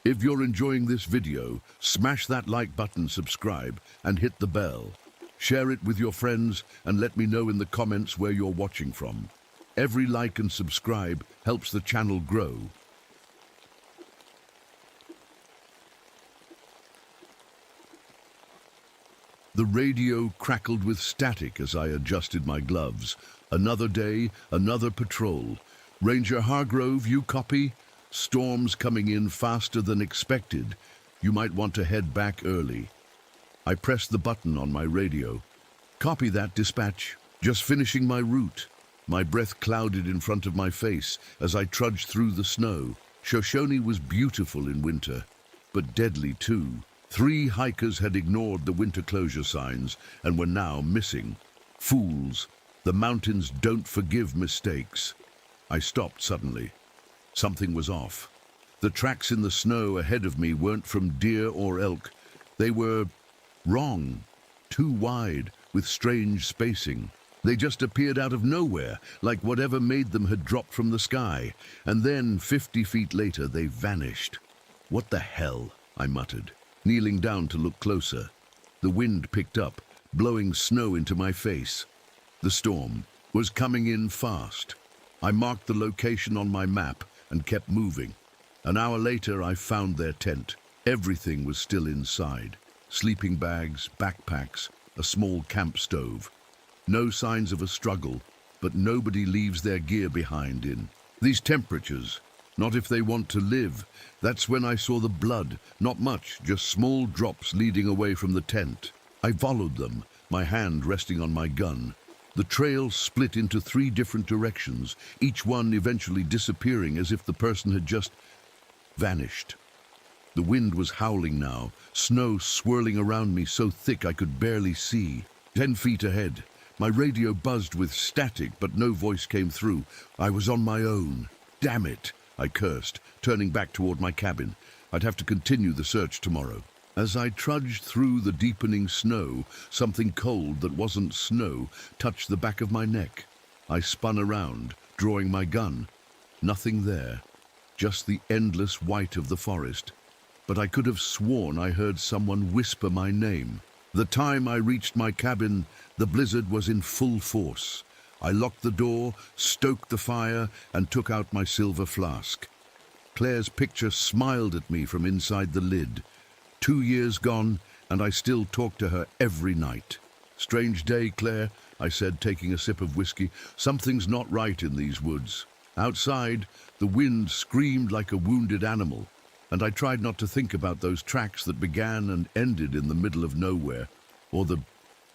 If you're enjoying this video, smash that like button, subscribe, and hit the bell. Share it with your friends and let me know in the comments where you're watching from. Every like and subscribe helps the channel grow. The radio crackled with static as I adjusted my gloves. Another day, another patrol. Ranger Hargrove, you copy? Storm's coming in faster than expected. You might want to head back early. I pressed the button on my radio. Copy that, dispatch. Just finishing my route. My breath clouded in front of my face as I trudged through the snow. Shoshone was beautiful in winter, but deadly too. 3 hikers had ignored the winter closure signs and were now missing. Fools. The mountains don't forgive mistakes. I stopped suddenly. Something was off. The tracks in the snow ahead of me weren't from deer or elk. They were wrong, too wide, with strange spacing. They just appeared out of nowhere, like whatever made them had dropped from the sky. And then, 50 feet later, they vanished. What the hell? I muttered, kneeling down to look closer. The wind picked up, blowing snow into my face. The storm was coming in fast. I marked the location on my map and kept moving. An hour later, I found their tent. Everything was still inside. Sleeping bags, backpacks, a small camp stove. No signs of a struggle, but nobody leaves their gear behind in these temperatures. Not if they want to live. That's when I saw the blood. Not much, just small drops leading away from the tent. I followed them, my hand resting on my gun. The trail split into 3 different directions, each one eventually disappearing as if the person had just vanished. The wind was howling now, snow swirling around me so thick I could barely see. 10 feet ahead, my radio buzzed with static, but no voice came through. I was on my own. Damn it, I cursed, turning back toward my cabin. I'd have to continue the search tomorrow. As I trudged through the deepening snow, something cold that wasn't snow touched the back of my neck. I spun around, drawing my gun. Nothing there, just the endless white of the forest. But I could have sworn I heard someone whisper my name. The time I reached my cabin, the blizzard was in full force. I locked the door, stoked the fire, and took out my silver flask. Claire's picture smiled at me from inside the lid. 2 years gone, and I still talk to her every night. Strange day, Claire, I said, taking a sip of whiskey. Something's not right in these woods. Outside, the wind screamed like a wounded animal, and I tried not to think about those tracks that began and ended in the middle of nowhere, or the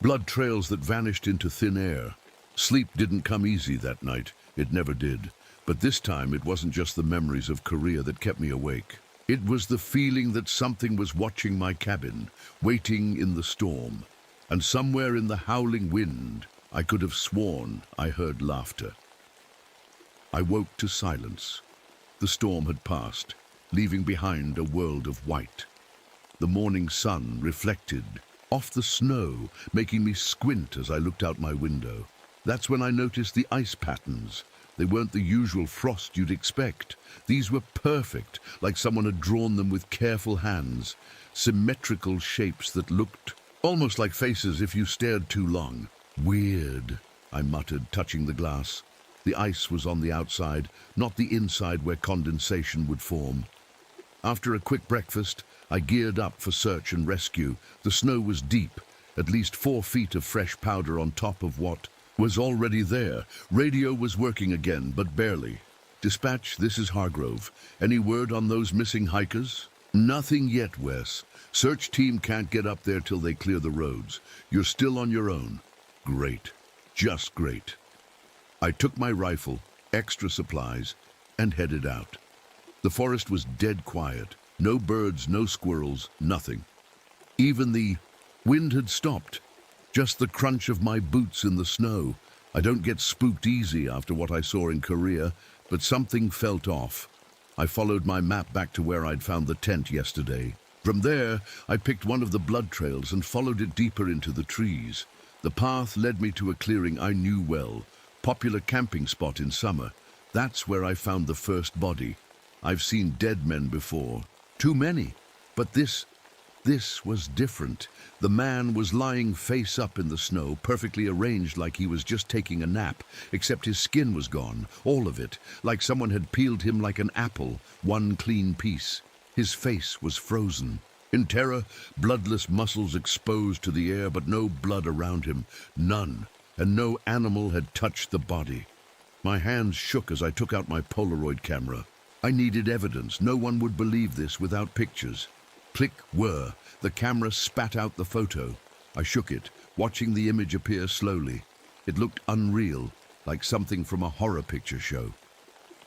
blood trails that vanished into thin air. Sleep didn't come easy that night. It never did. But this time it wasn't just the memories of Korea that kept me awake. It was the feeling that something was watching my cabin, waiting in the storm. And somewhere in the howling wind, I could have sworn I heard laughter. I woke to silence. The storm had passed, leaving behind a world of white. The morning sun reflected off the snow, making me squint as I looked out my window. That's when I noticed the ice patterns. They weren't the usual frost you'd expect. These were perfect, like someone had drawn them with careful hands. Symmetrical shapes that looked almost like faces if you stared too long. Weird, I muttered, touching the glass. The ice was on the outside, not the inside where condensation would form. After a quick breakfast, I geared up for search and rescue. The snow was deep, at least 4 feet of fresh powder on top of what was already there. Radio was working again, but barely. Dispatch, this is Hargrove. Any word on those missing hikers? Nothing yet, Wes. Search team can't get up there till they clear the roads. You're still on your own. Great. Just great. I took my rifle, extra supplies, and headed out. The forest was dead quiet. No birds, no squirrels, nothing. Even the wind had stopped. Just the crunch of my boots in the snow. I don't get spooked easy after what I saw in Korea, but something felt off. I followed my map back to where I'd found the tent yesterday. From there, I picked one of the blood trails and followed it deeper into the trees. The path led me to a clearing I knew well, popular camping spot in summer. That's where I found the first body. I've seen dead men before, Too many. But this was different. The man was lying face up in the snow, perfectly arranged like he was just taking a nap, except his skin was gone, all of it, like someone had peeled him like an apple, one clean piece. His face was frozen. In terror, bloodless muscles exposed to the air, but no blood around him, none, and no animal had touched the body. My hands shook as I took out my Polaroid camera. I needed evidence. No one would believe this without pictures. Click, whir. The camera spat out the photo. I shook it, watching the image appear slowly. It looked unreal, like something from a horror picture show.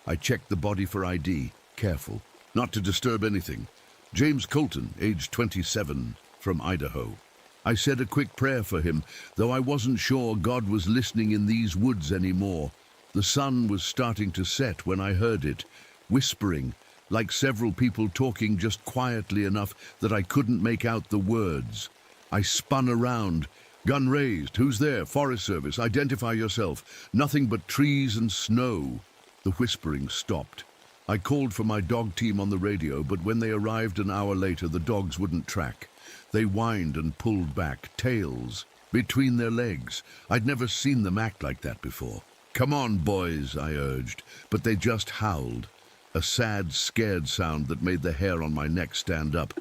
I checked the body for ID, careful, not to disturb anything. James Colton, age 27, from Idaho. I said a quick prayer for him, though I wasn't sure God was listening in these woods anymore. The sun was starting to set when I heard it, whispering, like several people talking just quietly enough that I couldn't make out the words. I spun around. Gun raised. Who's there? Forest Service. Identify yourself. Nothing but trees and snow. The whispering stopped. I called for my dog team on the radio, but when they arrived an hour later, the dogs wouldn't track. They whined and pulled back, tails between their legs. I'd never seen them act like that before. Come on, boys, I urged, but they just howled. A sad, scared sound that made the hair on my neck stand up.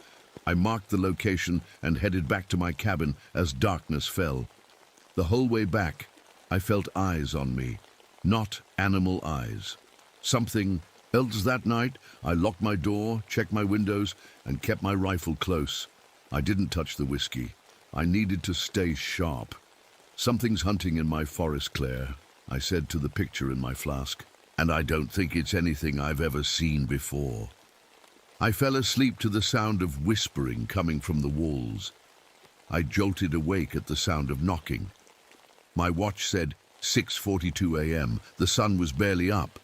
I marked the location and headed back to my cabin as darkness fell. The whole way back, I felt eyes on me, not animal eyes. Something else that night, I locked my door, checked my windows, and kept my rifle close. I didn't touch the whiskey. I needed to stay sharp. Something's hunting in my forest, Claire, I said to the picture in my flask. And I don't think it's anything I've ever seen before. I fell asleep to the sound of whispering coming from the walls. I jolted awake at the sound of knocking. My watch said 6:42 a.m. The sun was barely up.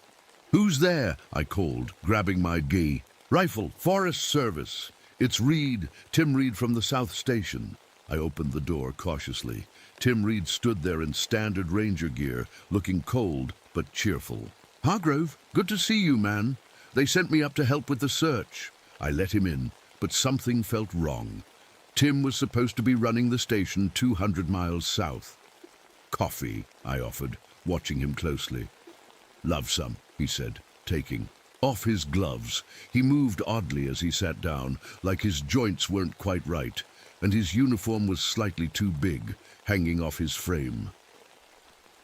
Who's there? I called, grabbing my gi. Rifle, Forest Service. It's Reed, Tim Reed from the South Station. I opened the door cautiously. Tim Reed stood there in standard ranger gear, looking cold but cheerful. Hargrove, good to see you, man. They sent me up to help with the search. I let him in, but something felt wrong. Tim was supposed to be running the station 200 miles south. Coffee, I offered, watching him closely. Love some, he said, taking off his gloves. He moved oddly as he sat down, like his joints weren't quite right, and his uniform was slightly too big, hanging off his frame.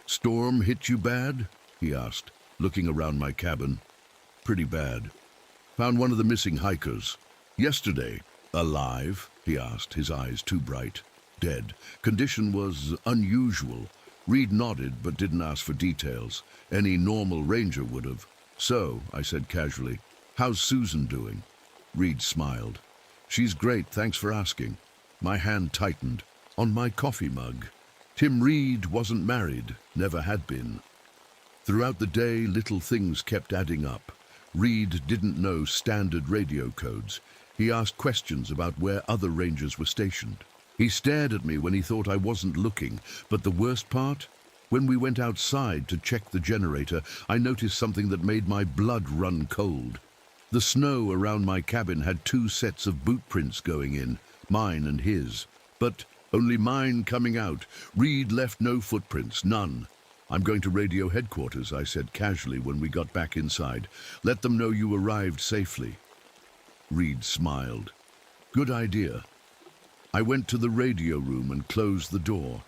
Storm hit you bad? He asked, looking around my cabin. Pretty bad. Found one of the missing hikers. Yesterday. Alive? He asked, his eyes too bright. Dead. Condition was unusual. Reed nodded, but didn't ask for details. Any normal ranger would have. So, I said casually, how's Susan doing? Reed smiled. She's great, thanks for asking. My hand tightened on my coffee mug. Tim Reed wasn't married, never had been. Throughout the day, little things kept adding up. Reed didn't know standard radio codes. He asked questions about where other rangers were stationed. He stared at me when he thought I wasn't looking, but the worst part? When we went outside to check the generator, I noticed something that made my blood run cold. The snow around my cabin had 2 sets of boot prints going in, mine and his. But only mine coming out. Reed left no footprints, none. I'm going to radio headquarters, I said casually when we got back inside. Let them know you arrived safely. Reed smiled. Good idea. I went to the radio room and closed the door.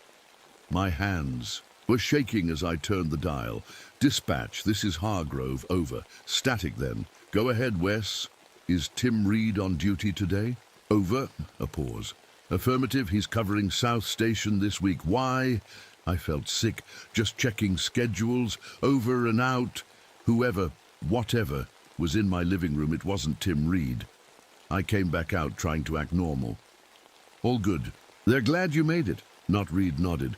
My hands were shaking as I turned the dial. Dispatch, this is Hargrove, over. Static then. Go ahead, Wes. Is Tim Reed on duty today? Over. A pause. Affirmative, he's covering South Station this week. Why? I felt sick, just checking schedules, over and out. Whoever, whatever, was in my living room, it wasn't Tim Reed. I came back out trying to act normal. All good. They're glad you made it. Not Reed nodded.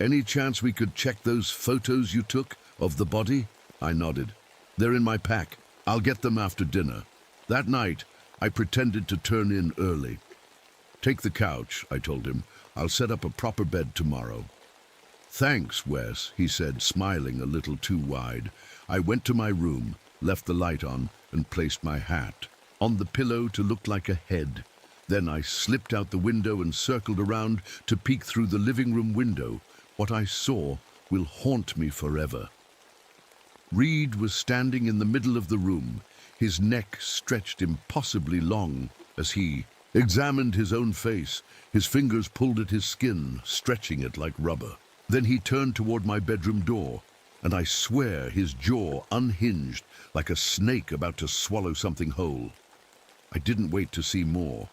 Any chance we could check those photos you took of the body? I nodded. They're in my pack. I'll get them after dinner. That night, I pretended to turn in early. Take the couch, I told him. I'll set up a proper bed tomorrow. Thanks, Wes, he said, smiling a little too wide. I went to my room, left the light on, and placed my hat on the pillow to look like a head. Then I slipped out the window and circled around to peek through the living room window. What I saw will haunt me forever. Reed was standing in the middle of the room, his neck stretched impossibly long as he examined his own face. His fingers pulled at his skin, stretching it like rubber. Then he turned toward my bedroom door, and I swear his jaw unhinged like a snake about to swallow something whole. I didn't wait to see more.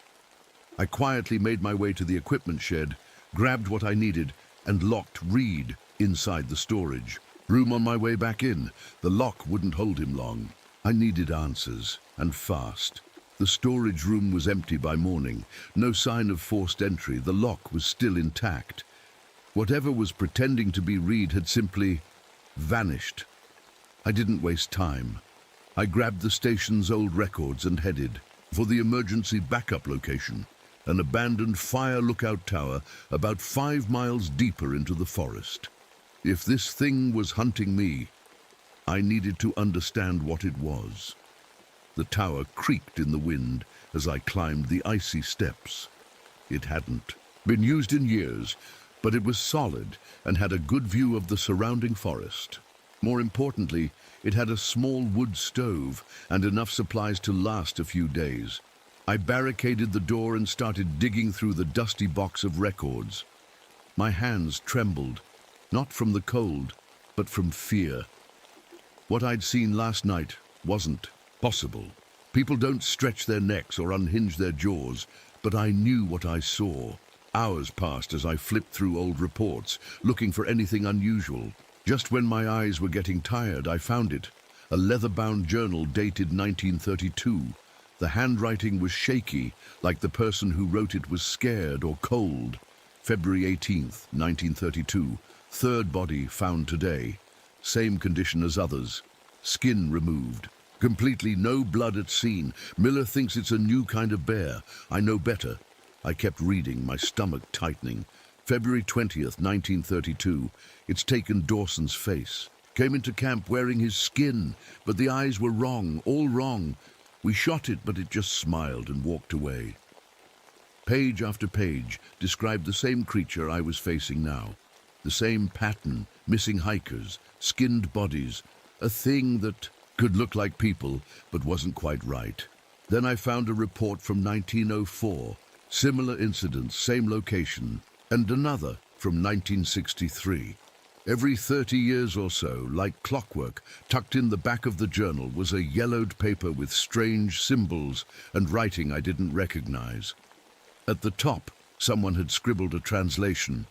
I quietly made my way to the equipment shed, grabbed what I needed, and locked Reed inside the storage room. On my way back in, the lock wouldn't hold him long. I needed answers, and fast. The storage room was empty by morning. No sign of forced entry. The lock was still intact. Whatever was pretending to be Reed had simply vanished. I didn't waste time. I grabbed the station's old records and headed for the emergency backup location, an abandoned fire lookout tower about 5 miles deeper into the forest. If this thing was hunting me, I needed to understand what it was. The tower creaked in the wind as I climbed the icy steps. It hadn't been used in years, but it was solid and had a good view of the surrounding forest. More importantly, it had a small wood stove and enough supplies to last a few days. I barricaded the door and started digging through the dusty box of records. My hands trembled, not from the cold, but from fear. What I'd seen last night wasn't possible. People don't stretch their necks or unhinge their jaws, but I knew what I saw. Hours passed as I flipped through old reports, looking for anything unusual. Just when my eyes were getting tired, I found it. A leather-bound journal dated 1932. The handwriting was shaky, like the person who wrote it was scared or cold. February 18th, 1932. Third body found today. Same condition as others. Skin removed. Completely no blood at scene. Miller thinks it's a new kind of bear. I know better. I kept reading, my stomach tightening. February 20th, 1932. It's taken Dawson's face. Came into camp wearing his skin, but the eyes were wrong, all wrong. We shot it, but it just smiled and walked away. Page after page described the same creature I was facing now. The same pattern, missing hikers, skinned bodies, a thing that could look like people, but wasn't quite right. Then I found a report from 1904, similar incidents, same location, and another from 1963. Every 30 years or so, like clockwork, tucked in the back of the journal was a yellowed paper with strange symbols and writing I didn't recognize. At the top, someone had scribbled a translation.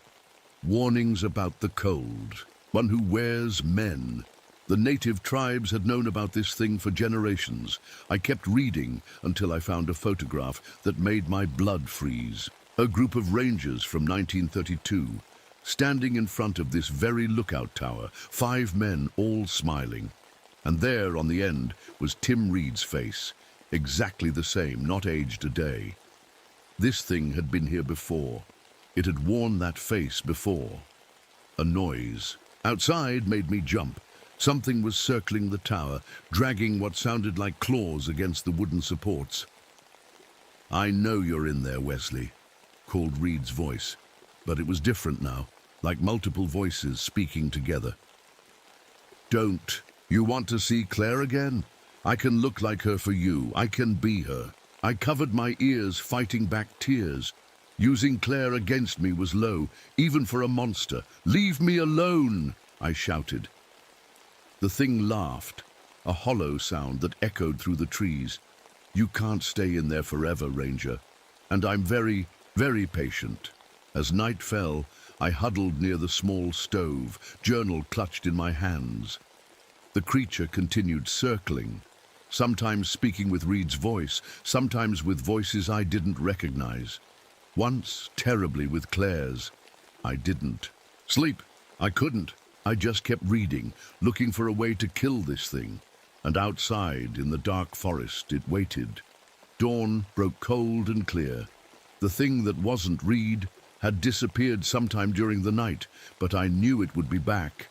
Warnings about the cold. One who wears men. The native tribes had known about this thing for generations. I kept reading until I found a photograph that made my blood freeze. A group of rangers from 1932, standing in front of this very lookout tower, 5 men all smiling. And there on the end was Tim Reed's face, exactly the same, not aged a day. This thing had been here before. It had worn that face before. A noise outside made me jump. Something was circling the tower, dragging what sounded like claws against the wooden supports. "I know you're in there, Wesley," called Reed's voice, but it was different now, like multiple voices speaking together. "Don't. You want to see Claire again? I can look like her for you. I can be her." I covered my ears, fighting back tears. Using Claire against me was low, even for a monster. "Leave me alone," I shouted. The thing laughed, a hollow sound that echoed through the trees. "You can't stay in there forever, Ranger. And I'm very, very patient." As night fell, I huddled near the small stove, journal clutched in my hands. The creature continued circling, sometimes speaking with Reed's voice, sometimes with voices I didn't recognize. Once, terribly, with Claire's. I didn't sleep. I couldn't. I just kept reading, looking for a way to kill this thing. And outside, in the dark forest, it waited. Dawn broke cold and clear. The thing that wasn't Reed had disappeared sometime during the night, but I knew it would be back.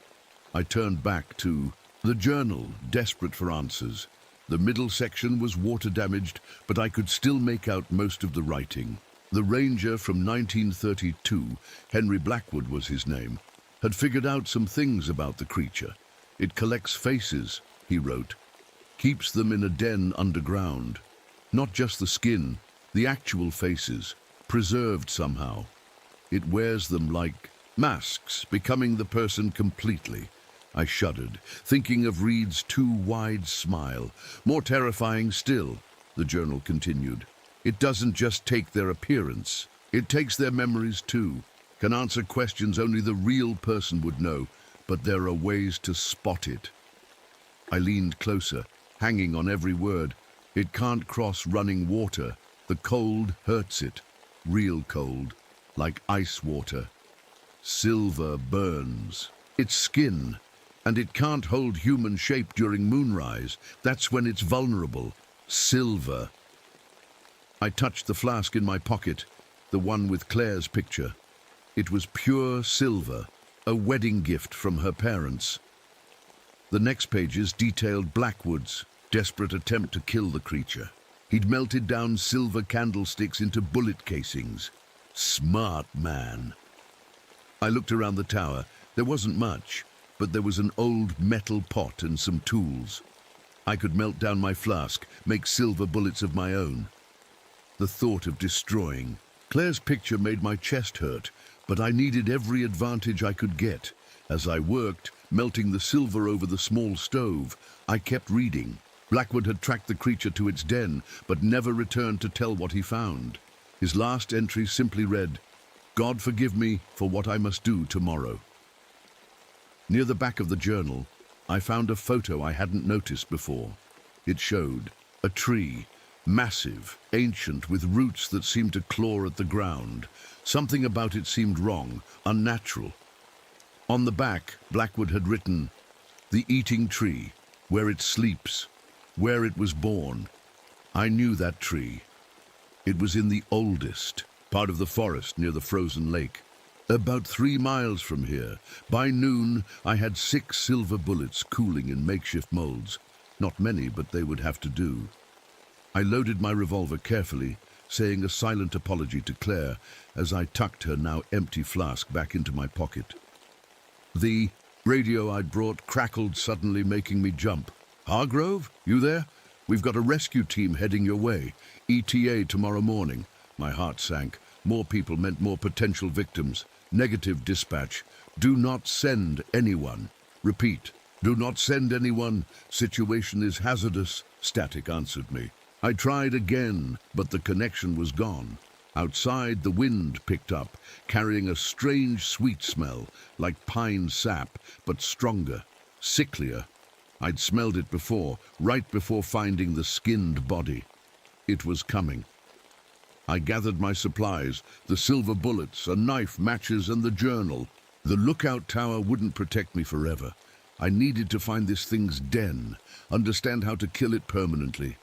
I turned back to the journal, desperate for answers. The middle section was water damaged, but I could still make out most of the writing. The ranger from 1932, Henry Blackwood was his name, had figured out some things about the creature. It collects faces, he wrote, keeps them in a den underground. Not just the skin, the actual faces, preserved somehow. It wears them like masks, becoming the person completely. I shuddered, thinking of Reed's too wide smile. More terrifying still, the journal continued. It doesn't just take their appearance, it takes their memories too. Can answer questions only the real person would know, but there are ways to spot it. I leaned closer, hanging on every word. It can't cross running water. The cold hurts it. Real cold, like ice water. Silver burns. Its skin. And it can't hold human shape during moonrise. That's when it's vulnerable. Silver. I touched the flask in my pocket, the one with Claire's picture. It was pure silver, a wedding gift from her parents. The next pages detailed Blackwood's desperate attempt to kill the creature. He'd melted down silver candlesticks into bullet casings. Smart man. I looked around the tower. There wasn't much, but there was an old metal pot and some tools. I could melt down my flask, make silver bullets of my own. The thought of destroying. Claire's picture made my chest hurt, but I needed every advantage I could get. As I worked, melting the silver over the small stove, I kept reading. Blackwood had tracked the creature to its den, but never returned to tell what he found. His last entry simply read, "God forgive me for what I must do tomorrow." Near the back of the journal, I found a photo I hadn't noticed before. It showed a tree, massive, ancient, with roots that seemed to claw at the ground. Something about it seemed wrong, unnatural. On the back, Blackwood had written, "The eating tree, where it sleeps, where it was born." I knew that tree. It was in the oldest part of the forest near the frozen lake. About 3 miles from here. By noon, I had 6 silver bullets cooling in makeshift molds. Not many, but they would have to do. I loaded my revolver carefully, saying a silent apology to Claire as I tucked her now empty flask back into my pocket. The radio I'd brought crackled suddenly, making me jump. "Hargrove, you there? We've got a rescue team heading your way. ETA tomorrow morning." My heart sank. More people meant more potential victims. Negative dispatch. "Do not send anyone." Repeat. "Do not send anyone. Situation is hazardous." Static answered me. I tried again, but the connection was gone. Outside, the wind picked up, carrying a strange sweet smell, like pine sap, but stronger, sicklier. I'd smelled it before, right before finding the skinned body. It was coming. I gathered my supplies, the silver bullets, a knife, matches, and the journal. The lookout tower wouldn't protect me forever. I needed to find this thing's den, understand how to kill it permanently.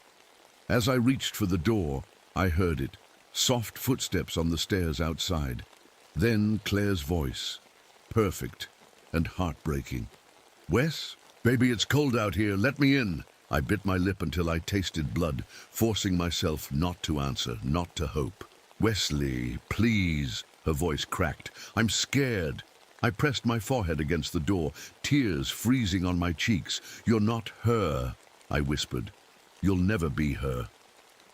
As I reached for the door, I heard it. Soft footsteps on the stairs outside. Then Claire's voice. Perfect and heartbreaking. "Wes, baby, it's cold out here. Let me in." I bit my lip until I tasted blood, forcing myself not to answer, not to hope. "Wesley, please," her voice cracked. "I'm scared." I pressed my forehead against the door, tears freezing on my cheeks. "You're not her," I whispered. "You'll never be her."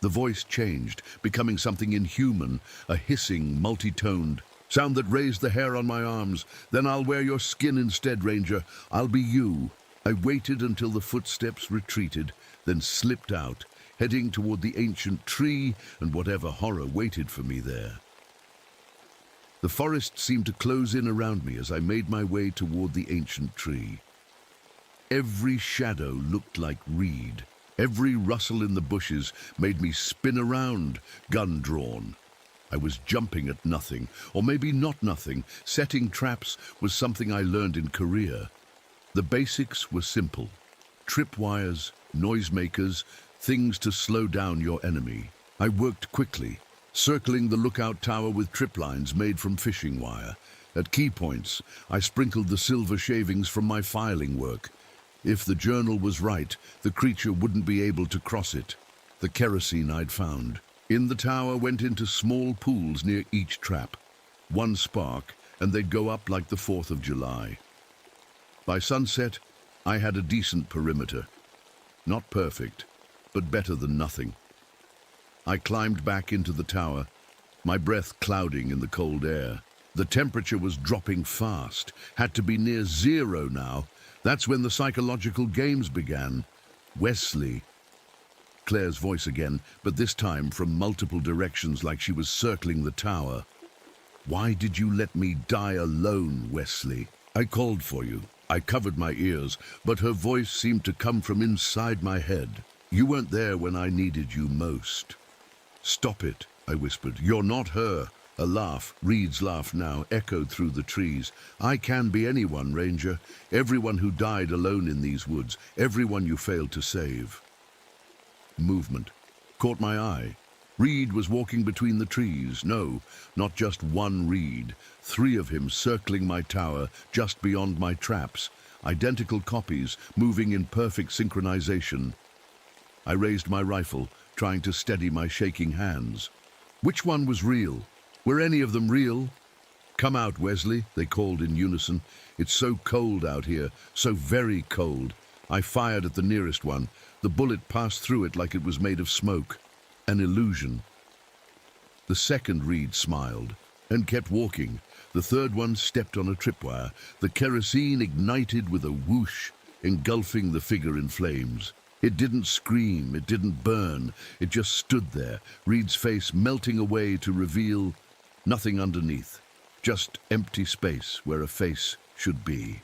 The voice changed, becoming something inhuman, a hissing, multi-toned sound that raised the hair on my arms. "Then I'll wear your skin instead, Ranger. I'll be you." I waited until the footsteps retreated, then slipped out, heading toward the ancient tree and whatever horror waited for me there. The forest seemed to close in around me as I made my way toward the ancient tree. Every shadow looked like Reed. Every rustle in the bushes made me spin around, gun drawn. I was jumping at nothing, or maybe not nothing. Setting traps was something I learned in Korea. The basics were simple. Tripwires, noisemakers, things to slow down your enemy. I worked quickly, circling the lookout tower with trip lines made from fishing wire. At key points, I sprinkled the silver shavings from my filing work. If the journal was right, the creature wouldn't be able to cross it. The kerosene I'd found in the tower went into small pools near each trap. One spark, and they'd go up like the 4th of July. By sunset, I had a decent perimeter. Not perfect, but better than nothing. I climbed back into the tower, my breath clouding in the cold air. The temperature was dropping fast, had to be near 0 now. That's when the psychological games began. Wesley. Claire's voice again, but this time from multiple directions like she was circling the tower. Why did you let me die alone, Wesley? I called for you. I covered my ears, but her voice seemed to come from inside my head. You weren't there when I needed you most. Stop it, I whispered. You're not her. A laugh, Reed's laugh now, echoed through the trees. I can be anyone, Ranger. Everyone who died alone in these woods. Everyone you failed to save. Movement caught my eye. Reed was walking between the trees. No, not just one Reed. 3 of him circling my tower, just beyond my traps. Identical copies, moving in perfect synchronization. I raised my rifle, trying to steady my shaking hands. Which one was real? Were any of them real? Come out, Wesley, they called in unison. It's so cold out here, so very cold. I fired at the nearest one. The bullet passed through it like it was made of smoke. An illusion. The second Reed smiled and kept walking. The third one stepped on a tripwire. The kerosene ignited with a whoosh, engulfing the figure in flames. It didn't scream, it didn't burn. It just stood there, Reed's face melting away to reveal nothing underneath. Just empty space where a face should be.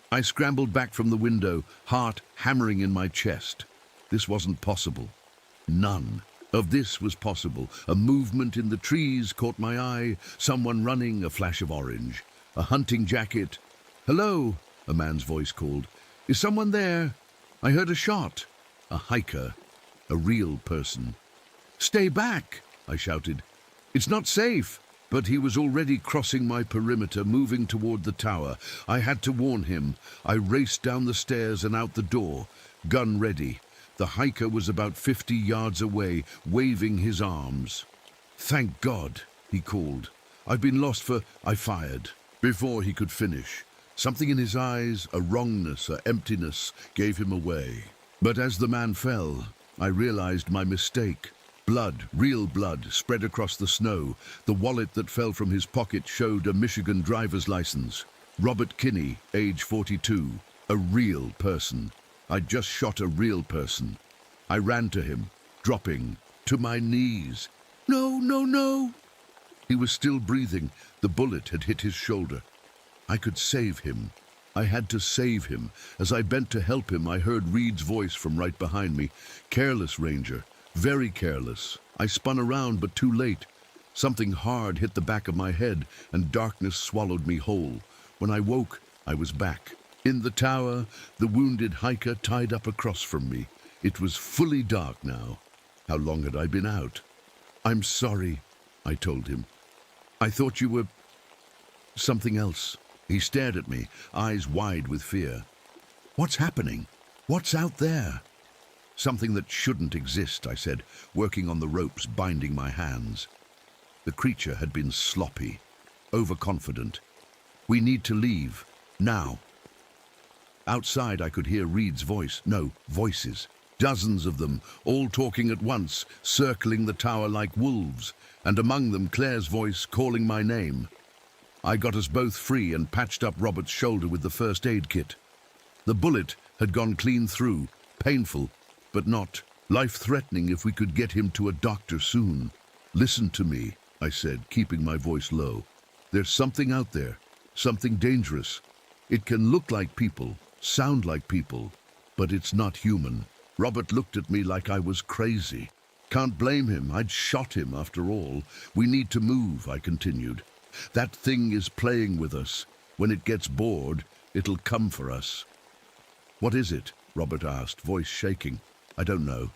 I scrambled back from the window, heart hammering in my chest. This wasn't possible. None of this was possible. A movement in the trees caught my eye. Someone running, a flash of orange. A hunting jacket. Hello, a man's voice called. Is someone there? I heard a shot. A hiker. A real person. Stay back, I shouted. It's not safe. But he was already crossing my perimeter, moving toward the tower. I had to warn him. I raced down the stairs and out the door, gun ready. The hiker was about 50 yards away, waving his arms. Thank God, he called. I've been lost for... I fired. Before he could finish, something in his eyes, a wrongness, a emptiness, gave him away. But as the man fell, I realized my mistake. Blood, real blood, spread across the snow. The wallet that fell from his pocket showed a Michigan driver's license. Robert Kinney, age 42, a real person. I'd just shot a real person. I ran to him, dropping to my knees. No, no, no. He was still breathing. The bullet had hit his shoulder. I could save him. I had to save him. As I bent to help him, I heard Reed's voice from right behind me. Careless, Ranger. Very careless. I spun around, but too late. Something hard hit the back of my head, and darkness swallowed me whole. When I woke, I was back. In the tower, the wounded hiker tied up across from me. It was fully dark now. How long had I been out? I'm sorry, I told him. I thought you were... something else. He stared at me, eyes wide with fear. What's happening? What's out there? Something that shouldn't exist, I said, working on the ropes, binding my hands. The creature had been sloppy, overconfident. We need to leave, now. Outside I could hear Reed's voice. No, voices. Dozens of them, all talking at once, circling the tower like wolves, and among them Claire's voice calling my name. I got us both free and patched up Robert's shoulder with the first aid kit. The bullet had gone clean through, painful, but not life-threatening if we could get him to a doctor soon. Listen to me, I said, keeping my voice low. There's something out there, something dangerous. It can look like people, sound like people, but it's not human. Robert looked at me like I was crazy. Can't blame him, I'd shot him after all. We need to move, I continued. That thing is playing with us. When it gets bored, it'll come for us. What is it? Robert asked, voice shaking. I don't know,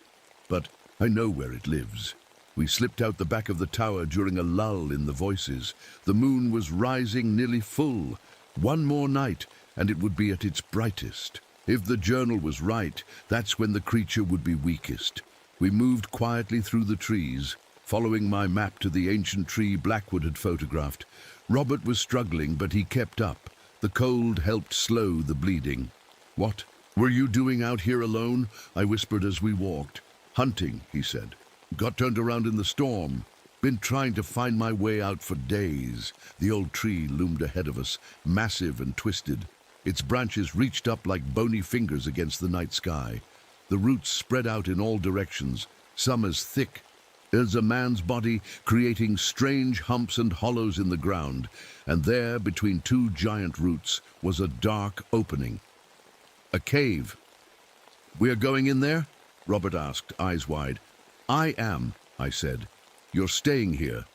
but I know where it lives. We slipped out the back of the tower during a lull in the voices. The moon was rising nearly full. One more night, and it would be at its brightest. If the journal was right, that's when the creature would be weakest. We moved quietly through the trees, following my map to the ancient tree Blackwood had photographed. Robert was struggling, but he kept up. The cold helped slow the bleeding. "What were you doing out here alone?" I whispered as we walked. "Hunting," he said. "Got turned around in the storm. Been trying to find my way out for days." The old tree loomed ahead of us, massive and twisted. Its branches reached up like bony fingers against the night sky. The roots spread out in all directions, some as thick as a man's body, creating strange humps and hollows in the ground. And there, between two giant roots, was a dark opening. A cave. "We're going in there?" Robert asked, eyes wide. "I am," I said. "You're staying here.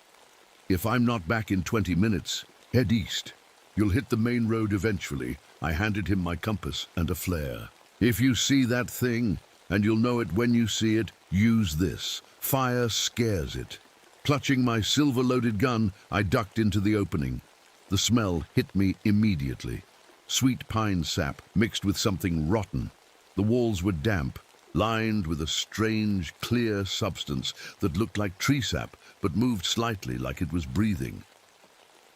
If I'm not back in 20 minutes, head east. You'll hit the main road eventually." I handed him my compass and a flare. "If you see that thing, and you'll know it when you see it, use this. Fire scares it." Clutching my silver-loaded gun, I ducked into the opening. The smell hit me immediately. Sweet pine sap mixed with something rotten. The walls were damp, lined with a strange, clear substance that looked like tree sap, but moved slightly like it was breathing.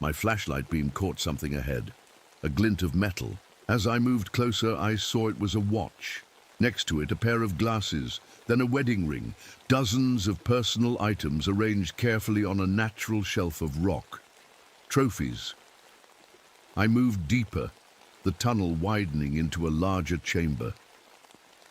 My flashlight beam caught something ahead, a glint of metal. As I moved closer, I saw it was a watch. Next to it, a pair of glasses, then a wedding ring, dozens of personal items arranged carefully on a natural shelf of rock. Trophies. I moved deeper, the tunnel widening into a larger chamber.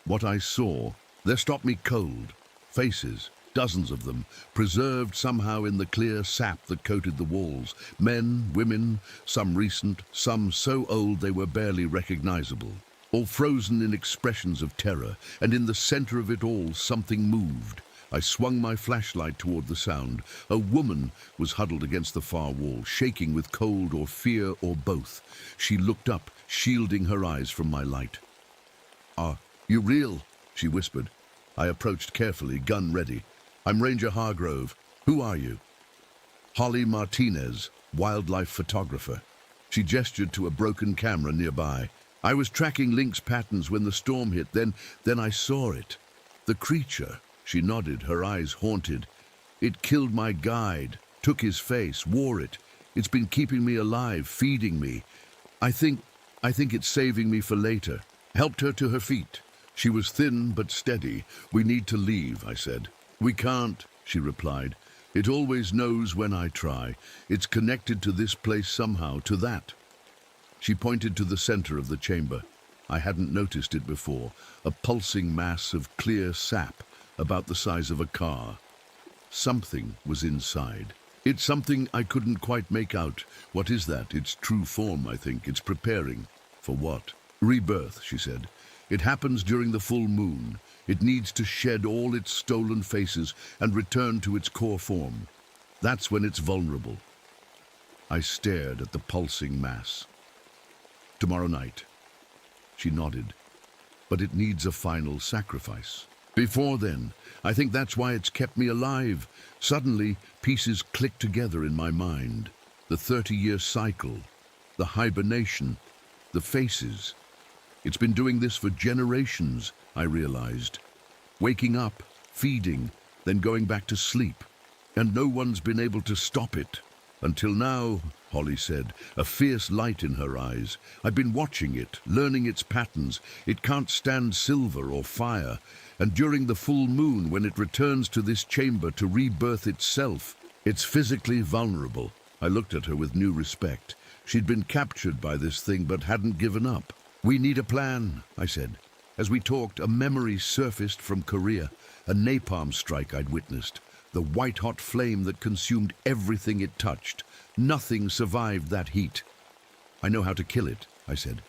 What I saw, there stopped me cold. Faces, dozens of them, preserved somehow in the clear sap that coated the walls. Men, women, some recent, some so old they were barely recognizable. All frozen in expressions of terror, and in the center of it all, something moved. I swung my flashlight toward the sound. A woman was huddled against the far wall, shaking with cold or fear or both. She looked up, shielding her eyes from my light. "Are you real?" she whispered. I approached carefully, gun ready. "I'm Ranger Hargrove. Who are you?" "Holly Martinez, wildlife photographer." She gestured to a broken camera nearby. "I was tracking Link's patterns when the storm hit, then I saw it. The creature," she nodded, her eyes haunted. "It killed my guide, took his face, wore it. It's been keeping me alive, feeding me. I think it's saving me for later." Helped her to her feet. She was thin but steady. "We need to leave," I said. "We can't," she replied. "It always knows when I try. It's connected to this place somehow, to that." She pointed to the center of the chamber. I hadn't noticed it before, a pulsing mass of clear sap about the size of a car. Something was inside. It's something I couldn't quite make out. What is that? Its true form, I think. It's preparing. For what? "Rebirth," she said. "It happens during the full moon. It needs to shed all its stolen faces and return to its core form. That's when it's vulnerable." I stared at the pulsing mass. "Tomorrow night." She nodded. "But it needs a final sacrifice. Before then, I think that's why it's kept me alive." Suddenly, pieces clicked together in my mind. The 30-year cycle, the hibernation, the faces. It's been doing this for generations, I realized. Waking up, feeding, then going back to sleep. And no one's been able to stop it. "Until now," Holly said, a fierce light in her eyes. "I've been watching it, learning its patterns. It can't stand silver or fire. And during the full moon, when it returns to this chamber to rebirth itself, it's physically vulnerable." I looked at her with new respect. She'd been captured by this thing but hadn't given up. "We need a plan," I said. As we talked, a memory surfaced from Korea, a napalm strike I'd witnessed. The white-hot flame that consumed everything it touched. Nothing survived that heat. "I know how to kill it," I said.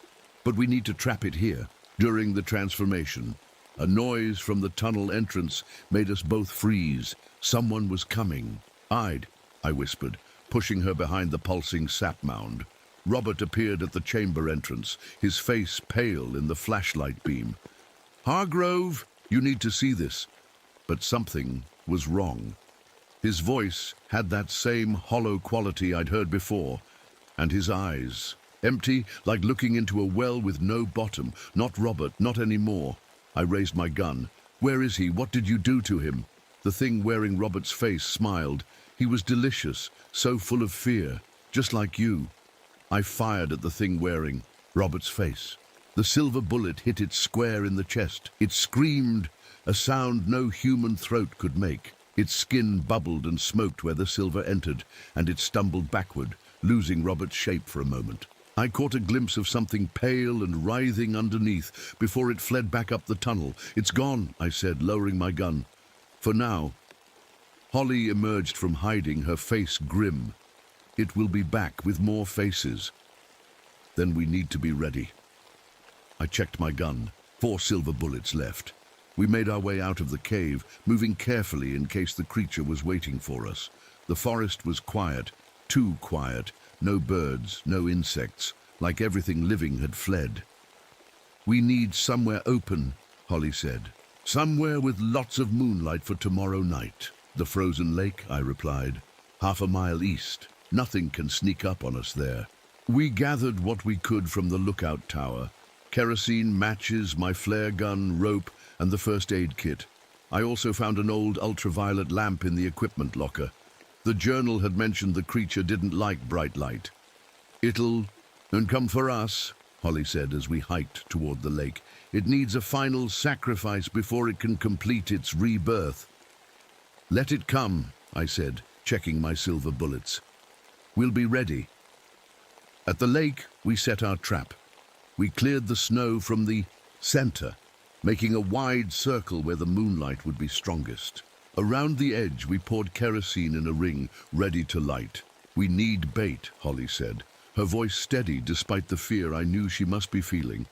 "But we need to trap it here." During the transformation, a noise from the tunnel entrance made us both freeze. Someone was coming. I whispered, pushing her behind the pulsing sap mound. Robert appeared at the chamber entrance, his face pale in the flashlight beam. "Hargrove, you need to see this." But something was wrong. His voice had that same hollow quality I'd heard before, and his eyes Empty, like looking into a well with no bottom. Not Robert, not anymore. I raised my gun. Where is he? What did you do to him? The thing wearing Robert's face smiled. He was delicious, so full of fear, just like you. I fired at the thing wearing Robert's face. The silver bullet hit it square in the chest. It screamed, a sound no human throat could make. Its skin bubbled and smoked where the silver entered, and it stumbled backward, losing Robert's shape for a moment. I caught a glimpse of something pale and writhing underneath before it fled back up the tunnel. It's gone, I said, lowering my gun. For now. Holly emerged from hiding, her face grim. It will be back with more faces. Then we need to be ready. I checked my gun. 4 silver bullets left. We made our way out of the cave, moving carefully in case the creature was waiting for us. The forest was quiet, too quiet. No birds, no insects, like everything living had fled. We need somewhere open, Holly said. Somewhere with lots of moonlight for tomorrow night. The frozen lake, I replied. 1/2 mile east. Nothing can sneak up on us there. We gathered what we could from the lookout tower. Kerosene, matches, my flare gun, rope, and the first aid kit. I also found an old ultraviolet lamp in the equipment locker. The journal had mentioned the creature didn't like bright light. It'll come for us, Holly said as we hiked toward the lake. It needs a final sacrifice before it can complete its rebirth. Let it come, I said, checking my silver bullets. We'll be ready. At the lake, we set our trap. We cleared the snow from the center, making a wide circle where the moonlight would be strongest. Around the edge, we poured kerosene in a ring, ready to light. We need bait, Holly said, her voice steady despite the fear I knew she must be feeling.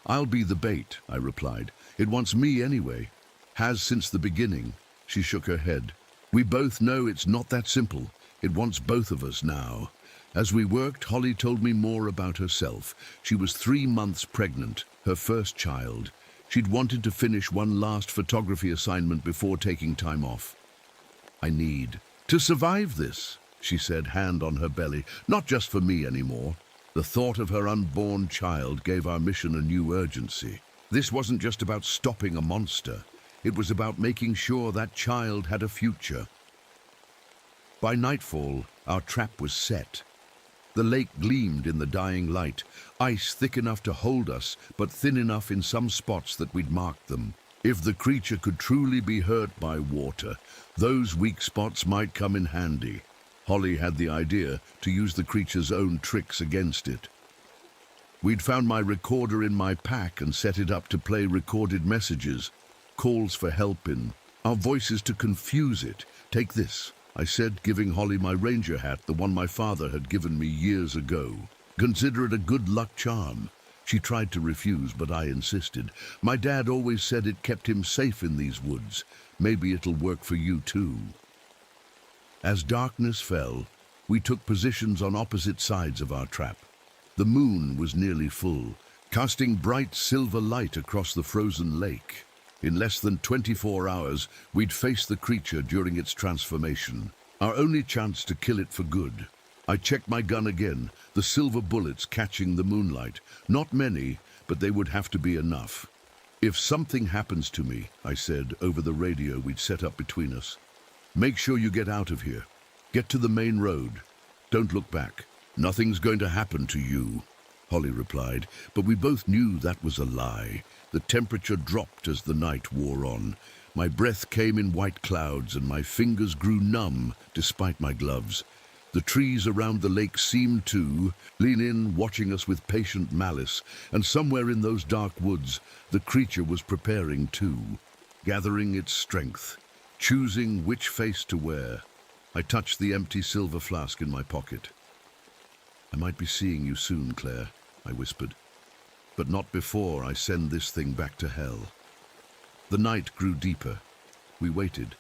I'll be the bait, I replied. It wants me anyway. Has since the beginning. She shook her head. We both know it's not that simple. It wants both of us now. As we worked, Holly told me more about herself. She was 3 months pregnant, her first child. She'd wanted to finish one last photography assignment before taking time off. I need to survive this, she said, hand on her belly, not just for me anymore. The thought of her unborn child gave our mission a new urgency. This wasn't just about stopping a monster. It was about making sure that child had a future. By nightfall, our trap was set. The lake gleamed in the dying light, ice thick enough to hold us, but thin enough in some spots that we'd marked them. If the creature could truly be hurt by water, those weak spots might come in handy. Holly had the idea to use the creature's own tricks against it. We'd found my recorder in my pack and set it up to play recorded messages, calls for help in our voices to confuse it. Take this, I said, giving Holly my ranger hat, the one my father had given me years ago. Consider it a good luck charm. She tried to refuse, but I insisted. My dad always said it kept him safe in these woods. Maybe it'll work for you too. As darkness fell, we took positions on opposite sides of our trap. The moon was nearly full, casting bright silver light across the frozen lake. In less than 24 hours, we'd face the creature during its transformation. Our only chance to kill it for good. I checked my gun again, the silver bullets catching the moonlight. Not many, but they would have to be enough. If something happens to me, I said over the radio we'd set up between us, make sure you get out of here. Get to the main road. Don't look back. Nothing's going to happen to you, Holly replied, but we both knew that was a lie. The temperature dropped as the night wore on. My breath came in white clouds and my fingers grew numb despite my gloves. The trees around the lake seemed to lean in, watching us with patient malice, and somewhere in those dark woods, the creature was preparing too, gathering its strength, choosing which face to wear. I touched the empty silver flask in my pocket. I might be seeing you soon, Claire, I whispered. But not before I send this thing back to hell. The night grew deeper. We waited.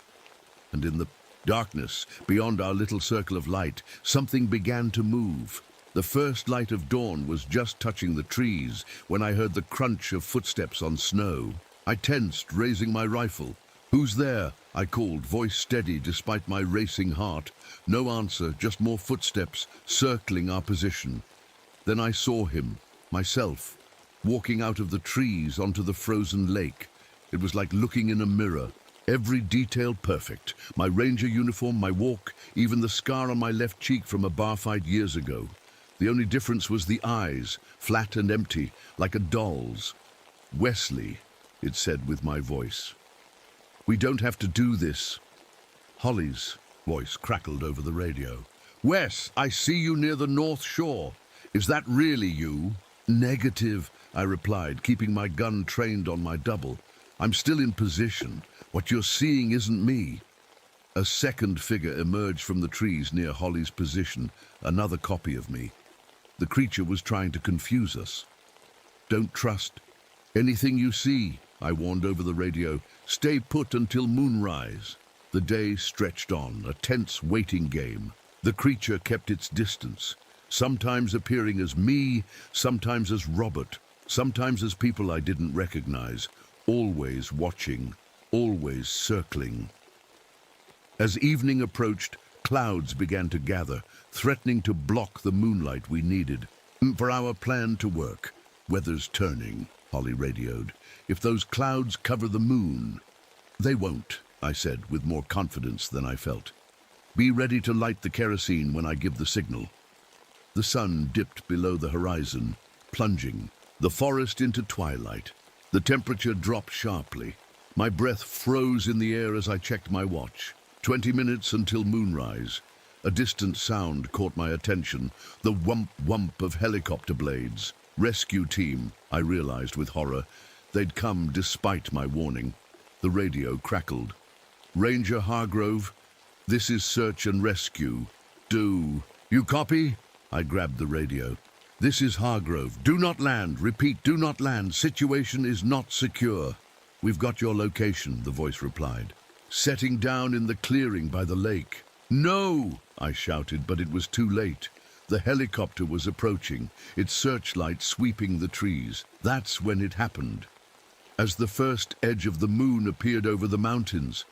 And in the darkness, beyond our little circle of light, something began to move. The first light of dawn was just touching the trees when I heard the crunch of footsteps on snow. I tensed, raising my rifle. Who's there? I called, voice steady despite my racing heart. No answer, just more footsteps circling our position. Then I saw him, myself, walking out of the trees onto the frozen lake. It was like looking in a mirror. Every detail perfect. My ranger uniform, my walk, even the scar on my left cheek from a bar fight years ago. The only difference was the eyes, flat and empty, like a doll's. "Wesley," it said with my voice. "We don't have to do this." Holly's voice crackled over the radio. "Wes, I see you near the North Shore. Is that really you?" "Negative," I replied, keeping my gun trained on my double. "I'm still in position. What you're seeing isn't me." A second figure emerged from the trees near Holly's position, another copy of me. The creature was trying to confuse us. "Don't trust anything you see," I warned over the radio. "Stay put until moonrise." The day stretched on, a tense waiting game. The creature kept its distance, sometimes appearing as me, sometimes as Robert, sometimes as people I didn't recognize, always watching, always circling. As evening approached, clouds began to gather, threatening to block the moonlight we needed for our plan to work. "Weather's turning," Holly radioed. "If those clouds cover the moon—" "They won't," I said with more confidence than I felt. "Be ready to light the kerosene when I give the signal." The sun dipped below the horizon, plunging the forest into twilight. The temperature dropped sharply. My breath froze in the air as I checked my watch. 20 minutes until moonrise. A distant sound caught my attention, the whump-whump of helicopter blades. Rescue team, I realized with horror. They'd come despite my warning. The radio crackled. "Ranger Hargrove, this is search and rescue. Do you copy?" I grabbed the radio. "This is Hargrove. Do not land. Repeat, do not land. Situation is not secure." "We've got your location," the voice replied. "Setting down in the clearing by the lake." "No!" I shouted, but it was too late. The helicopter was approaching, its searchlight sweeping the trees. That's when it happened. As the first edge of the moon appeared over the mountains,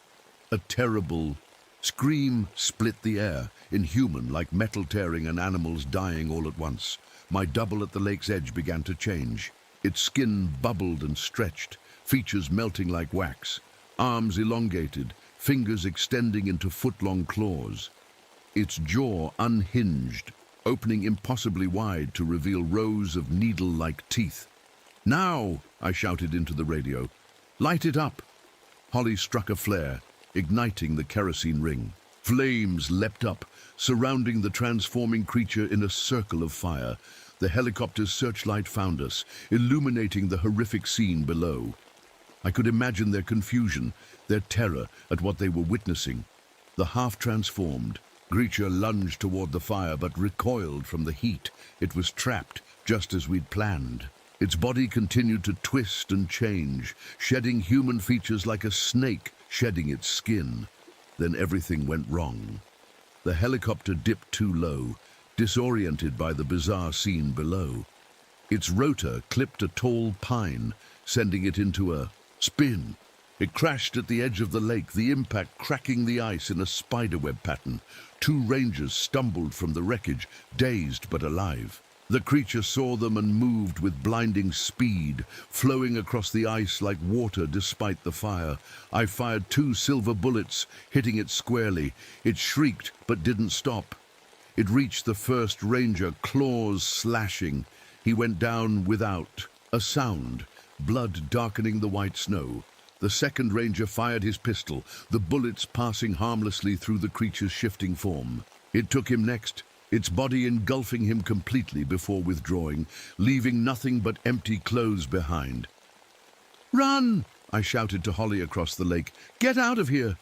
a terrible scream split the air, inhuman, like metal tearing and animals dying all at once. My double at the lake's edge began to change. Its skin bubbled and stretched, features melting like wax, arms elongated, fingers extending into foot-long claws. Its jaw unhinged, opening impossibly wide to reveal rows of needle-like teeth. "Now!" I shouted into the radio. "Light it up!" Holly struck a flare, igniting the kerosene ring. Flames leapt up, surrounding the transforming creature in a circle of fire. The helicopter's searchlight found us, illuminating the horrific scene below. I could imagine their confusion, their terror at what they were witnessing. The half-transformed creature lunged toward the fire but recoiled from the heat. It was trapped, just as we'd planned. Its body continued to twist and change, shedding human features like a snake shedding its skin. Then everything went wrong. The helicopter dipped too low, disoriented by the bizarre scene below. Its rotor clipped a tall pine, sending it into a spin. It crashed at the edge of the lake, the impact cracking the ice in a spiderweb pattern. 2 rangers stumbled from the wreckage, dazed but alive. The creature saw them and moved with blinding speed, flowing across the ice like water despite the fire. I fired 2 silver bullets, hitting it squarely. It shrieked but didn't stop. It reached the first ranger, claws slashing. He went down without a sound, blood darkening the white snow. The second ranger fired his pistol, the bullets passing harmlessly through the creature's shifting form. It took him next, its body engulfing him completely before withdrawing, leaving nothing but empty clothes behind. "Run!" I shouted to Holly across the lake. "Get out of here!"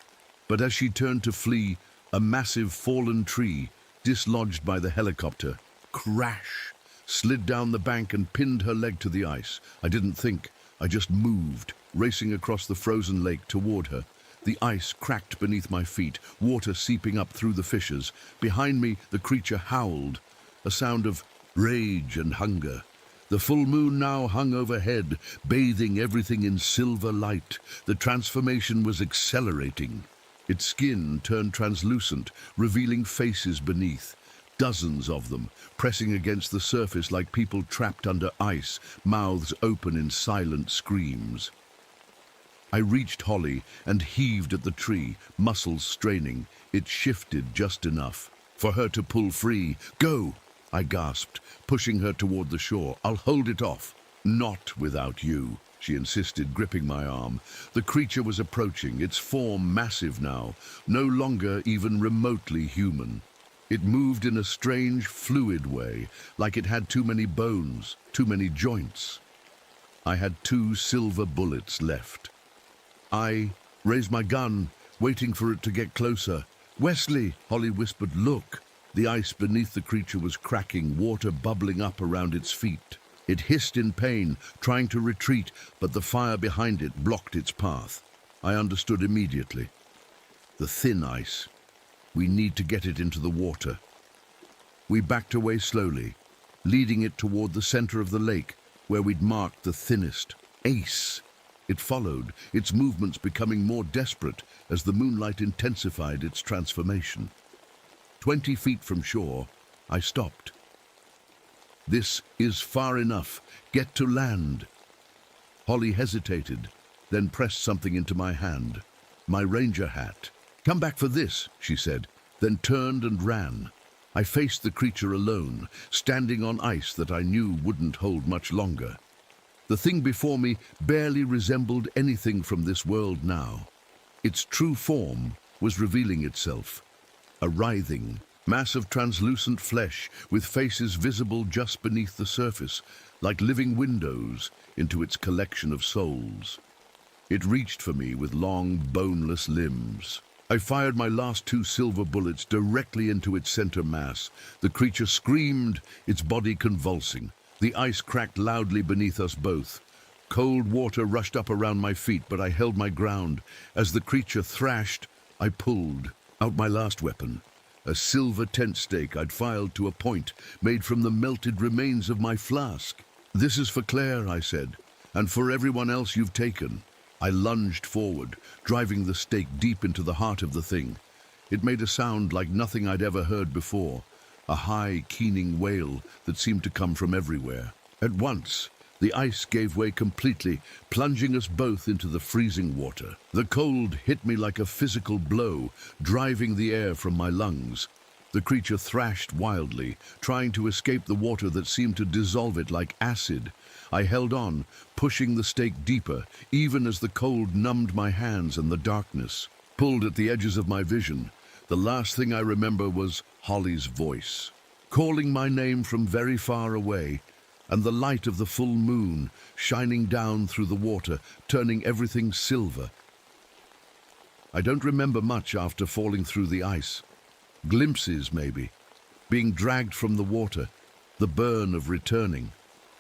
But as she turned to flee, a massive fallen tree, dislodged by the helicopter, crash, slid down the bank and pinned her leg to the ice. I didn't think, I just moved, racing across the frozen lake toward her. The ice cracked beneath my feet, water seeping up through the fissures. Behind me, the creature howled, a sound of rage and hunger. The full moon now hung overhead, bathing everything in silver light. The transformation was accelerating. Its skin turned translucent, revealing faces beneath. Dozens of them, pressing against the surface like people trapped under ice, mouths open in silent screams. I reached Holly and heaved at the tree, muscles straining. It shifted just enough for her to pull free. "Go!" I gasped, pushing her toward the shore. "I'll hold it off." "Not without you," she insisted, gripping my arm. The creature was approaching, its form massive now, no longer even remotely human. It moved in a strange, fluid way, like it had too many bones, too many joints. I had 2 silver bullets left. I raised my gun, waiting for it to get closer. "Wesley," Holly whispered, "look." The ice beneath the creature was cracking, water bubbling up around its feet. It hissed in pain, trying to retreat, but the fire behind it blocked its path. I understood immediately. The thin ice. We need to get it into the water. We backed away slowly, leading it toward the center of the lake, where we'd marked the thinnest. Ace! It followed, its movements becoming more desperate as the moonlight intensified its transformation. 20 feet from shore, I stopped. "This is far enough. Get to land." Holly hesitated, then pressed something into my hand. My ranger hat. "Come back for this," she said, then turned and ran. I faced the creature alone, standing on ice that I knew wouldn't hold much longer. The thing before me barely resembled anything from this world now. Its true form was revealing itself. A writhing mass of translucent flesh with faces visible just beneath the surface, like living windows into its collection of souls. It reached for me with long, boneless limbs. I fired my last 2 silver bullets directly into its center mass. The creature screamed, its body convulsing. The ice cracked loudly beneath us both. Cold water rushed up around my feet, but I held my ground. As the creature thrashed, I pulled out my last weapon, a silver tent stake I'd filed to a point, made from the melted remains of my flask. "This is for Claire," I said, "and for everyone else you've taken." I lunged forward, driving the stake deep into the heart of the thing. It made a sound like nothing I'd ever heard before, a high, keening wail that seemed to come from everywhere. At once, the ice gave way completely, plunging us both into the freezing water. The cold hit me like a physical blow, driving the air from my lungs. The creature thrashed wildly, trying to escape the water that seemed to dissolve it like acid. I held on, pushing the stake deeper, even as the cold numbed my hands and the darkness pulled at the edges of my vision. The last thing I remember was Holly's voice, calling my name from very far away, and the light of the full moon shining down through the water, turning everything silver. I don't remember much after falling through the ice. Glimpses, maybe. Being dragged from the water, the burn of returning.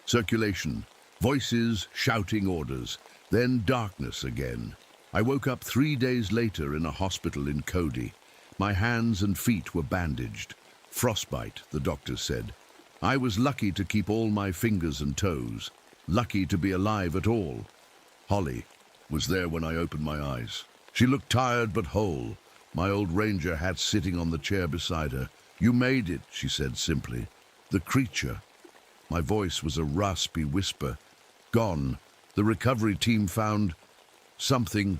Circulation, voices shouting orders, then darkness again. I woke up 3 days later in a hospital in Cody. My hands and feet were bandaged. Frostbite, the doctor said. I was lucky to keep all my fingers and toes, lucky to be alive at all. Holly was there when I opened my eyes. She looked tired but whole, my old ranger hat sitting on the chair beside her. "You made it," she said simply. "The creature." My voice was a raspy whisper. "Gone. The recovery team found something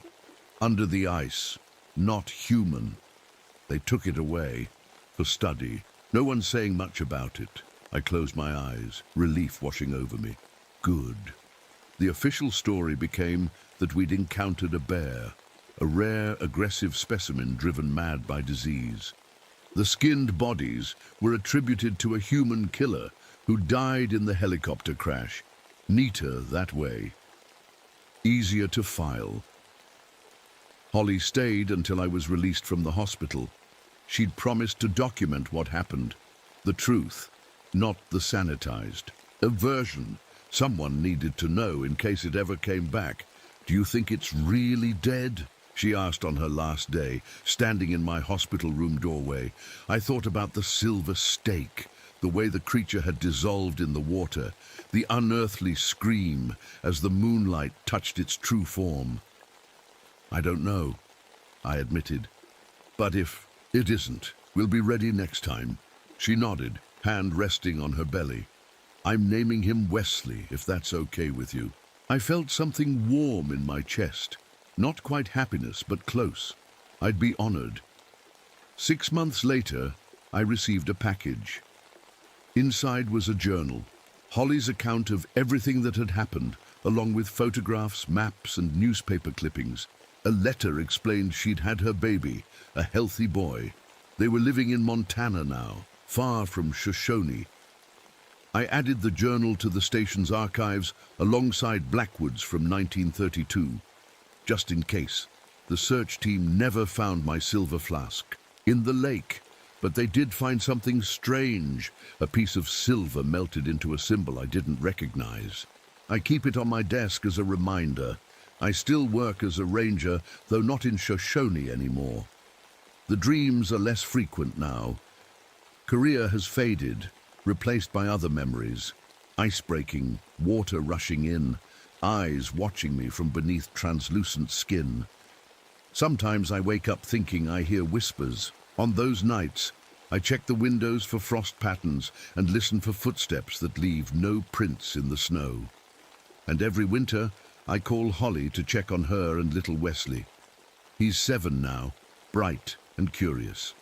under the ice, not human. They took it away for study. No one's saying much about it." I closed my eyes, relief washing over me. Good. The official story became that we'd encountered a bear, a rare, aggressive specimen driven mad by disease. The skinned bodies were attributed to a human killer who died in the helicopter crash. Neater that way. Easier to file. Holly stayed until I was released from the hospital. She'd promised to document what happened. The truth, not the sanitized. A version someone needed to know in case it ever came back. "Do you think it's really dead?" she asked on her last day, standing in my hospital room doorway. I thought about the silver stake, the way the creature had dissolved in the water, the unearthly scream as the moonlight touched its true form. "I don't know," I admitted. "But if it isn't, we'll be ready next time." She nodded, hand resting on her belly. I'm naming him Wesley, if that's okay with you. I felt something warm in my chest. Not quite happiness, but close. I'd be honored. 6 months later, I received a package. Inside was a journal, Holly's account of everything that had happened, along with photographs, maps, and newspaper clippings. A letter explained she'd had her baby, a healthy boy. They were living in Montana now, far from Shoshone. I added the journal to the station's archives alongside Blackwood's from 1932, just in case. The search team never found my silver flask in the lake, but they did find something strange, a piece of silver melted into a symbol I didn't recognize. I keep it on my desk as a reminder. I still work as a ranger, though not in Shoshone anymore. The dreams are less frequent now. Career has faded, replaced by other memories. Ice breaking, water rushing in, eyes watching me from beneath translucent skin. Sometimes I wake up thinking I hear whispers. On those nights, I check the windows for frost patterns and listen for footsteps that leave no prints in the snow. And every winter, I call Holly to check on her and little Wesley. He's 7 now, bright and curious.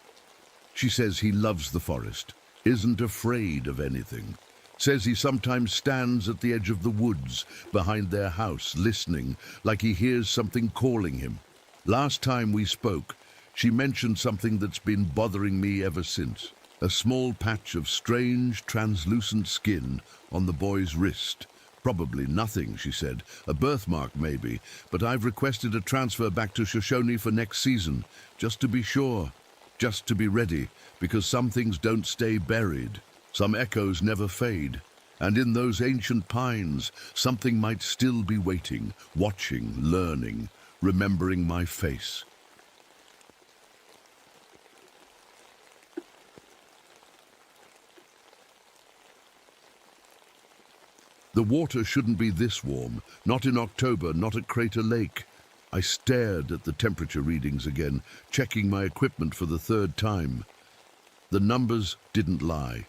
She says he loves the forest, isn't afraid of anything. Says he sometimes stands at the edge of the woods behind their house, listening, like he hears something calling him. Last time we spoke, she mentioned something that's been bothering me ever since. A small patch of strange, translucent skin on the boy's wrist. Probably nothing, she said. A birthmark, maybe. But I've requested a transfer back to Shoshone for next season, just to be sure. Just to be ready, because some things don't stay buried. Some echoes never fade. And in those ancient pines, something might still be waiting, watching, learning, remembering my face. The water shouldn't be this warm, not in October, not at Crater Lake. I stared at the temperature readings again, checking my equipment for the 3rd time. The numbers didn't lie.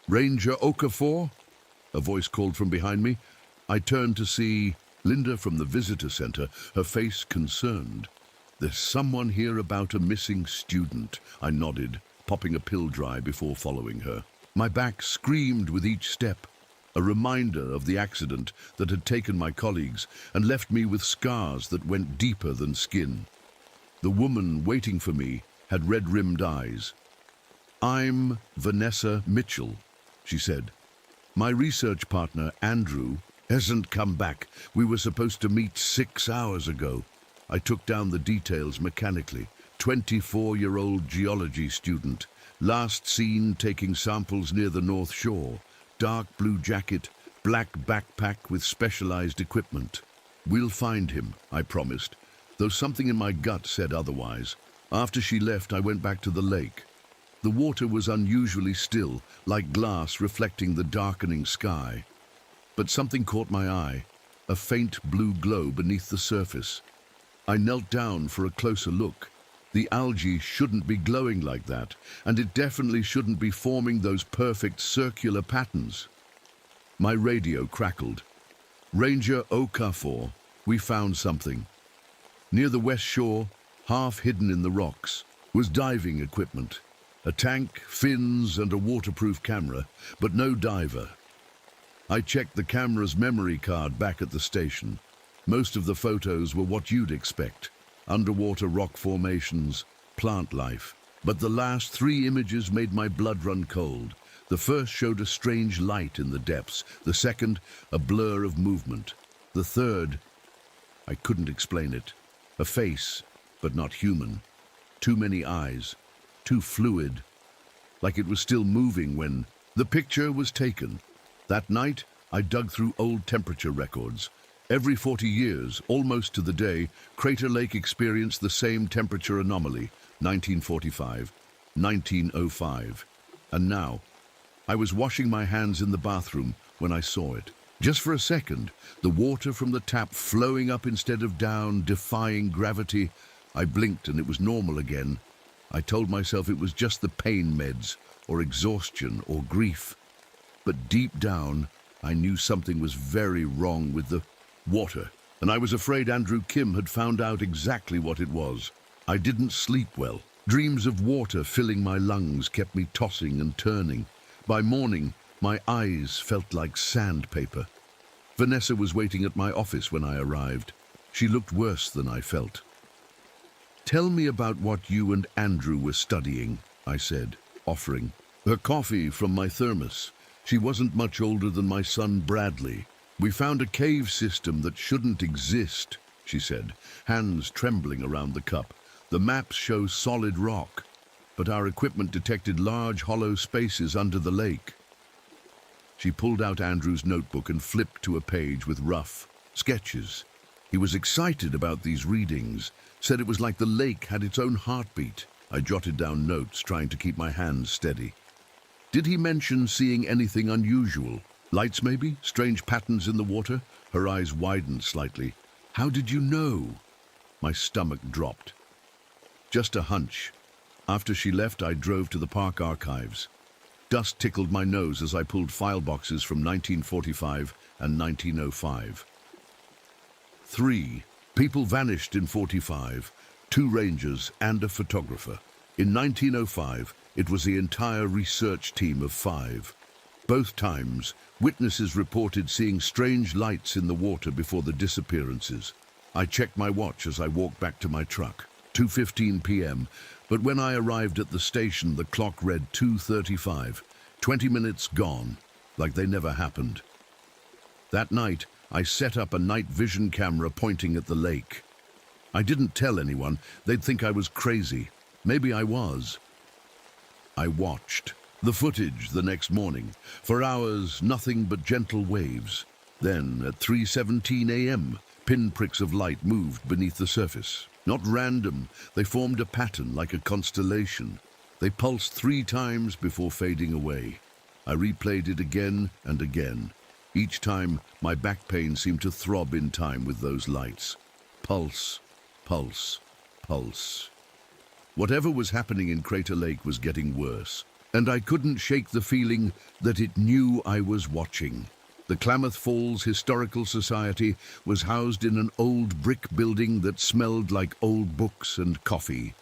Ranger Okafor? A voice called from behind me. I turned to see Linda from the visitor center, her face concerned. There's someone here about a missing student, I nodded, popping a pill dry before following her. My back screamed with each step. A reminder of the accident that had taken my colleagues and left me with scars that went deeper than skin. The woman waiting for me had red-rimmed eyes. I'm Vanessa Mitchell, she said. My research partner, Andrew, hasn't come back. We were supposed to meet 6 hours ago. I took down the details mechanically. 24-year-old geology student, last seen taking samples near the North Shore. Dark blue jacket, black backpack with specialized equipment. We'll find him, I promised, though something in my gut said otherwise. After she left, I went back to the lake. The water was unusually still, like glass reflecting the darkening sky. But something caught my eye, a faint blue glow beneath the surface. I knelt down for a closer look. The algae shouldn't be glowing like that, and it definitely shouldn't be forming those perfect circular patterns. My radio crackled. Ranger Okafor, we found something. Near the west shore, half hidden in the rocks, was diving equipment. A tank, fins, and a waterproof camera, but no diver. I checked the camera's memory card back at the station. Most of the photos were what you'd expect. Underwater rock formations, plant life. But the last 3 images made my blood run cold. The first showed a strange light in the depths. The second, a blur of movement. The third, I couldn't explain it. A face, but not human. Too many eyes, too fluid. Like it was still moving when the picture was taken. That night, I dug through old temperature records. Every 40 years, almost to the day, Crater Lake experienced the same temperature anomaly, 1945, 1905. And now, I was washing my hands in the bathroom when I saw it. Just for a second, the water from the tap flowing up instead of down, defying gravity. I blinked and it was normal again. I told myself it was just the pain meds, or exhaustion, or grief. But deep down, I knew something was very wrong with the water, and I was afraid Andrew Kim had found out exactly what it was. I didn't sleep well. Dreams of water filling my lungs kept me tossing and turning. By morning, my eyes felt like sandpaper. Vanessa was waiting at my office when I arrived. She looked worse than I felt. "Tell me about what you and Andrew were studying," I said, offering her coffee from my thermos. She wasn't much older than my son Bradley. "We found a cave system that shouldn't exist," she said, hands trembling around the cup. "The maps show solid rock, but our equipment detected large hollow spaces under the lake." She pulled out Andrew's notebook and flipped to a page with rough sketches. He was excited about these readings, said it was like the lake had its own heartbeat. I jotted down notes, trying to keep my hands steady. "Did he mention seeing anything unusual? Lights maybe? Strange patterns in the water?" Her eyes widened slightly. "How did you know?" My stomach dropped. "Just a hunch." After she left, I drove to the park archives. Dust tickled my nose as I pulled file boxes from 1945 and 1905. 3 people vanished in 45, 2 rangers and a photographer. In 1905, it was the entire research team of 5. Both times, witnesses reported seeing strange lights in the water before the disappearances. I checked my watch as I walked back to my truck. 2:15 p.m., but when I arrived at the station, the clock read 2:35. 20 minutes gone, like they never happened. That night, I set up a night vision camera pointing at the lake. I didn't tell anyone. They'd think I was crazy. Maybe I was. I watched the footage the next morning. For hours, nothing but gentle waves. Then, at 3:17 a.m., pinpricks of light moved beneath the surface. Not random, they formed a pattern like a constellation. They pulsed 3 times before fading away. I replayed it again and again. Each time, my back pain seemed to throb in time with those lights. Pulse, pulse, pulse. Whatever was happening in Crater Lake was getting worse, and I couldn't shake the feeling that it knew I was watching. The Klamath Falls Historical Society was housed in an old brick building that smelled like old books and coffee.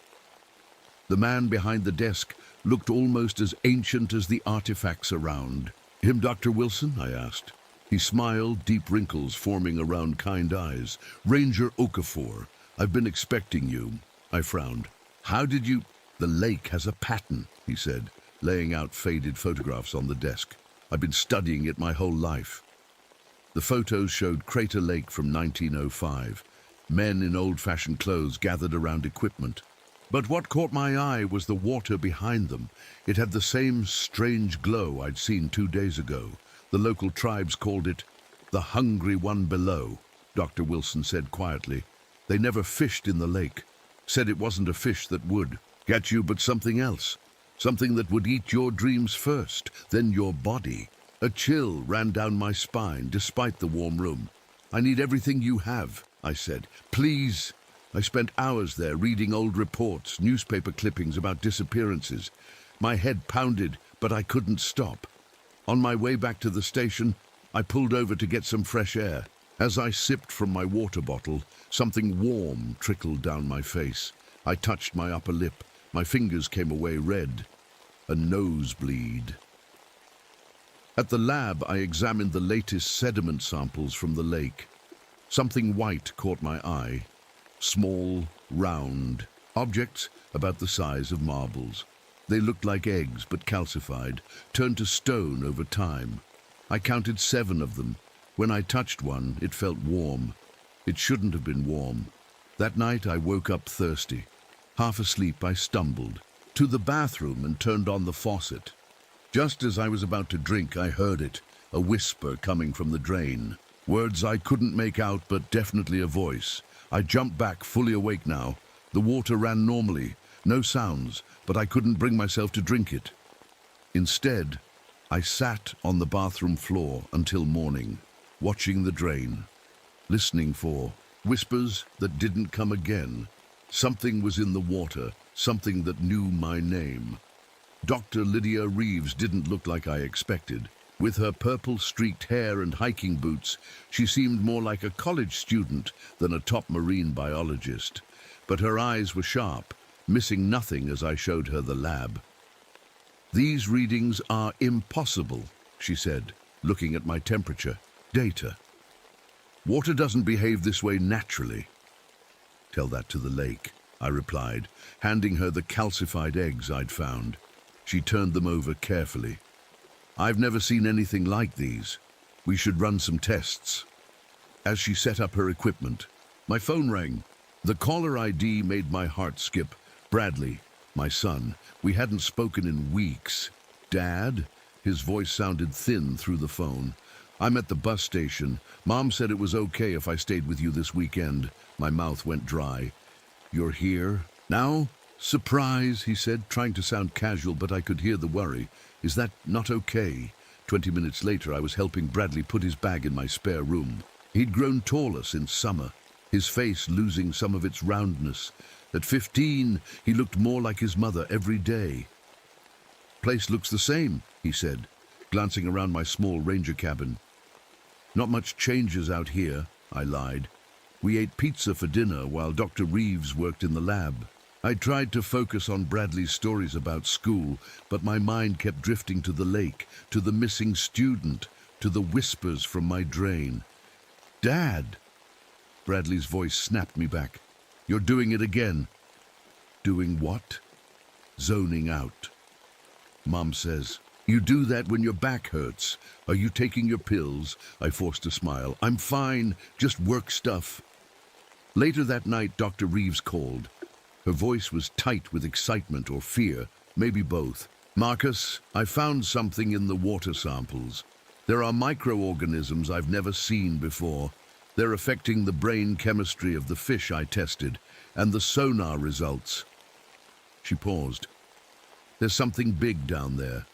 The man behind the desk looked almost as ancient as the artifacts around. "Him Dr. Wilson?" I asked. He smiled, deep wrinkles forming around kind eyes. "Ranger Okafor, I've been expecting you." I frowned. "How did you—" "The lake has a pattern," he said, laying out faded photographs on the desk. "I've been studying it my whole life." The photos showed Crater Lake from 1905. Men in old-fashioned clothes gathered around equipment. But what caught my eye was the water behind them. It had the same strange glow I'd seen 2 days ago. The local tribes called it the Hungry One Below, Dr. Wilson said quietly. They never fished in the lake. Said it wasn't a fish that would get you, but something else. Something that would eat your dreams first, then your body. A chill ran down my spine despite the warm room. "I need everything you have," I said. "Please." I spent hours there reading old reports, newspaper clippings about disappearances. My head pounded, but I couldn't stop. On my way back to the station, I pulled over to get some fresh air. As I sipped from my water bottle, something warm trickled down my face. I touched my upper lip. My fingers came away red. A nosebleed. At the lab, I examined the latest sediment samples from the lake. Something white caught my eye. Small, round objects about the size of marbles. They looked like eggs, but calcified, turned to stone over time. I counted 7 of them. When I touched one, it felt warm. It shouldn't have been warm. That night, I woke up thirsty. Half asleep, I stumbled to the bathroom and turned on the faucet. Just as I was about to drink, I heard it, a whisper coming from the drain. Words I couldn't make out, but definitely a voice. I jumped back, fully awake now. The water ran normally, no sounds, but I couldn't bring myself to drink it. Instead, I sat on the bathroom floor until morning, watching the drain, listening for whispers that didn't come again. Something was in the water, something that knew my name. Dr. Lydia Reeves didn't look like I expected. With her purple-streaked hair and hiking boots, she seemed more like a college student than a top marine biologist. But her eyes were sharp, missing nothing as I showed her the lab. "These readings are impossible," she said, looking at my temperature. "Data. Water doesn't behave this way naturally." "Tell that to the lake," I replied, handing her the calcified eggs I'd found. She turned them over carefully. "I've never seen anything like these. We should run some tests." As she set up her equipment, my phone rang. The caller ID made my heart skip. Bradley, my son. We hadn't spoken in weeks. "Dad?" His voice sounded thin through the phone. "I'm at the bus station. Mom said it was okay if I stayed with you this weekend." My mouth went dry. "You're here now?" "Surprise," he said, trying to sound casual, but I could hear the worry. "Is that not okay?" 20 minutes later, I was helping Bradley put his bag in my spare room. He'd grown taller since summer, his face losing some of its roundness. At 15, he looked more like his mother every day. "Place looks the same," he said, glancing around my small ranger cabin. "Not much changes out here," I lied. "We ate pizza for dinner while Dr. Reeves worked in the lab." I tried to focus on Bradley's stories about school, but my mind kept drifting to the lake, to the missing student, to the whispers from my drain. "Dad!" Bradley's voice snapped me back. "You're doing it again." "Doing what?" "Zoning out. Mom says, you do that when your back hurts. Are you taking your pills?" I forced a smile. "I'm fine, just work stuff." Later that night, Dr. Reeves called. Her voice was tight with excitement or fear, maybe both. "Marcus, I found something in the water samples. There are microorganisms I've never seen before. They're affecting the brain chemistry of the fish I tested, and the sonar results." She paused. "There's something big down there.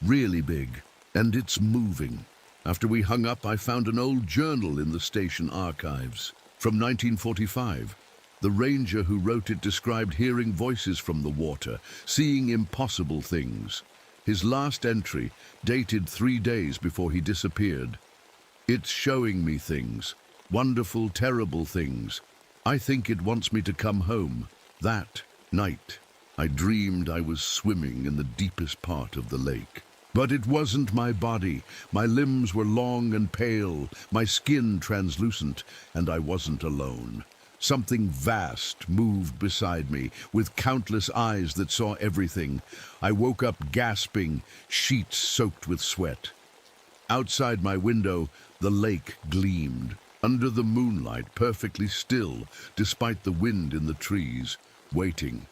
Really big. And it's moving." After we hung up, I found an old journal in the station archives. From 1945. The ranger who wrote it described hearing voices from the water, seeing impossible things. His last entry, dated 3 days before he disappeared. "It's showing me things. Wonderful, terrible things. I think it wants me to come home." That night, I dreamed I was swimming in the deepest part of the lake. But it wasn't my body. My limbs were long and pale, my skin translucent, and I wasn't alone. Something vast moved beside me, with countless eyes that saw everything. I woke up gasping, sheets soaked with sweat. Outside my window, the lake gleamed, under the moonlight, perfectly still, despite the wind in the trees, waiting.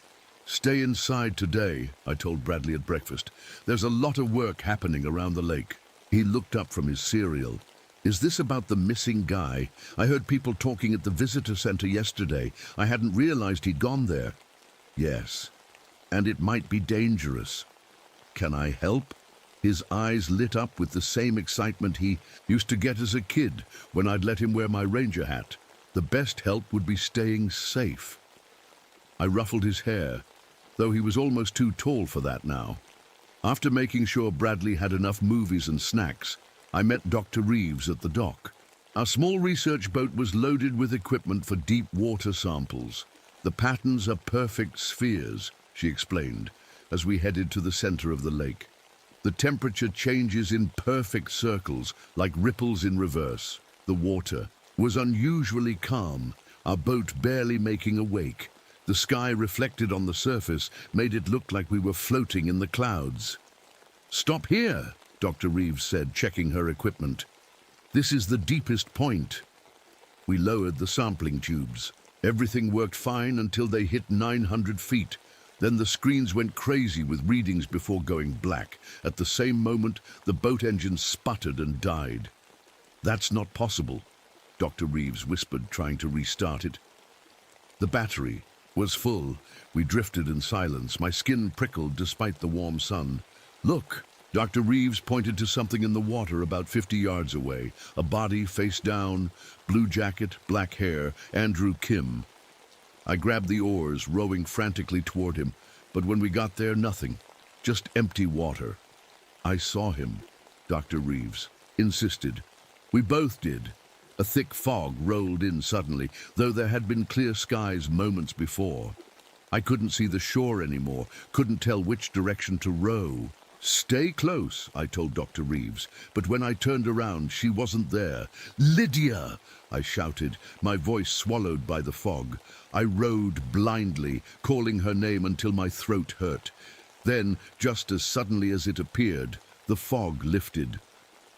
"Stay inside today," I told Bradley at breakfast. "There's a lot of work happening around the lake." He looked up from his cereal. "Is this about the missing guy? I heard people talking at the visitor center yesterday. I hadn't realized he'd gone there." "Yes, and it might be dangerous." "Can I help?" His eyes lit up with the same excitement he used to get as a kid when I'd let him wear my ranger hat. The best help would be staying safe. I ruffled his hair, though he was almost too tall for that now. After making sure Bradley had enough movies and snacks, I met Dr. Reeves at the dock. Our small research boat was loaded with equipment for deep water samples. "The patterns are perfect spheres," she explained, as we headed to the center of the lake. "The temperature changes in perfect circles, like ripples in reverse." The water was unusually calm, our boat barely making a wake. The sky reflected on the surface made it look like we were floating in the clouds. "Stop here," Dr. Reeves said, checking her equipment. "This is the deepest point." We lowered the sampling tubes. Everything worked fine until they hit 900 feet. Then the screens went crazy with readings before going black. At the same moment, the boat engine sputtered and died. "That's not possible," Dr. Reeves whispered, trying to restart it. The battery was full. We drifted in silence. My skin prickled despite the warm sun. "Look!" Dr. Reeves pointed to something in the water about 50 yards away. A body face down, blue jacket, black hair. Andrew Kim. I grabbed the oars, rowing frantically toward him, but when we got there, nothing. Just empty water. I saw him, Dr. Reeves insisted. We both did. A thick fog rolled in suddenly, though there had been clear skies moments before. I couldn't see the shore anymore, couldn't tell which direction to row. Stay close, I told Dr. Reeves, but when I turned around, she wasn't there. Lydia! I shouted, my voice swallowed by the fog. I rowed blindly, calling her name until my throat hurt. Then, just as suddenly as it appeared, the fog lifted.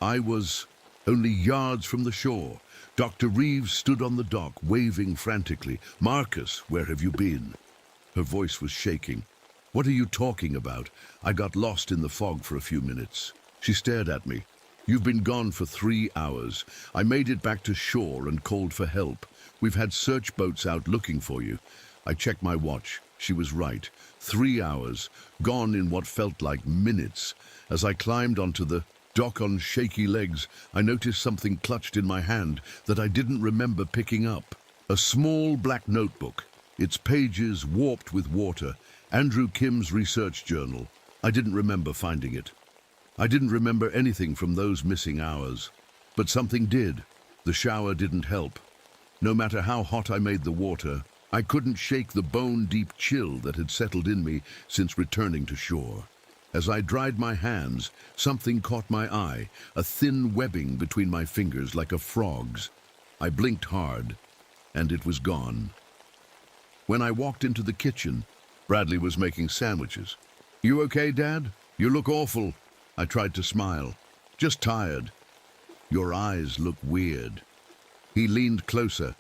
I was only yards from the shore. Dr. Reeves stood on the dock, waving frantically. Marcus, where have you been? Her voice was shaking. What are you talking about? I got lost in the fog for a few minutes. She stared at me. You've been gone for 3 hours. I made it back to shore and called for help. We've had search boats out looking for you. I checked my watch. She was right. 3 hours, gone in what felt like minutes. As I climbed onto the dock on shaky legs, I noticed something clutched in my hand that I didn't remember picking up. A small black notebook, its pages warped with water. Andrew Kim's research journal. I didn't remember finding it. I didn't remember anything from those missing hours. But something did. The shower didn't help. No matter how hot I made the water, I couldn't shake the bone-deep chill that had settled in me since returning to shore. As I dried my hands, something caught my eye, a thin webbing between my fingers like a frog's. I blinked hard, and it was gone. When I walked into the kitchen, Bradley was making sandwiches. You okay, Dad? You look awful. I tried to smile. Just tired. Your eyes look weird. He leaned closer.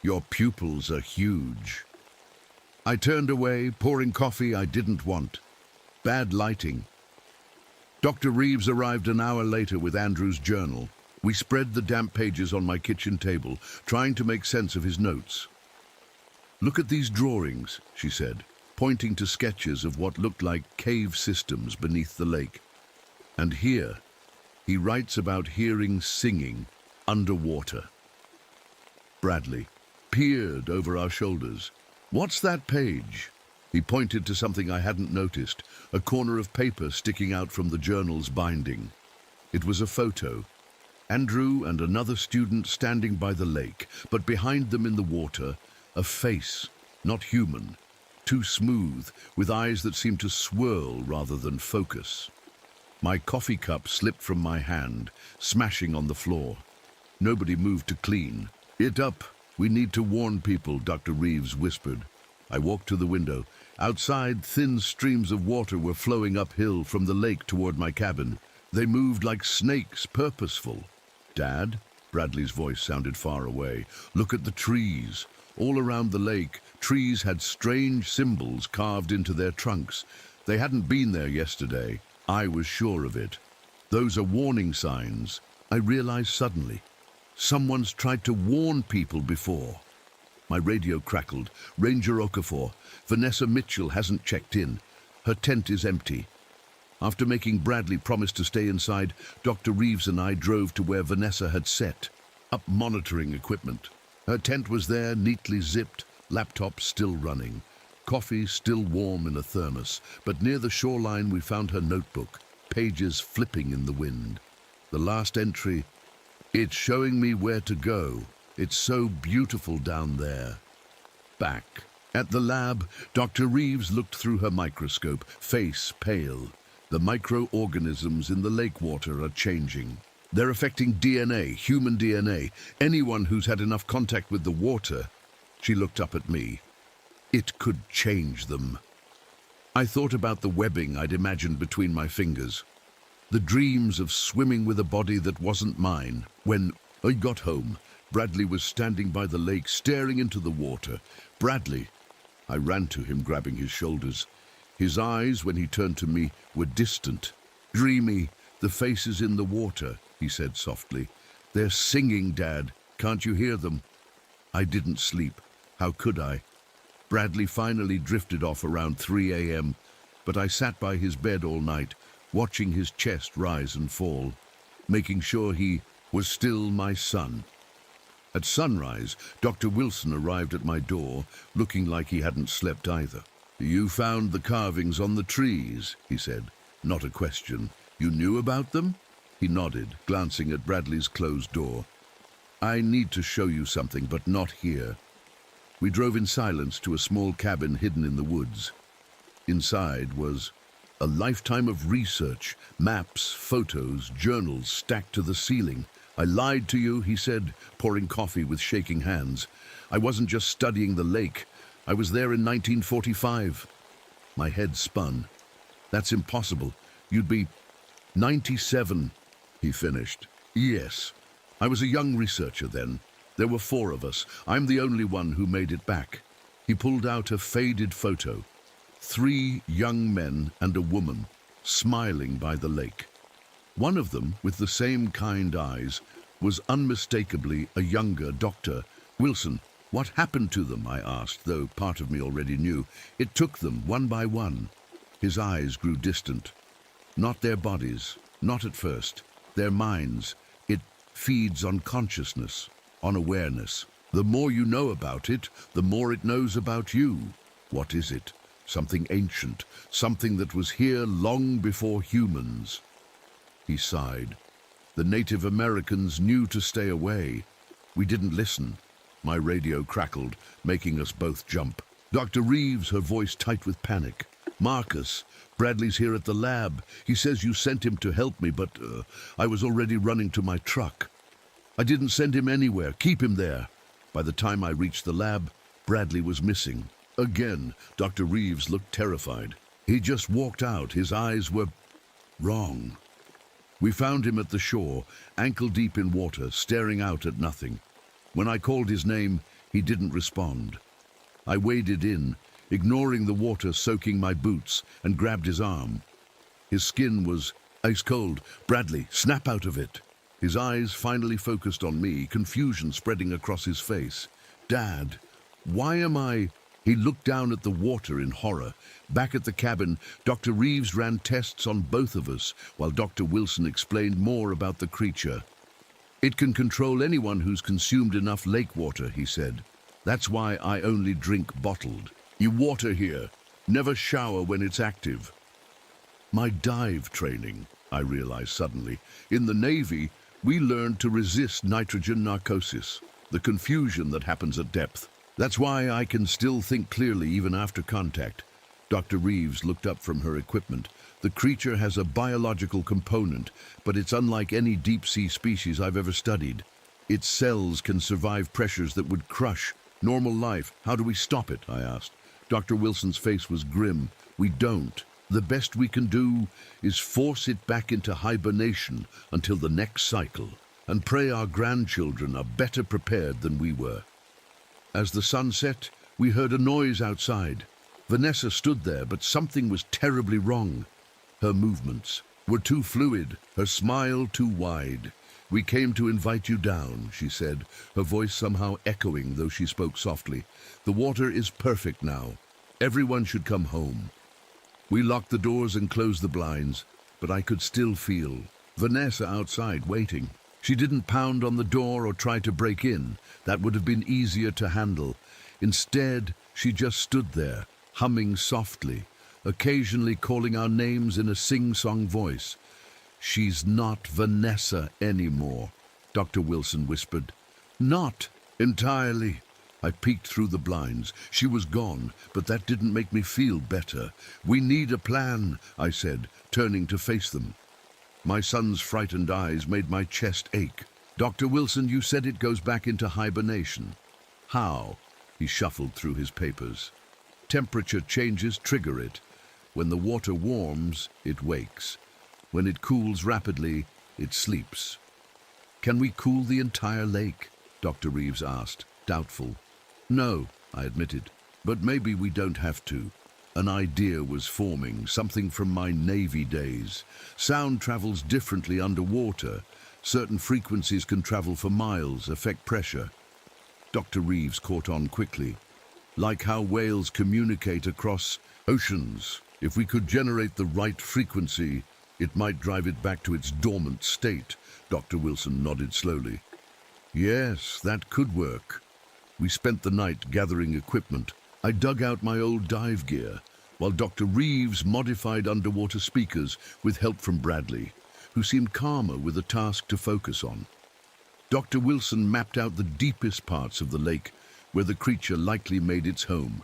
Your pupils are huge. I turned away, pouring coffee I didn't want. Bad lighting. Dr. Reeves arrived an hour later with Andrew's journal. We spread the damp pages on my kitchen table, trying to make sense of his notes. Look at these drawings, she said, pointing to sketches of what looked like cave systems beneath the lake. And here, he writes about hearing singing underwater. Bradley peered over our shoulders. What's that page? He pointed to something I hadn't noticed, a corner of paper sticking out from the journal's binding. It was a photo. Andrew and another student standing by the lake, but behind them in the water, a face, not human, too smooth, with eyes that seemed to swirl rather than focus. My coffee cup slipped from my hand, smashing on the floor. Nobody moved to clean. It up. We need to warn people, Dr. Reeves whispered. I walked to the window. Outside, thin streams of water were flowing uphill from the lake toward my cabin. They moved like snakes, purposeful. Dad? Bradley's voice sounded far away. Look at the trees. All around the lake, trees had strange symbols carved into their trunks. They hadn't been there yesterday. I was sure of it. Those are warning signs. I realized suddenly. Someone's tried to warn people before. My radio crackled. Ranger Okafor. Vanessa Mitchell hasn't checked in. Her tent is empty. After making Bradley promise to stay inside, Dr. Reeves and I drove to where Vanessa had set up monitoring equipment. Her tent was there, neatly zipped, laptop still running. Coffee still warm in a thermos, but near the shoreline we found her notebook, pages flipping in the wind. The last entry, it's showing me where to go. It's so beautiful down there. Back. At the lab, Dr. Reeves looked through her microscope, face pale. The microorganisms in the lake water are changing. They're affecting DNA, human DNA. Anyone who's had enough contact with the water. She looked up at me. It could change them. I thought about the webbing I'd imagined between my fingers. The dreams of swimming with a body that wasn't mine. When I got home, Bradley was standing by the lake, staring into the water. Bradley! I ran to him, grabbing his shoulders. His eyes, when he turned to me, were distant, dreamy. The faces in the water, he said softly. They're singing, Dad. Can't you hear them? I didn't sleep. How could I? Bradley finally drifted off around 3 a.m., but I sat by his bed all night, watching his chest rise and fall, making sure he was still my son. At sunrise, Dr. Wilson arrived at my door, looking like he hadn't slept either. "You found the carvings on the trees," he said. Not a question. "You knew about them?" He nodded, glancing at Bradley's closed door. "I need to show you something, but not here." We drove in silence to a small cabin hidden in the woods. Inside was a lifetime of research, maps, photos, journals stacked to the ceiling. "I lied to you," he said, pouring coffee with shaking hands. "I wasn't just studying the lake. I was there in 1945. My head spun. "That's impossible. You'd be 97, he finished. "Yes. I was a young researcher then. There were 4 of us. I'm the only one who made it back." He pulled out a faded photo. 3 young men and a woman, smiling by the lake. One of them, with the same kind eyes, was unmistakably a younger Dr. Wilson. "What happened to them?" I asked, though part of me already knew. "It took them, one by one." His eyes grew distant. "Not their bodies, not at first. Their minds. It feeds on consciousness, on awareness. The more you know about it, the more it knows about you. What is it? Something ancient, something that was here long before humans." He sighed. "The Native Americans knew to stay away. We didn't listen." My radio crackled, making us both jump. "Dr. Reeves," her voice tight with panic. "Marcus, Bradley's here at the lab. He says you sent him to help me, but I was already running to my truck." "I didn't send him anywhere. Keep him there." By the time I reached the lab, Bradley was missing. Again, Dr. Reeves looked terrified. "He just walked out. His eyes were wrong." We found him at the shore, ankle deep in water, staring out at nothing. When I called his name, he didn't respond. I waded in, ignoring the water soaking my boots, and grabbed his arm. His skin was ice cold. "Bradley, snap out of it." His eyes finally focused on me, confusion spreading across his face. "Dad, why am I—" He looked down at the water in horror. Back at the cabin, Dr. Reeves ran tests on both of us, while Dr. Wilson explained more about the creature. "It can control anyone who's consumed enough lake water," he said. "That's why I only drink bottled. You water here. Never shower when it's active." My dive training, I realized suddenly. In the Navy, we learned to resist nitrogen narcosis, the confusion that happens at depth. That's why I can still think clearly even after contact. Dr. Reeves looked up from her equipment. "The creature has a biological component, but it's unlike any deep-sea species I've ever studied. Its cells can survive pressures that would crush normal life. How do we stop it?" I asked. Dr. Wilson's face was grim. "We don't. The best we can do is force it back into hibernation until the next cycle, and pray our grandchildren are better prepared than we were." As the sun set, we heard a noise outside. Vanessa stood there, but something was terribly wrong. Her movements were too fluid, her smile too wide. "We came to invite you down," she said, her voice somehow echoing, though she spoke softly. "The water is perfect now. Everyone should come home." We locked the doors and closed the blinds, but I could still feel Vanessa outside waiting. She didn't pound on the door or try to break in. That would have been easier to handle. Instead, she just stood there, humming softly, occasionally calling our names in a sing-song voice. "She's not Vanessa anymore," Dr. Wilson whispered. "Not entirely." I peeked through the blinds. She was gone, but that didn't make me feel better. "We need a plan," I said, turning to face them. My son's frightened eyes made my chest ache. "Dr. Wilson, you said it goes back into hibernation. How?" He shuffled through his papers. "Temperature changes trigger it. When the water warms, it wakes. When it cools rapidly, it sleeps." "Can we cool the entire lake?" Dr. Reeves asked, doubtful. "No," I admitted, "but maybe we don't have to." An idea was forming, something from my Navy days. Sound travels differently underwater. Certain frequencies can travel for miles, affect pressure. Dr. Reeves caught on quickly. "Like how whales communicate across oceans. If we could generate the right frequency, it might drive it back to its dormant state." Dr. Wilson nodded slowly. Yes, that could work. We spent the night gathering equipment. I dug out my old dive gear, while Dr. Reeves modified underwater speakers with help from Bradley, who seemed calmer with a task to focus on. Dr. Wilson mapped out the deepest parts of the lake where the creature likely made its home.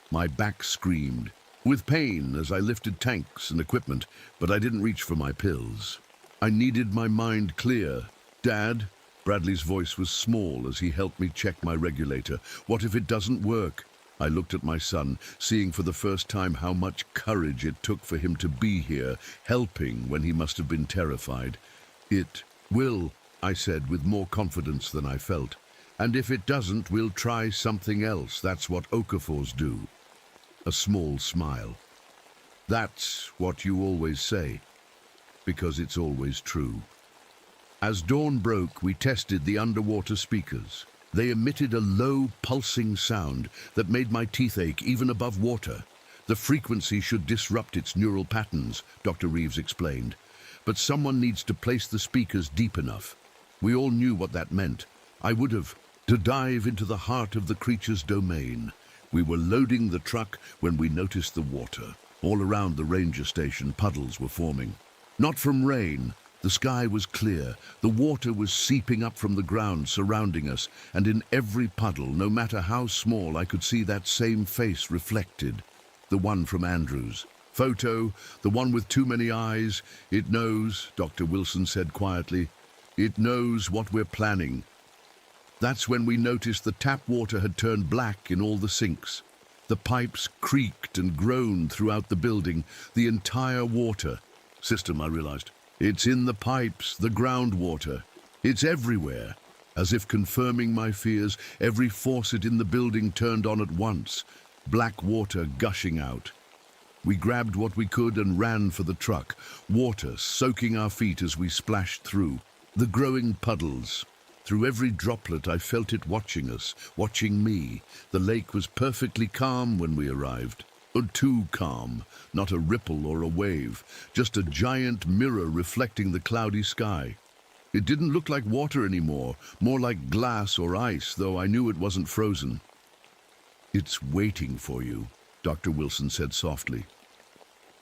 My back screamed with pain as I lifted tanks and equipment, but I didn't reach for my pills. I needed my mind clear. Dad, Bradley's voice was small as he helped me check my regulator. What if it doesn't work? I looked at my son, seeing for the first time how much courage it took for him to be here, helping when he must have been terrified. It will, I said with more confidence than I felt. And if it doesn't, we'll try something else. That's what Okafors do. A small smile. That's what you always say, because it's always true. As dawn broke, we tested the underwater speakers. They emitted a low, pulsing sound that made my teeth ache even above water. The frequency should disrupt its neural patterns, Dr. Reeves explained. But someone needs to place the speakers deep enough. We all knew what that meant. I would have to dive into the heart of the creature's domain. We were loading the truck when we noticed the water. All around the ranger station, puddles were forming. Not from rain. The sky was clear. The water was seeping up from the ground surrounding us, and in every puddle, no matter how small, I could see that same face reflected. The one from Andrews. Photo, the one with too many eyes. It knows, Dr. Wilson said quietly. It knows what we're planning. That's when we noticed the tap water had turned black in all the sinks. The pipes creaked and groaned throughout the building, the entire water system, I realized. It's in the pipes, the groundwater. It's everywhere. As if confirming my fears, every faucet in the building turned on at once, black water gushing out. We grabbed what we could and ran for the truck, water soaking our feet as we splashed through. The growing puddles. Through every droplet, I felt it watching us, watching me. The lake was perfectly calm when we arrived. Too calm, not a ripple or a wave, just a giant mirror reflecting the cloudy sky. It didn't look like water anymore, more like glass or ice, though I knew it wasn't frozen. It's waiting for you, Dr. Wilson said softly.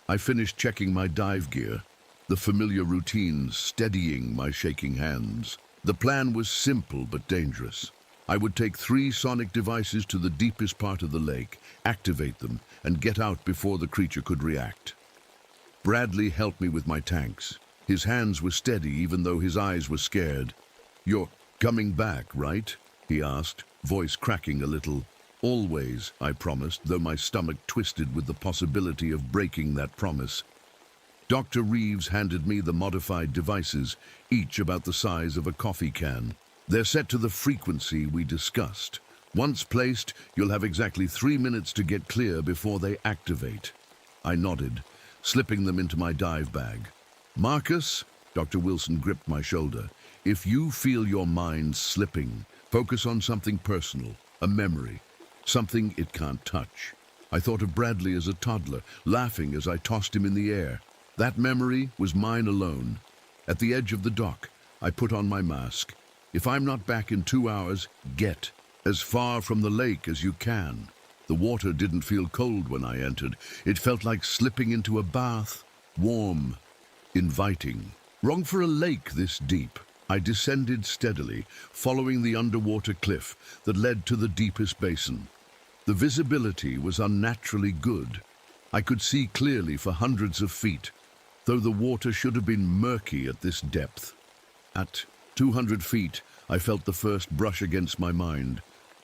I finished checking my dive gear, the familiar routines steadying my shaking hands. The plan was simple but dangerous. I would take 3 sonic devices to the deepest part of the lake, activate them, and get out before the creature could react. Bradley helped me with my tanks. His hands were steady even though his eyes were scared. "You're coming back, right?" he asked, voice cracking a little. "Always," I promised, though my stomach twisted with the possibility of breaking that promise. Dr. Reeves handed me the modified devices, each about the size of a coffee can. They're set to the frequency we discussed. Once placed, you'll have exactly 3 minutes to get clear before they activate. I nodded, slipping them into my dive bag. "Marcus," Dr. Wilson gripped my shoulder, "if you feel your mind slipping, focus on something personal, a memory, something it can't touch." I thought of Bradley as a toddler, laughing as I tossed him in the air. That memory was mine alone. At the edge of the dock, I put on my mask. If I'm not back in 2 hours, get as far from the lake as you can. The water didn't feel cold when I entered. It felt like slipping into a bath, warm, inviting. Wrong for a lake this deep. I descended steadily, following the underwater cliff that led to the deepest basin. The visibility was unnaturally good. I could see clearly for hundreds of feet, though the water should have been murky at this depth. At 200 feet, I felt the first brush against my mind,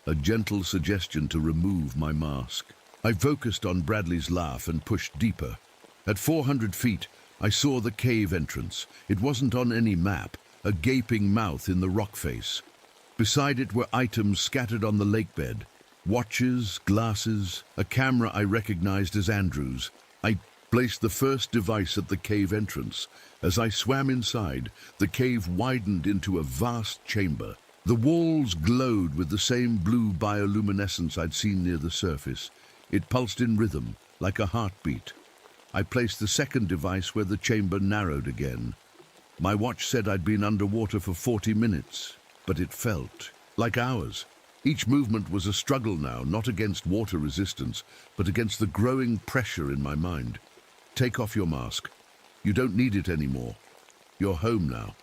a gentle suggestion to remove my mask. I focused on Bradley's laugh and pushed deeper. At 400 feet, I saw the cave entrance. It wasn't on any map, a gaping mouth in the rock face. Beside it were items scattered on the lake bed. Watches, glasses, a camera I recognized as Andrew's. I placed the first device at the cave entrance. As I swam inside, the cave widened into a vast chamber. The walls glowed with the same blue bioluminescence I'd seen near the surface. It pulsed in rhythm, like a heartbeat. I placed the second device where the chamber narrowed again. My watch said I'd been underwater for 40 minutes, but it felt like hours. Each movement was a struggle now, not against water resistance, but against the growing pressure in my mind. Take off your mask. You don't need it anymore. You're home now.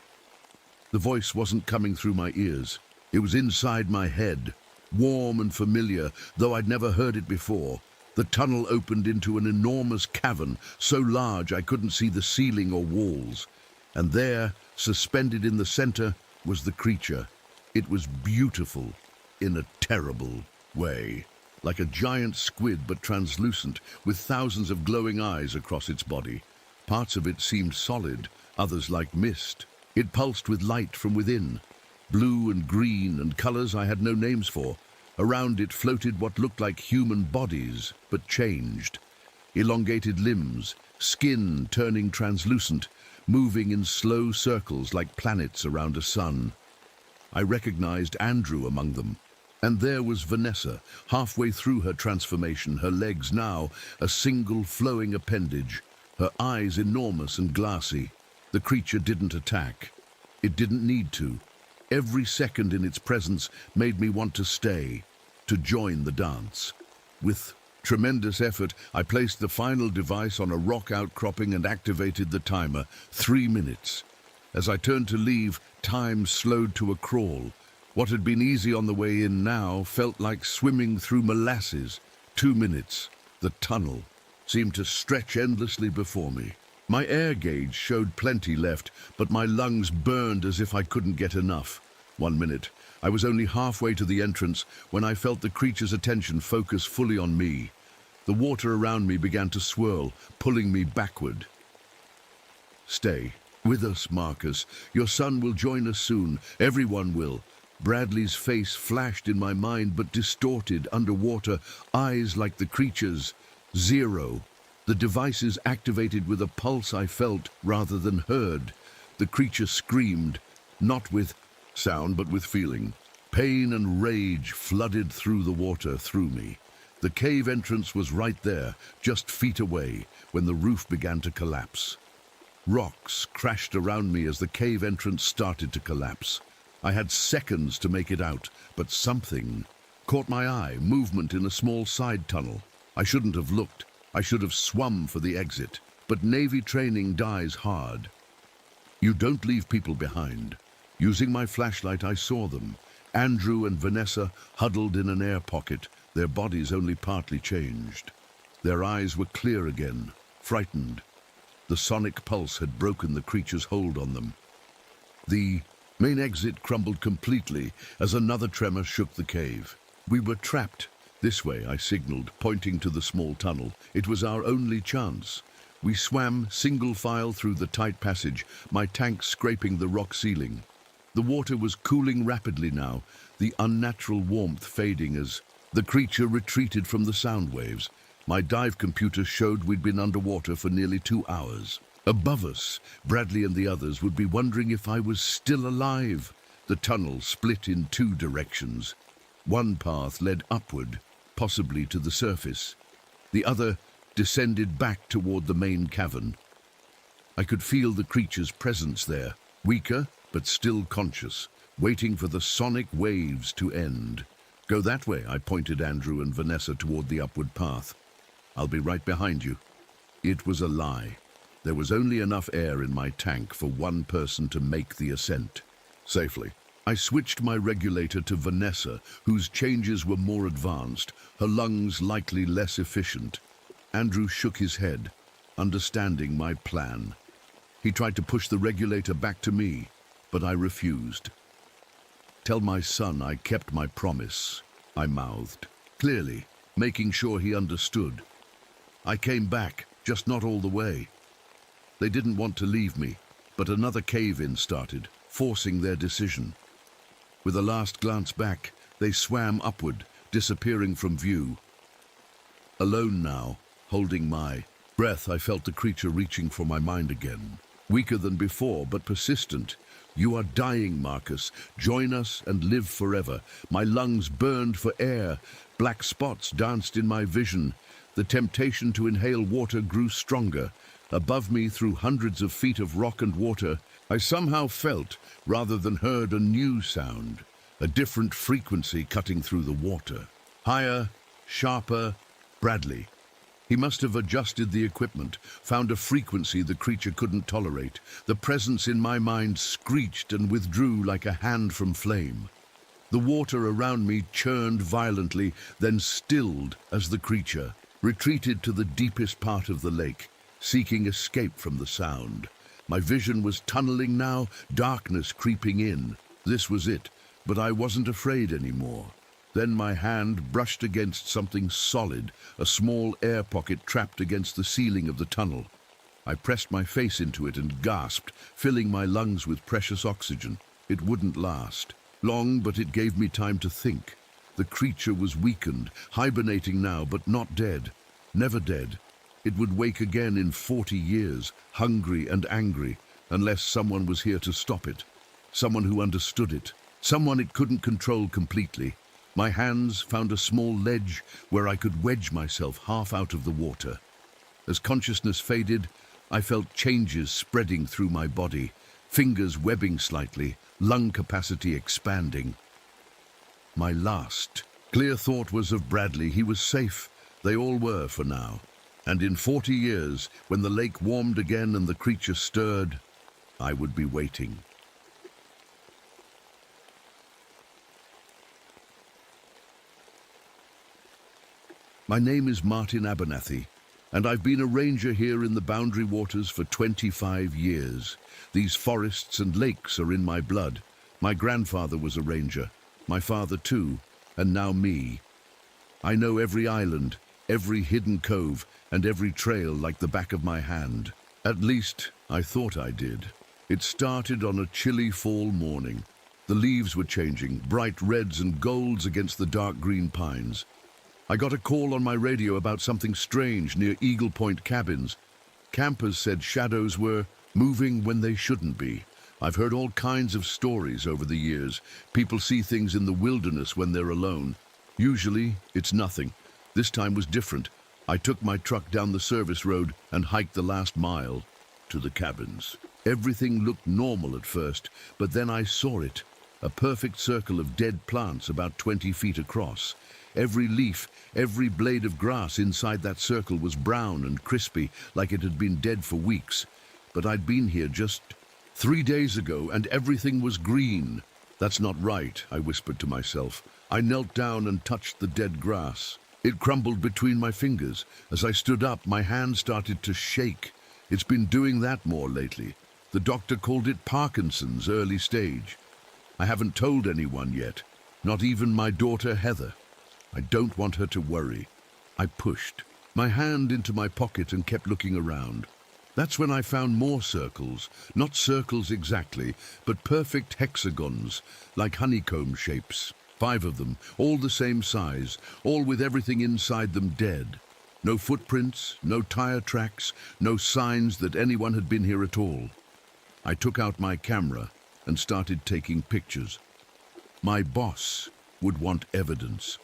The voice wasn't coming through my ears. It was inside my head, warm and familiar, though I'd never heard it before. The tunnel opened into an enormous cavern, so large I couldn't see the ceiling or walls. And there, suspended in the center, was the creature. It was beautiful in a terrible way. Like a giant squid, but translucent, with thousands of glowing eyes across its body. Parts of it seemed solid, others like mist. It pulsed with light from within, blue and green and colors I had no names for. Around it floated what looked like human bodies, but changed. Elongated limbs, skin turning translucent, moving in slow circles like planets around a sun. I recognized Andrew among them. And there was Vanessa, halfway through her transformation, her legs now a single flowing appendage, her eyes enormous and glassy. The creature didn't attack. It didn't need to. Every second in its presence made me want to stay, to join the dance. With tremendous effort, I placed the final device on a rock outcropping and activated the timer. 3 minutes. As I turned to leave, time slowed to a crawl. What had been easy on the way in now felt like swimming through molasses. 2 minutes. The tunnel seemed to stretch endlessly before me. My air gauge showed plenty left, but my lungs burned as if I couldn't get enough. 1 minute. I was only halfway to the entrance when I felt the creature's attention focus fully on me. The water around me began to swirl, pulling me backward. Stay with us, Marcus. Your son will join us soon. Everyone will. Bradley's face flashed in my mind, but distorted underwater, eyes like the creature's. 0. The devices activated with a pulse I felt rather than heard. The creature screamed, not with sound but with feeling. Pain and rage flooded through the water through me. The cave entrance was right there, just feet away, when the roof began to collapse. Rocks crashed around me as the cave entrance started to collapse. I had seconds to make it out, but something caught my eye, movement in a small side tunnel. I shouldn't have looked. I should have swum for the exit. But Navy training dies hard. You don't leave people behind. Using my flashlight, I saw them. Andrew and Vanessa huddled in an air pocket, their bodies only partly changed. Their eyes were clear again, frightened. The sonic pulse had broken the creature's hold on them. The main exit crumbled completely as another tremor shook the cave. We were trapped. This way, I signaled, pointing to the small tunnel. It was our only chance. We swam single file through the tight passage, my tank scraping the rock ceiling. The water was cooling rapidly now, the unnatural warmth fading as the creature retreated from the sound waves. My dive computer showed we'd been underwater for nearly 2 hours. Above us, Bradley and the others would be wondering if I was still alive. The tunnel split in 2 directions. One path led upward, possibly to the surface. The other descended back toward the main cavern. I could feel the creature's presence there, weaker but still conscious, waiting for the sonic waves to end. Go that way, I pointed Andrew and Vanessa toward the upward path. I'll be right behind you. It was a lie. There was only enough air in my tank for one person to make the ascent safely. I switched my regulator to Vanessa, whose changes were more advanced, her lungs likely less efficient. Andrew shook his head, understanding my plan. He tried to push the regulator back to me, but I refused. Tell my son I kept my promise, I mouthed, clearly, making sure he understood. I came back, just not all the way. They didn't want to leave me, but another cave-in started, forcing their decision. With a last glance back, they swam upward, disappearing from view. Alone now, holding my breath, I felt the creature reaching for my mind again. Weaker than before, but persistent. You are dying, Marcus. Join us and live forever. My lungs burned for air. Black spots danced in my vision. The temptation to inhale water grew stronger. Above me, through hundreds of feet of rock and water, I somehow felt, rather than heard, a new sound, a different frequency cutting through the water. Higher, sharper, Bradley. He must have adjusted the equipment, found a frequency the creature couldn't tolerate. The presence in my mind screeched and withdrew like a hand from flame. The water around me churned violently, then stilled as the creature retreated to the deepest part of the lake, seeking escape from the sound. My vision was tunneling now, darkness creeping in. This was it, but I wasn't afraid anymore. Then my hand brushed against something solid, a small air pocket trapped against the ceiling of the tunnel. I pressed my face into it and gasped, filling my lungs with precious oxygen. It wouldn't last long, but it gave me time to think. The creature was weakened, hibernating now, but not dead. Never dead. It would wake again in 40 years, hungry and angry, unless someone was here to stop it. Someone who understood it. Someone it couldn't control completely. My hands found a small ledge where I could wedge myself half out of the water. As consciousness faded, I felt changes spreading through my body, fingers webbing slightly, lung capacity expanding. My last clear thought was of Bradley. He was safe. They all were for now. And in 40 years, when the lake warmed again and the creature stirred, I would be waiting. My name is Martin Abernathy, and I've been a ranger here in the Boundary Waters for 25 years. These forests and lakes are in my blood. My grandfather was a ranger, my father too, and now me. I know every island, every hidden cove, and every trail like the back of my hand. At least, I thought I did. It started on a chilly fall morning. The leaves were changing, bright reds and golds against the dark green pines. I got a call on my radio about something strange near Eagle Point cabins. Campers said shadows were moving when they shouldn't be. I've heard all kinds of stories over the years. People see things in the wilderness when they're alone. Usually, it's nothing. This time was different. I took my truck down the service road and hiked the last mile to the cabins. Everything looked normal at first, but then I saw it. A perfect circle of dead plants about 20 feet across. Every leaf, every blade of grass inside that circle was brown and crispy, like it had been dead for weeks. But I'd been here just 3 days ago, and everything was green. That's not right, I whispered to myself. I knelt down and touched the dead grass. It crumbled between my fingers. As I stood up, my hand started to shake. It's been doing that more lately. The doctor called it Parkinson's early stage. I haven't told anyone yet, not even my daughter Heather. I don't want her to worry. I pushed my hand into my pocket and kept looking around. That's when I found more circles, not circles exactly, but perfect hexagons, like honeycomb shapes. 5 of them, all the same size, all with everything inside them dead. No footprints, no tire tracks, no signs that anyone had been here at all. I took out my camera and started taking pictures. My boss would want evidence.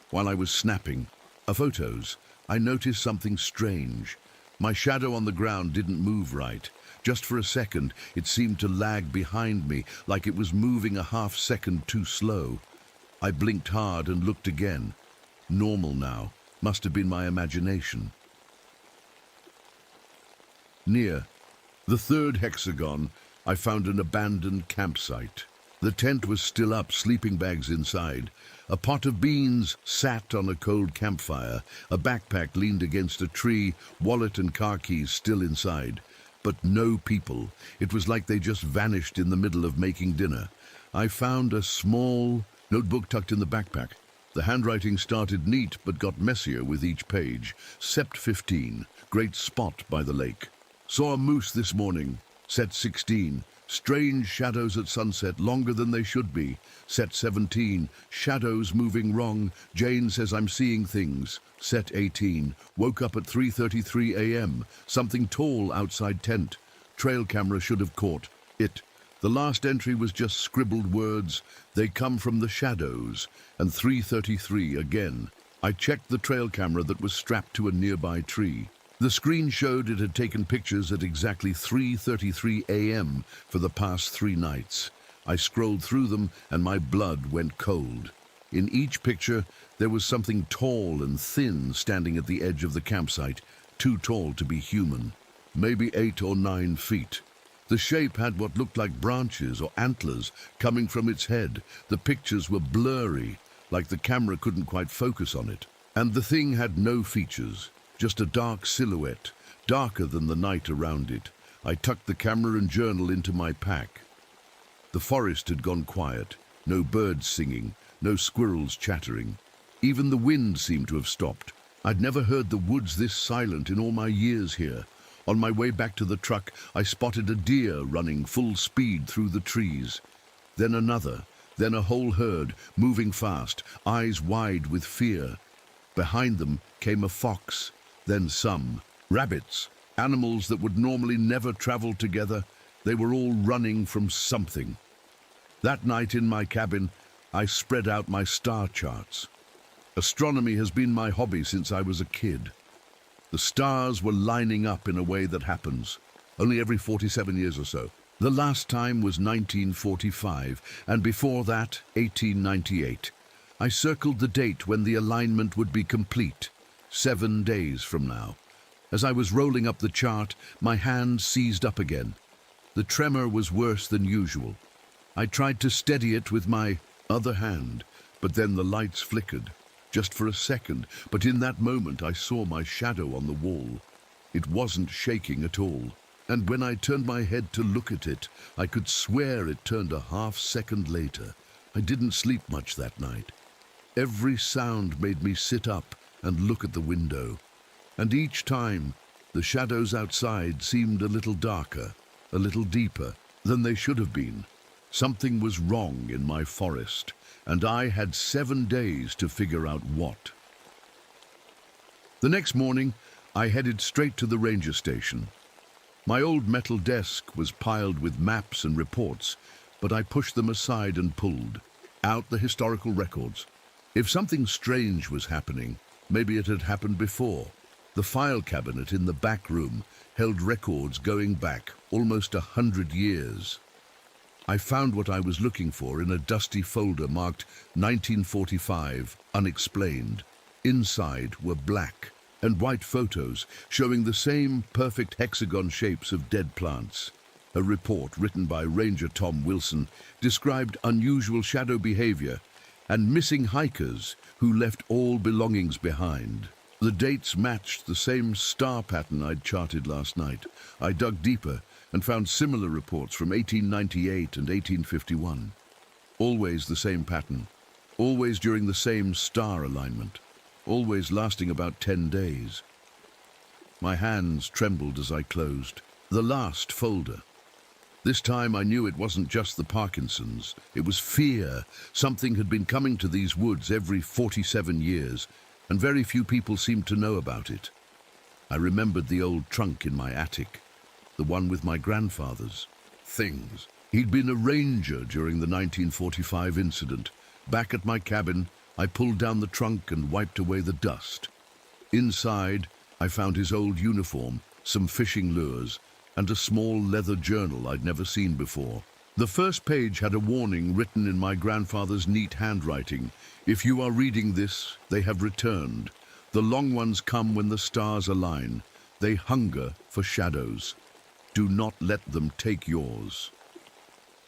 While I was snapping photos, I noticed something strange. My shadow on the ground didn't move right. Just for a second, it seemed to lag behind me, like it was moving a half second too slow. I blinked hard and looked again. Normal now. Must have been my imagination. Near the 3rd hexagon, I found an abandoned campsite. The tent was still up, sleeping bags inside. A pot of beans sat on a cold campfire. A backpack leaned against a tree, wallet and car keys still inside. But no people. It was like they just vanished in the middle of making dinner. I found a small notebook tucked in the backpack. The handwriting started neat but got messier with each page. Sept 15, great spot by the lake. Saw a moose this morning. Set 16, strange shadows at sunset, longer than they should be. Set 17, shadows moving wrong. Jane says I'm seeing things. Set 18, woke up at 3:33 a.m. Something tall outside tent. Trail camera should have caught it. The last entry was just scribbled words. They come from the shadows. And 3:33 again. I checked the trail camera that was strapped to a nearby tree. The screen showed it had taken pictures at exactly 3:33 a.m. for the past 3 nights. I scrolled through them and my blood went cold. In each picture, there was something tall and thin standing at the edge of the campsite, too tall to be human, maybe 8 or 9 feet. The shape had what looked like branches or antlers coming from its head. The pictures were blurry, like the camera couldn't quite focus on it. And the thing had no features. Just a dark silhouette, darker than the night around it. I tucked the camera and journal into my pack. The forest had gone quiet. No birds singing, no squirrels chattering. Even the wind seemed to have stopped. I'd never heard the woods this silent in all my years here. On my way back to the truck, I spotted a deer running full speed through the trees. Then another, then a whole herd, moving fast, eyes wide with fear. Behind them came a fox. Then some rabbits, animals that would normally never travel together. They were all running from something. That night in my cabin, I spread out my star charts. Astronomy has been my hobby since I was a kid. The stars were lining up in a way that happens only every 47 years or so. The last time was 1945, and before that, 1898. I circled the date when the alignment would be complete. 7 days from now. As I was rolling up the chart, my hand seized up again. The tremor was worse than usual. I tried to steady it with my other hand, but then the lights flickered, just for a second. But in that moment, I saw my shadow on the wall. It wasn't shaking at all. And when I turned my head to look at it, I could swear it turned a half-second later. I didn't sleep much that night. Every sound made me sit up and look at the window. And each time, the shadows outside seemed a little darker, a little deeper than they should have been. Something was wrong in my forest, and I had 7 days to figure out what. The next morning, I headed straight to the ranger station. My old metal desk was piled with maps and reports, but I pushed them aside and pulled out the historical records. If something strange was happening, maybe it had happened before. The file cabinet in the back room held records going back almost 100 years. I found what I was looking for in a dusty folder marked 1945, unexplained. Inside were black and white photos showing the same perfect hexagon shapes of dead plants. A report written by Ranger Tom Wilson described unusual shadow behavior and missing hikers who left all belongings behind. The dates matched the same star pattern I'd charted last night. I dug deeper and found similar reports from 1898 and 1851. Always the same pattern, always during the same star alignment, always lasting about 10 days. My hands trembled as I closed the last folder. This time I knew it wasn't just the Parkinsons. It was fear. Something had been coming to these woods every 47 years, and very few people seemed to know about it. I remembered the old trunk in my attic, the one with my grandfather's things. He'd been a ranger during the 1945 incident. Back at my cabin, I pulled down the trunk and wiped away the dust. Inside, I found his old uniform, some fishing lures, and a small leather journal I'd never seen before. The first page had a warning written in my grandfather's neat handwriting. If you are reading this, they have returned. The long ones come when the stars align. They hunger for shadows. Do not let them take yours.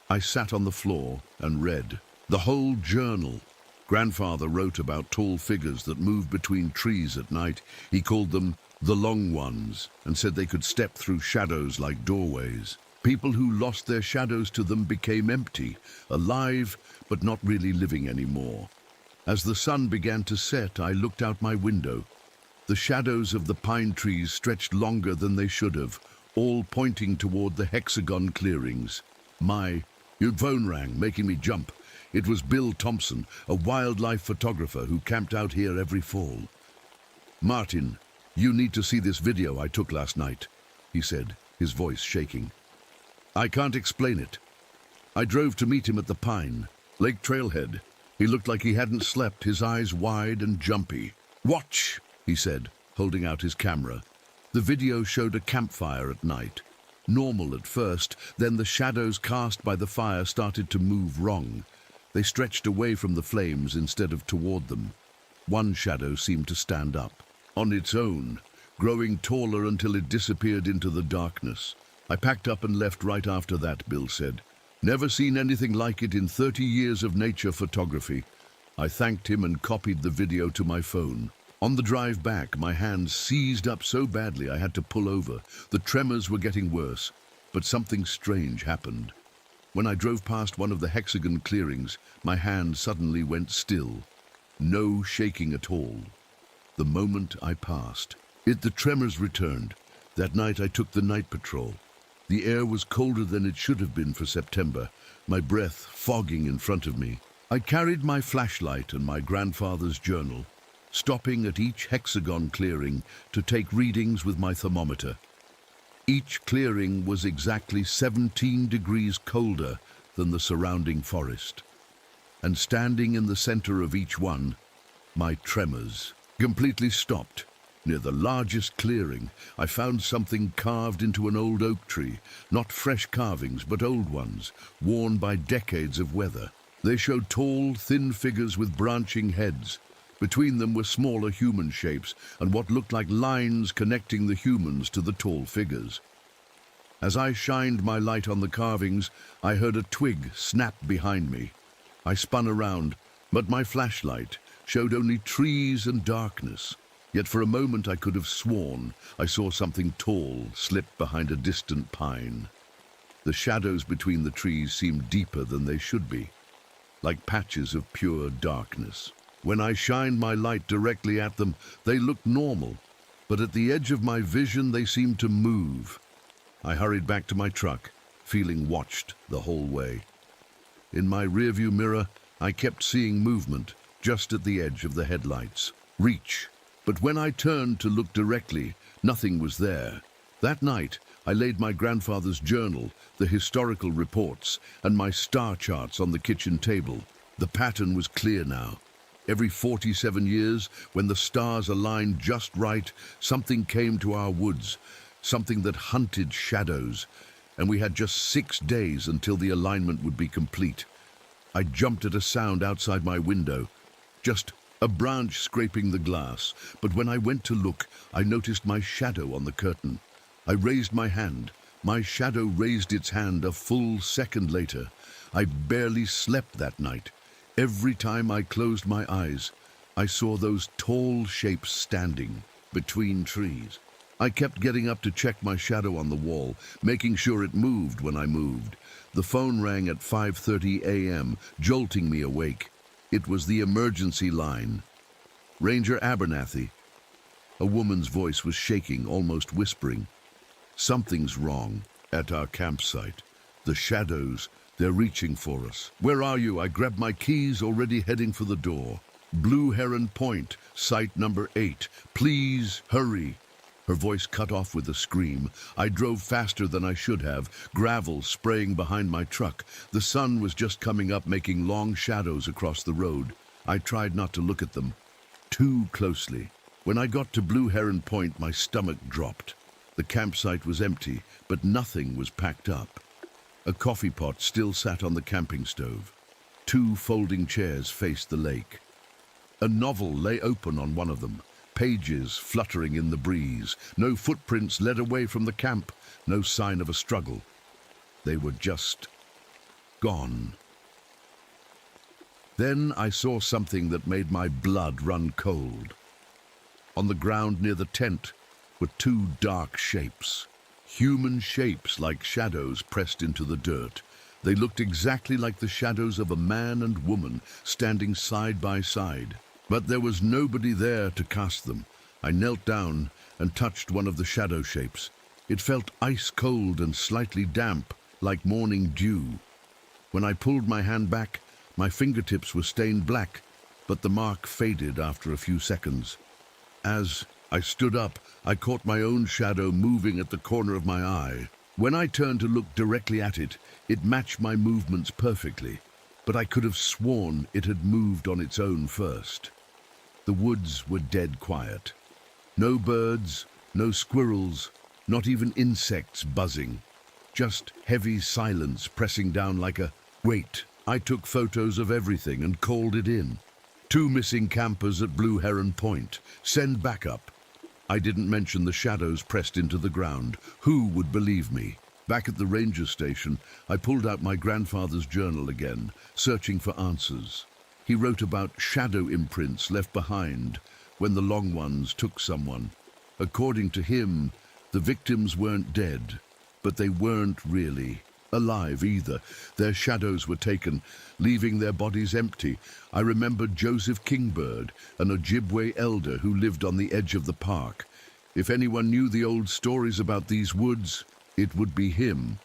I sat on the floor and read the whole journal. Grandfather wrote about tall figures that moved between trees at night. He called them the long ones, and said they could step through shadows like doorways. People who lost their shadows to them became empty, alive, but not really living anymore. As the sun began to set, I looked out my window. The shadows of the pine trees stretched longer than they should have, all pointing toward the hexagon clearings. My phone rang, making me jump. It was Bill Thompson, a wildlife photographer who camped out here every fall. "Martin, you need to see this video I took last night," he said, his voice shaking. "I can't explain it. I drove to meet him at the Pine Lake Trailhead. He looked like he hadn't slept, his eyes wide and jumpy. Watch," he said, holding out his camera. The video showed a campfire at night. Normal at first, then the shadows cast by the fire started to move wrong. They stretched away from the flames instead of toward them. One shadow seemed to stand up, on its own, growing taller until it disappeared into the darkness. I packed up and left right after that, Bill said. Never seen anything like it in 30 years of nature photography. I thanked him and copied the video to my phone. On the drive back, my hands seized up so badly I had to pull over. The tremors were getting worse, but something strange happened. When I drove past one of the hexagon clearings, my hand suddenly went still. No shaking at all. The moment I passed, the tremors returned. That night I took the night patrol. The air was colder than it should have been for September, my breath fogging in front of me. I carried my flashlight and my grandfather's journal, stopping at each hexagon clearing to take readings with my thermometer. Each clearing was exactly 17 degrees colder than the surrounding forest. And standing in the center of each one, my tremors completely stopped. Near the largest clearing, I found something carved into an old oak tree, not fresh carvings, but old ones, worn by decades of weather. They showed tall, thin figures with branching heads. Between them were smaller human shapes and what looked like lines connecting the humans to the tall figures. As I shined my light on the carvings, I heard a twig snap behind me. I spun around, but my flashlight showed only trees and darkness. Yet for a moment I could have sworn I saw something tall slip behind a distant pine. The shadows between the trees seemed deeper than they should be, like patches of pure darkness. When I shined my light directly at them, they looked normal, but at the edge of my vision they seemed to move. I hurried back to my truck, feeling watched the whole way. In my rearview mirror, I kept seeing movement just at the edge of the headlights. Reach. But when I turned to look directly, nothing was there. That night, I laid my grandfather's journal, the historical reports, and my star charts on the kitchen table. The pattern was clear now. Every 47 years, when the stars aligned just right, something came to our woods, something that hunted shadows, and we had just 6 days until the alignment would be complete. I jumped at a sound outside my window, just a branch scraping the glass, but when I went to look, I noticed my shadow on the curtain. I raised my hand. My shadow raised its hand a full second later. I barely slept that night. Every time I closed my eyes, I saw those tall shapes standing between trees. I kept getting up to check my shadow on the wall, making sure it moved when I moved. The phone rang at 5:30 a.m., jolting me awake. It was the emergency line. Ranger Abernathy. A woman's voice was shaking, almost whispering. Something's wrong at our campsite. The shadows, they're reaching for us. Where are you? I grabbed my keys, already heading for the door. Blue Heron Point, site number 8. Please hurry. Her voice cut off with a scream. I drove faster than I should have, gravel spraying behind my truck. The sun was just coming up, making long shadows across the road. I tried not to look at them too closely. When I got to Blue Heron Point, my stomach dropped. The campsite was empty, but nothing was packed up. A coffee pot still sat on the camping stove. 2 folding chairs faced the lake. A novel lay open on one of them. Pages fluttering in the breeze. No footprints led away from the camp. No sign of a struggle. They were just gone. Then I saw something that made my blood run cold. On the ground near the tent were 2 dark shapes. Human shapes like shadows pressed into the dirt. They looked exactly like the shadows of a man and woman standing side by side. But there was nobody there to cast them. I knelt down and touched one of the shadow shapes. It felt ice cold and slightly damp, like morning dew. When I pulled my hand back, my fingertips were stained black, but the mark faded after a few seconds. As I stood up, I caught my own shadow moving at the corner of my eye. When I turned to look directly at it, it matched my movements perfectly, but I could have sworn it had moved on its own first. The woods were dead quiet. No birds, No squirrels, not even insects buzzing. Just heavy silence pressing down like a wait. I took photos of everything and called it in. 2 missing campers at Blue Heron Point. Send backup. I didn't mention the shadows pressed into the ground. Who would believe me? Back at the ranger station, I pulled out my grandfather's journal again, searching for answers. He wrote about shadow imprints left behind when the long ones took someone. According to him, the victims weren't dead, but they weren't really alive either. Their shadows were taken, leaving their bodies empty. I remembered Joseph Kingbird, an Ojibwe elder who lived on the edge of the park. If anyone knew the old stories about these woods, it would be him.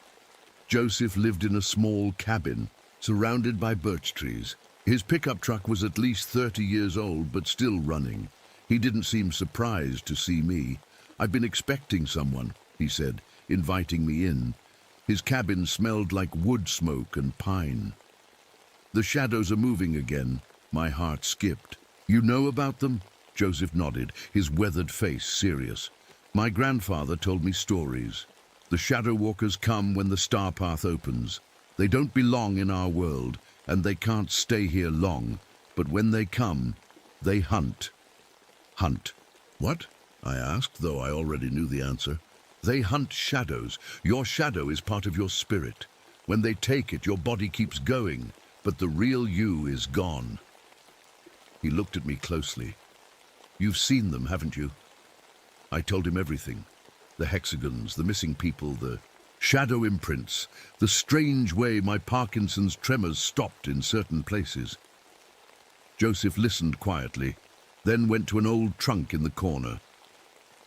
Joseph lived in a small cabin, surrounded by birch trees. His pickup truck was at least 30 years old, but still running. He didn't seem surprised to see me. "I've been expecting someone," he said, inviting me in. His cabin smelled like wood smoke and pine. "The shadows are moving again." My heart skipped. "You know about them?" Joseph nodded, his weathered face serious. "My grandfather told me stories. The shadow walkers come when the star path opens. They don't belong in our world, and they can't stay here long. But when they come, they hunt." "Hunt? What?" I asked, though I already knew the answer. "They hunt shadows. Your shadow is part of your spirit. When they take it, your body keeps going, but the real you is gone." He looked at me closely. "You've seen them, haven't you?" I told him everything. The hexagons, the missing people, the shadow imprints, the strange way my Parkinson's tremors stopped in certain places. Joseph listened quietly, then went to an old trunk in the corner.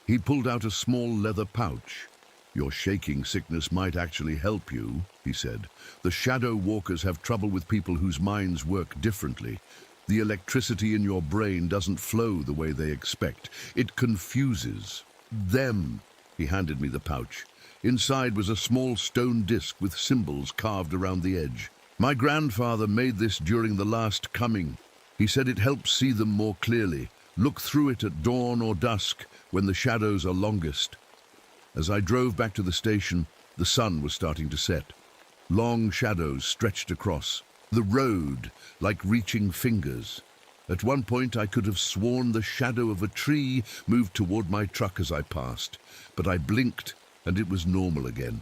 He pulled out a small leather pouch. "Your shaking sickness might actually help you," he said. "The shadow walkers have trouble with people whose minds work differently. The electricity in your brain doesn't flow the way they expect. It confuses them." He handed me the pouch. Inside was a small stone disc with symbols carved around the edge. "My grandfather made this during the last coming. He said it helps see them more clearly. Look through it at dawn or dusk, when the shadows are longest." As I drove back to the station, the sun was starting to set. Long shadows stretched across the road like reaching fingers. At one point I could have sworn the shadow of a tree moved toward my truck as I passed, but I blinked and it was normal again.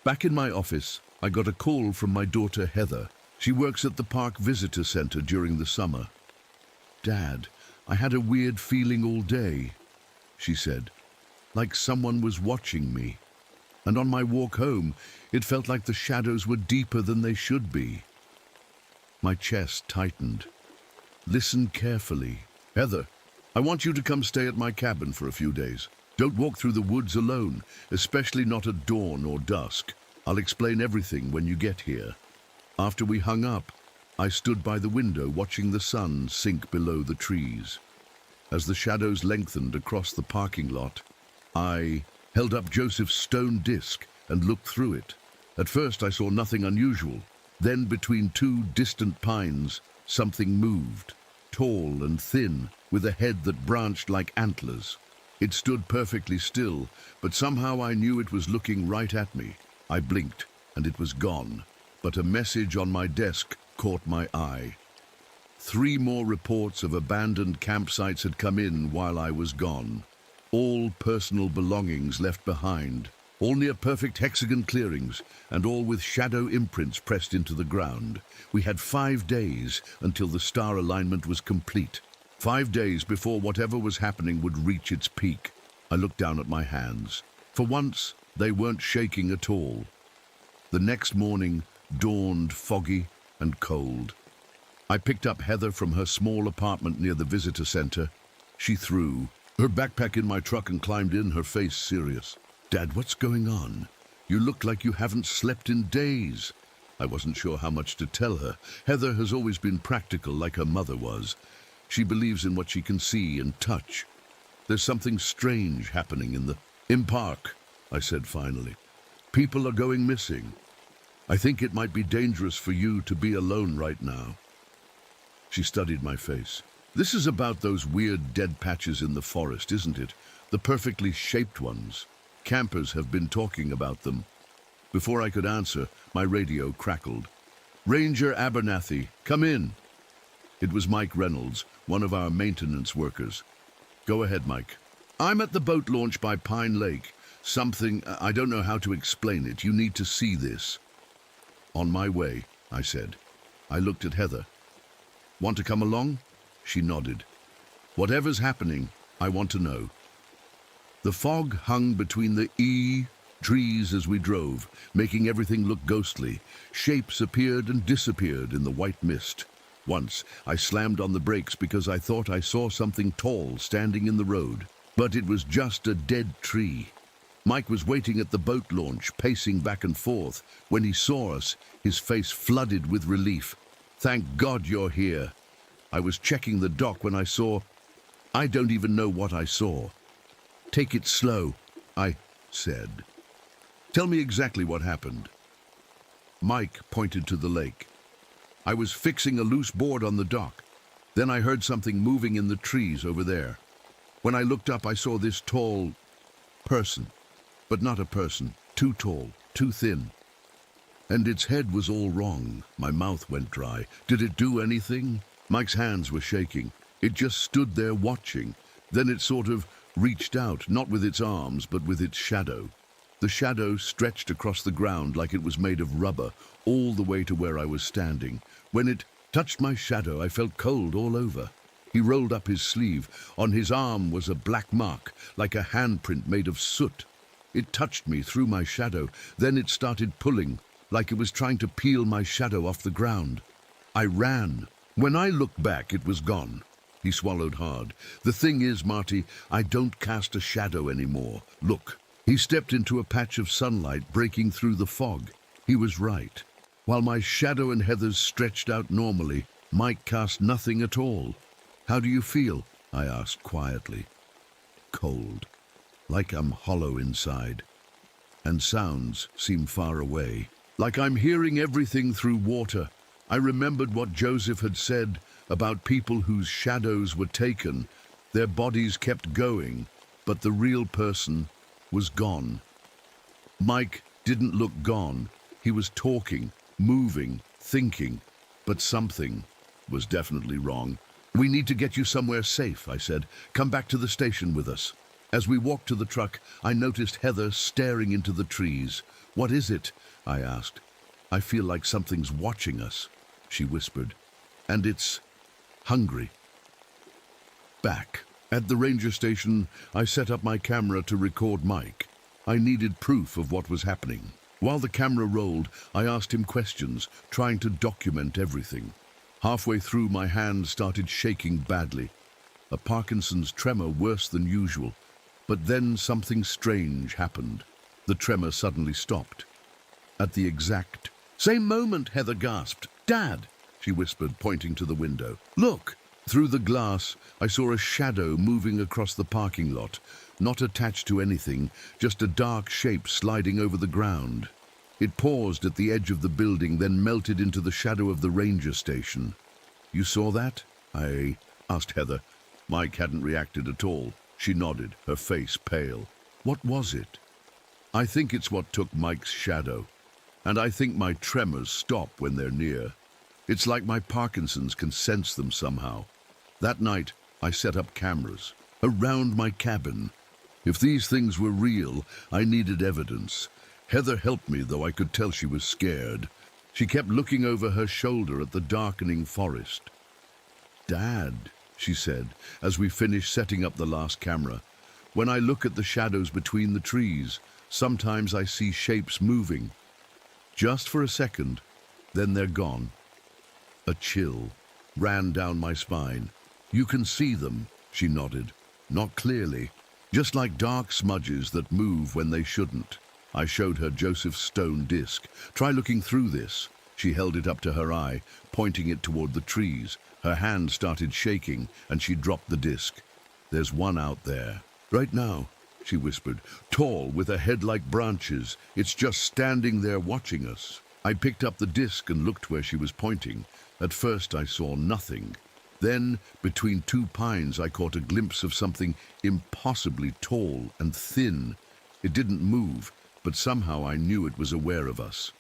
Back in my office, I got a call from my daughter Heather. She works at the park visitor center during the summer. "Dad, I had a weird feeling all day," she said, "like someone was watching me. And on my walk home, it felt like the shadows were deeper than they should be." My chest tightened. "Listen carefully. Heather, I want you to come stay at my cabin for a few days. Don't walk through the woods alone, especially not at dawn or dusk. I'll explain everything when you get here." After we hung up, I stood by the window watching the sun sink below the trees. As the shadows lengthened across the parking lot, I held up Joseph's stone disc and looked through it. At first I saw nothing unusual. Then between 2 distant pines, something moved, tall and thin, with a head that branched like antlers. It stood perfectly still, but somehow I knew it was looking right at me. I blinked, and it was gone. But a message on my desk caught my eye. 3 more reports of abandoned campsites had come in while I was gone. All personal belongings left behind, all near perfect hexagon clearings, and all with shadow imprints pressed into the ground. We had 5 days until the star alignment was complete. 5 days before whatever was happening would reach its peak. I looked down at my hands. For once, they weren't shaking at all. The next morning dawned foggy and cold. I picked up Heather from her small apartment near the visitor center. She threw her backpack in my truck and climbed in, her face serious. "Dad, what's going on? You look like you haven't slept in days." I wasn't sure how much to tell her. Heather has always been practical like her mother was. She believes in what she can see and touch. "There's something strange happening in park," I said finally. "People are going missing. I think it might be dangerous for you to be alone right now." She studied my face. "This is about those weird dead patches in the forest, isn't it? The perfectly shaped ones. Campers have been talking about them. Before I could answer, my radio crackled. Ranger Abernathy, come in. It was Mike Reynolds, one of our maintenance workers. Go ahead, Mike. I'm at the boat launch by Pine Lake. Something, I don't know how to explain it. You need to see this. On my way, I said. I looked at Heather. Want to come along? She nodded. Whatever's happening, I want to know. The fog hung between the trees as we drove, making everything look ghostly. Shapes appeared and disappeared in the white mist. Once, I slammed on the brakes because I thought I saw something tall standing in the road. But it was just a dead tree. Mike was waiting at the boat launch, pacing back and forth. When he saw us, his face flooded with relief. Thank God you're here. I was checking the dock when I saw... I don't even know what I saw. Take it slow, I said. Tell me exactly what happened. Mike pointed to the lake. I was fixing a loose board on the dock. Then I heard something moving in the trees over there. When I looked up, I saw this tall person. But not a person. Too tall, too thin. And its head was all wrong. My mouth went dry. Did it do anything? Mike's hands were shaking. It just stood there watching. Then it sort of reached out, not with its arms, but with its shadow. The shadow stretched across the ground like it was made of rubber, all the way to where I was standing. When it touched my shadow, I felt cold all over. He rolled up his sleeve. On his arm was a black mark, like a handprint made of soot. It touched me through my shadow. Then it started pulling, like it was trying to peel my shadow off the ground. I ran. When I looked back, it was gone. He swallowed hard. The thing is, Marty, I don't cast a shadow anymore. Look. He stepped into a patch of sunlight breaking through the fog. He was right. While my shadow and Heather's stretched out normally, Mike cast nothing at all. How do you feel? I asked quietly. Cold. Like I'm hollow inside. And sounds seem far away. Like I'm hearing everything through water. I remembered what Joseph had said about people whose shadows were taken. Their bodies kept going, but the real person was gone. Mike didn't look gone. He was talking, moving, thinking, but something was definitely wrong. We need to get you somewhere safe, I said. Come back to the station with us. As we walked to the truck, I noticed Heather staring into the trees. What is it? I asked. I feel like something's watching us, she whispered. And it's hungry. Back. At the ranger station, I set up my camera to record Mike. I needed proof of what was happening. While the camera rolled, I asked him questions, trying to document everything. Halfway through, my hand started shaking badly. A Parkinson's tremor worse than usual. But then something strange happened. The tremor suddenly stopped. At the exact same moment, Heather gasped. Dad, she whispered, pointing to the window. Look! Through the glass, I saw a shadow moving across the parking lot, not attached to anything, just a dark shape sliding over the ground. It paused at the edge of the building, then melted into the shadow of the ranger station. You saw that? I asked Heather. Mike hadn't reacted at all. She nodded, her face pale. What was it? I think it's what took Mike's shadow. And I think my tremors stop when they're near. It's like my Parkinson's can sense them somehow. That night, I set up cameras around my cabin. If these things were real, I needed evidence. Heather helped me, though I could tell she was scared. She kept looking over her shoulder at the darkening forest. Dad, she said, as we finished setting up the last camera, when I look at the shadows between the trees, sometimes I see shapes moving. Just for a second, then they're gone. A chill ran down my spine. You can see them, she nodded. Not clearly, just like dark smudges that move when they shouldn't. I showed her Joseph's stone disc. Try looking through this. She held it up to her eye, pointing it toward the trees. Her hand started shaking, and she dropped the disc. There's one out there. Right now, she whispered. Tall, with a head like branches. It's just standing there watching us. I picked up the disc and looked where she was pointing. At first I saw nothing. Then, between two pines, I caught a glimpse of something impossibly tall and thin. It didn't move, but somehow I knew it was aware of us.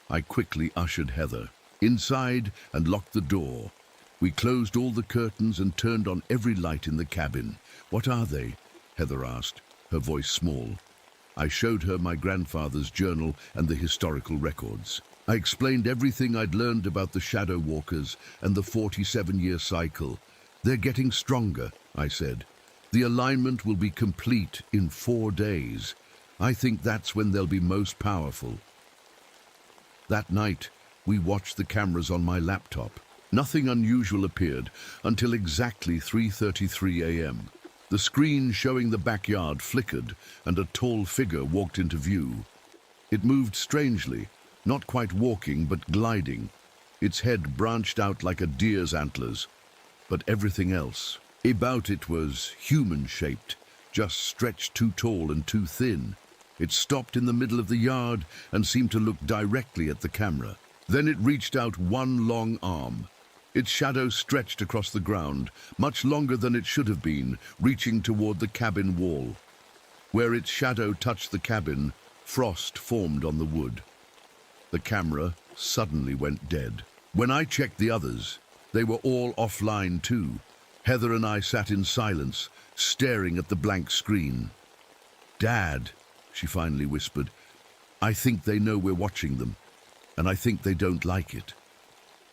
I quickly ushered Heather inside and locked the door. We closed all the curtains and turned on every light in the cabin. "What are they?" Heather asked, her voice small. I showed her my grandfather's journal and the historical records. I explained everything I'd learned about the Shadow Walkers and the 47-year cycle. "They're getting stronger," I said. "The alignment will be complete in 4 days. I think that's when they'll be most powerful." That night, we watched the cameras on my laptop. Nothing unusual appeared until exactly 3:33 a.m. The screen showing the backyard flickered and a tall figure walked into view. It moved strangely, not quite walking but gliding. Its head branched out like a deer's antlers, but everything else about it was human-shaped, just stretched too tall and too thin. It stopped in the middle of the yard and seemed to look directly at the camera. Then it reached out one long arm. Its shadow stretched across the ground, much longer than it should have been, reaching toward the cabin wall. Where its shadow touched the cabin, frost formed on the wood. The camera suddenly went dead. When I checked the others, they were all offline too. Heather and I sat in silence, staring at the blank screen. "Dad," she finally whispered, "I think they know we're watching them, and I think they don't like it."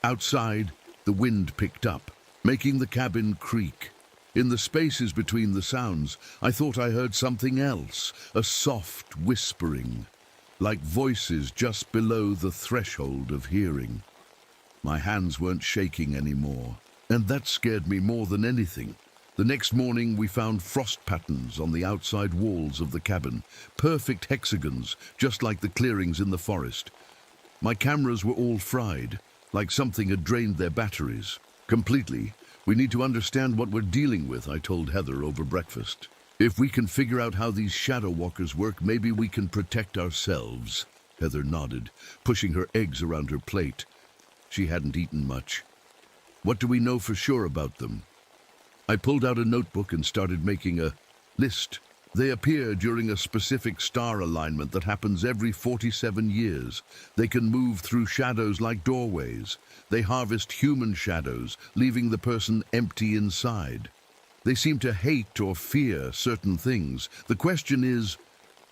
Outside, the wind picked up, making the cabin creak. In the spaces between the sounds, I thought I heard something else, a soft whispering, like voices just below the threshold of hearing. My hands weren't shaking anymore, and that scared me more than anything. The next morning, we found frost patterns on the outside walls of the cabin, perfect hexagons, just like the clearings in the forest. My cameras were all fried, like something had drained their batteries. "Completely. We need to understand what we're dealing with," I told Heather over breakfast. "If we can figure out how these shadow walkers work, maybe we can protect ourselves." Heather nodded, pushing her eggs around her plate. She hadn't eaten much. "What do we know for sure about them?" I pulled out a notebook and started making a list. "They appear during a specific star alignment that happens every 47 years. They can move through shadows like doorways. They harvest human shadows, leaving the person empty inside. They seem to hate or fear certain things. The question is,"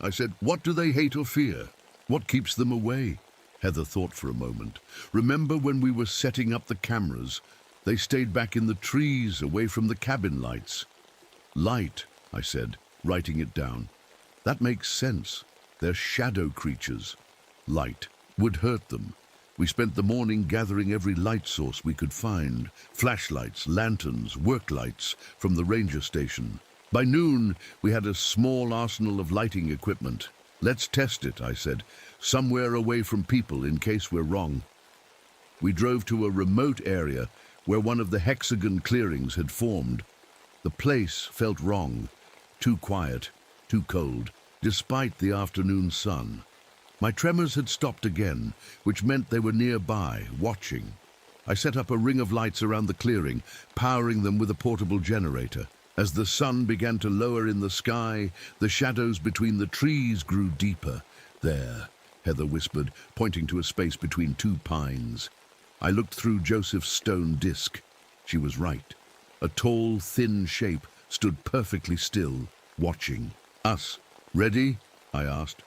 I said, "what do they hate or fear? What keeps them away?" Heather thought for a moment. "Remember when we were setting up the cameras? They stayed back in the trees, away from the cabin lights." "Light," I said, writing it down. "That makes sense. They're shadow creatures. Light would hurt them." We spent the morning gathering every light source we could find. Flashlights, lanterns, work lights from the ranger station. By noon, we had a small arsenal of lighting equipment. "Let's test it," I said, "somewhere away from people in case we're wrong." We drove to a remote area where one of the hexagon clearings had formed. The place felt wrong. Too quiet, too cold, despite the afternoon sun. My tremors had stopped again, which meant they were nearby, watching. I set up a ring of lights around the clearing, powering them with a portable generator. As the sun began to lower in the sky, the shadows between the trees grew deeper. "There," Heather whispered, pointing to a space between two pines. I looked through Joseph's stone disc. She was right. A tall, thin shape stood perfectly still, watching us. "Ready?" I asked.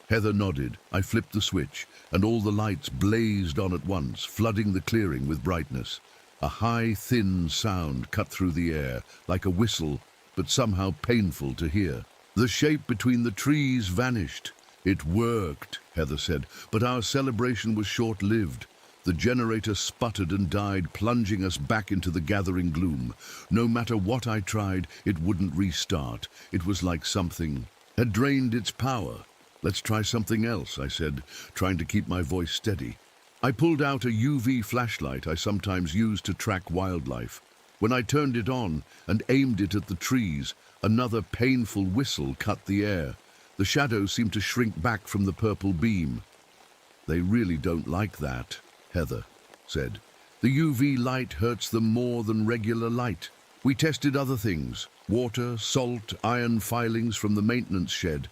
Heather nodded. I flipped the switch, and all the lights blazed on at once, flooding the clearing with brightness. A high, thin sound cut through the air, like a whistle, but somehow painful to hear. The shape between the trees vanished. "It worked," Heather said, "but our celebration was short-lived. The generator sputtered and died, plunging us back into the gathering gloom. No matter what I tried, it wouldn't restart. It was like something had drained its power." "Let's try something else," I said, trying to keep my voice steady. I pulled out a UV flashlight I sometimes use to track wildlife. When I turned it on and aimed it at the trees, another painful whistle cut the air. The shadows seemed to shrink back from the purple beam. "They really don't like that," Heather said. The UV light hurts them more than regular light. We tested other things, water, salt, iron filings from the maintenance shed.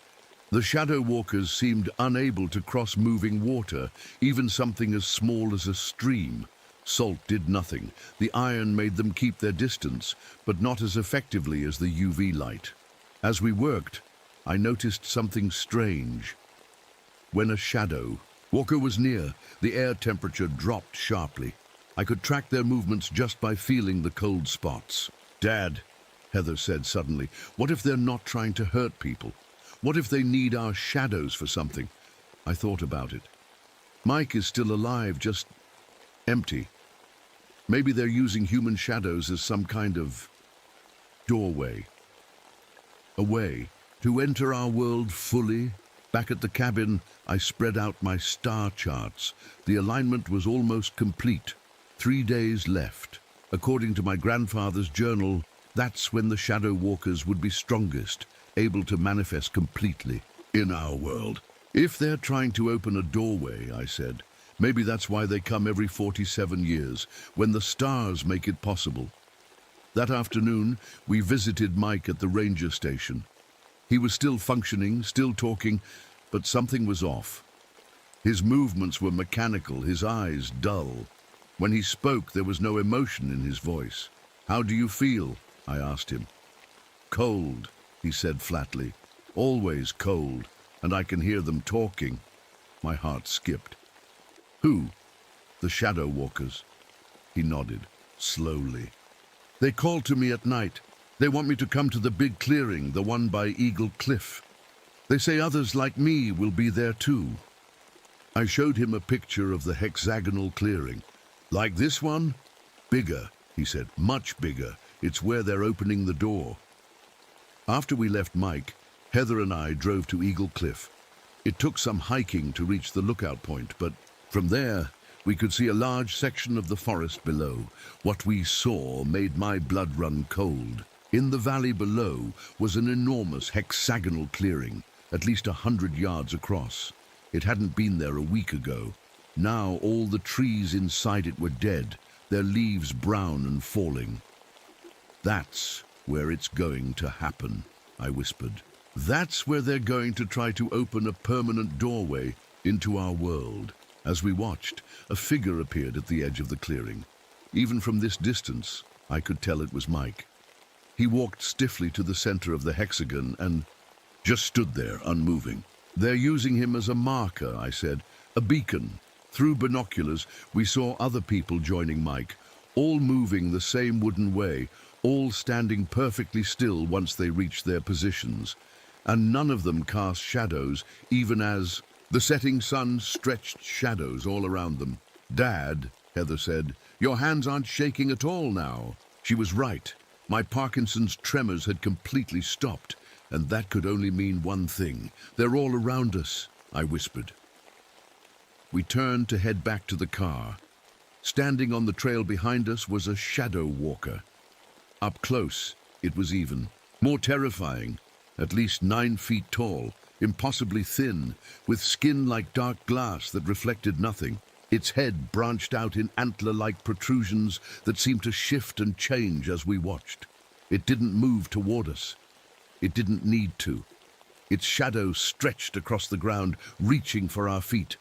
The shadow walkers seemed unable to cross moving water, even something as small as a stream. Salt did nothing. The iron made them keep their distance, but not as effectively as the UV light. As we worked, I noticed something strange. When a shadow walker was near, the air temperature dropped sharply. I could track their movements just by feeling the cold spots. "Dad," Heather said suddenly, "what if they're not trying to hurt people? What if they need our shadows for something?" I thought about it. Mike is still alive, just empty. Maybe they're using human shadows as some kind of doorway. A way to enter our world fully. Back at the cabin, I spread out my star charts. The alignment was almost complete. 3 days left. According to my grandfather's journal, that's when the shadow walkers would be strongest, able to manifest completely in our world. "If they're trying to open a doorway," I said, "maybe that's why they come every 47 years, when the stars make it possible." That afternoon, we visited Mike at the ranger station. He was still functioning, still talking, but something was off. His movements were mechanical, his eyes dull. When he spoke, there was no emotion in his voice. "How do you feel?" I asked him. "Cold," he said flatly. "Always cold, and I can hear them talking." My heart skipped. "Who?" "The shadow walkers." He nodded, slowly. "They call to me at night. They want me to come to the big clearing, the one by Eagle Cliff. They say others like me will be there too." I showed him a picture of the hexagonal clearing. "Like this one?" "Bigger," he said, "much bigger. It's where they're opening the door." After we left Mike, Heather and I drove to Eagle Cliff. It took some hiking to reach the lookout point, but from there, we could see a large section of the forest below. What we saw made my blood run cold. In the valley below was an enormous hexagonal clearing, at least 100 yards across. It hadn't been there a week ago. Now all the trees inside it were dead, their leaves brown and falling. "That's where it's going to happen," I whispered. "That's where they're going to try to open a permanent doorway into our world." As we watched, a figure appeared at the edge of the clearing. Even from this distance, I could tell it was Mike. He walked stiffly to the center of the hexagon and just stood there, unmoving. "They're using him as a marker," I said, "a beacon." Through binoculars, we saw other people joining Mike, all moving the same wooden way, all standing perfectly still once they reached their positions. And none of them cast shadows, even as the setting sun stretched shadows all around them. "Dad," Heather said, "your hands aren't shaking at all now." She was right. My Parkinson's tremors had completely stopped, and that could only mean one thing. "They're all around us," I whispered. We turned to head back to the car. Standing on the trail behind us was a shadow walker. Up close, it was even more terrifying. At least 9 feet tall, impossibly thin, with skin like dark glass that reflected nothing. Its head branched out in antler-like protrusions that seemed to shift and change as we watched. It didn't move toward us. It didn't need to. Its shadow stretched across the ground, reaching for our feet.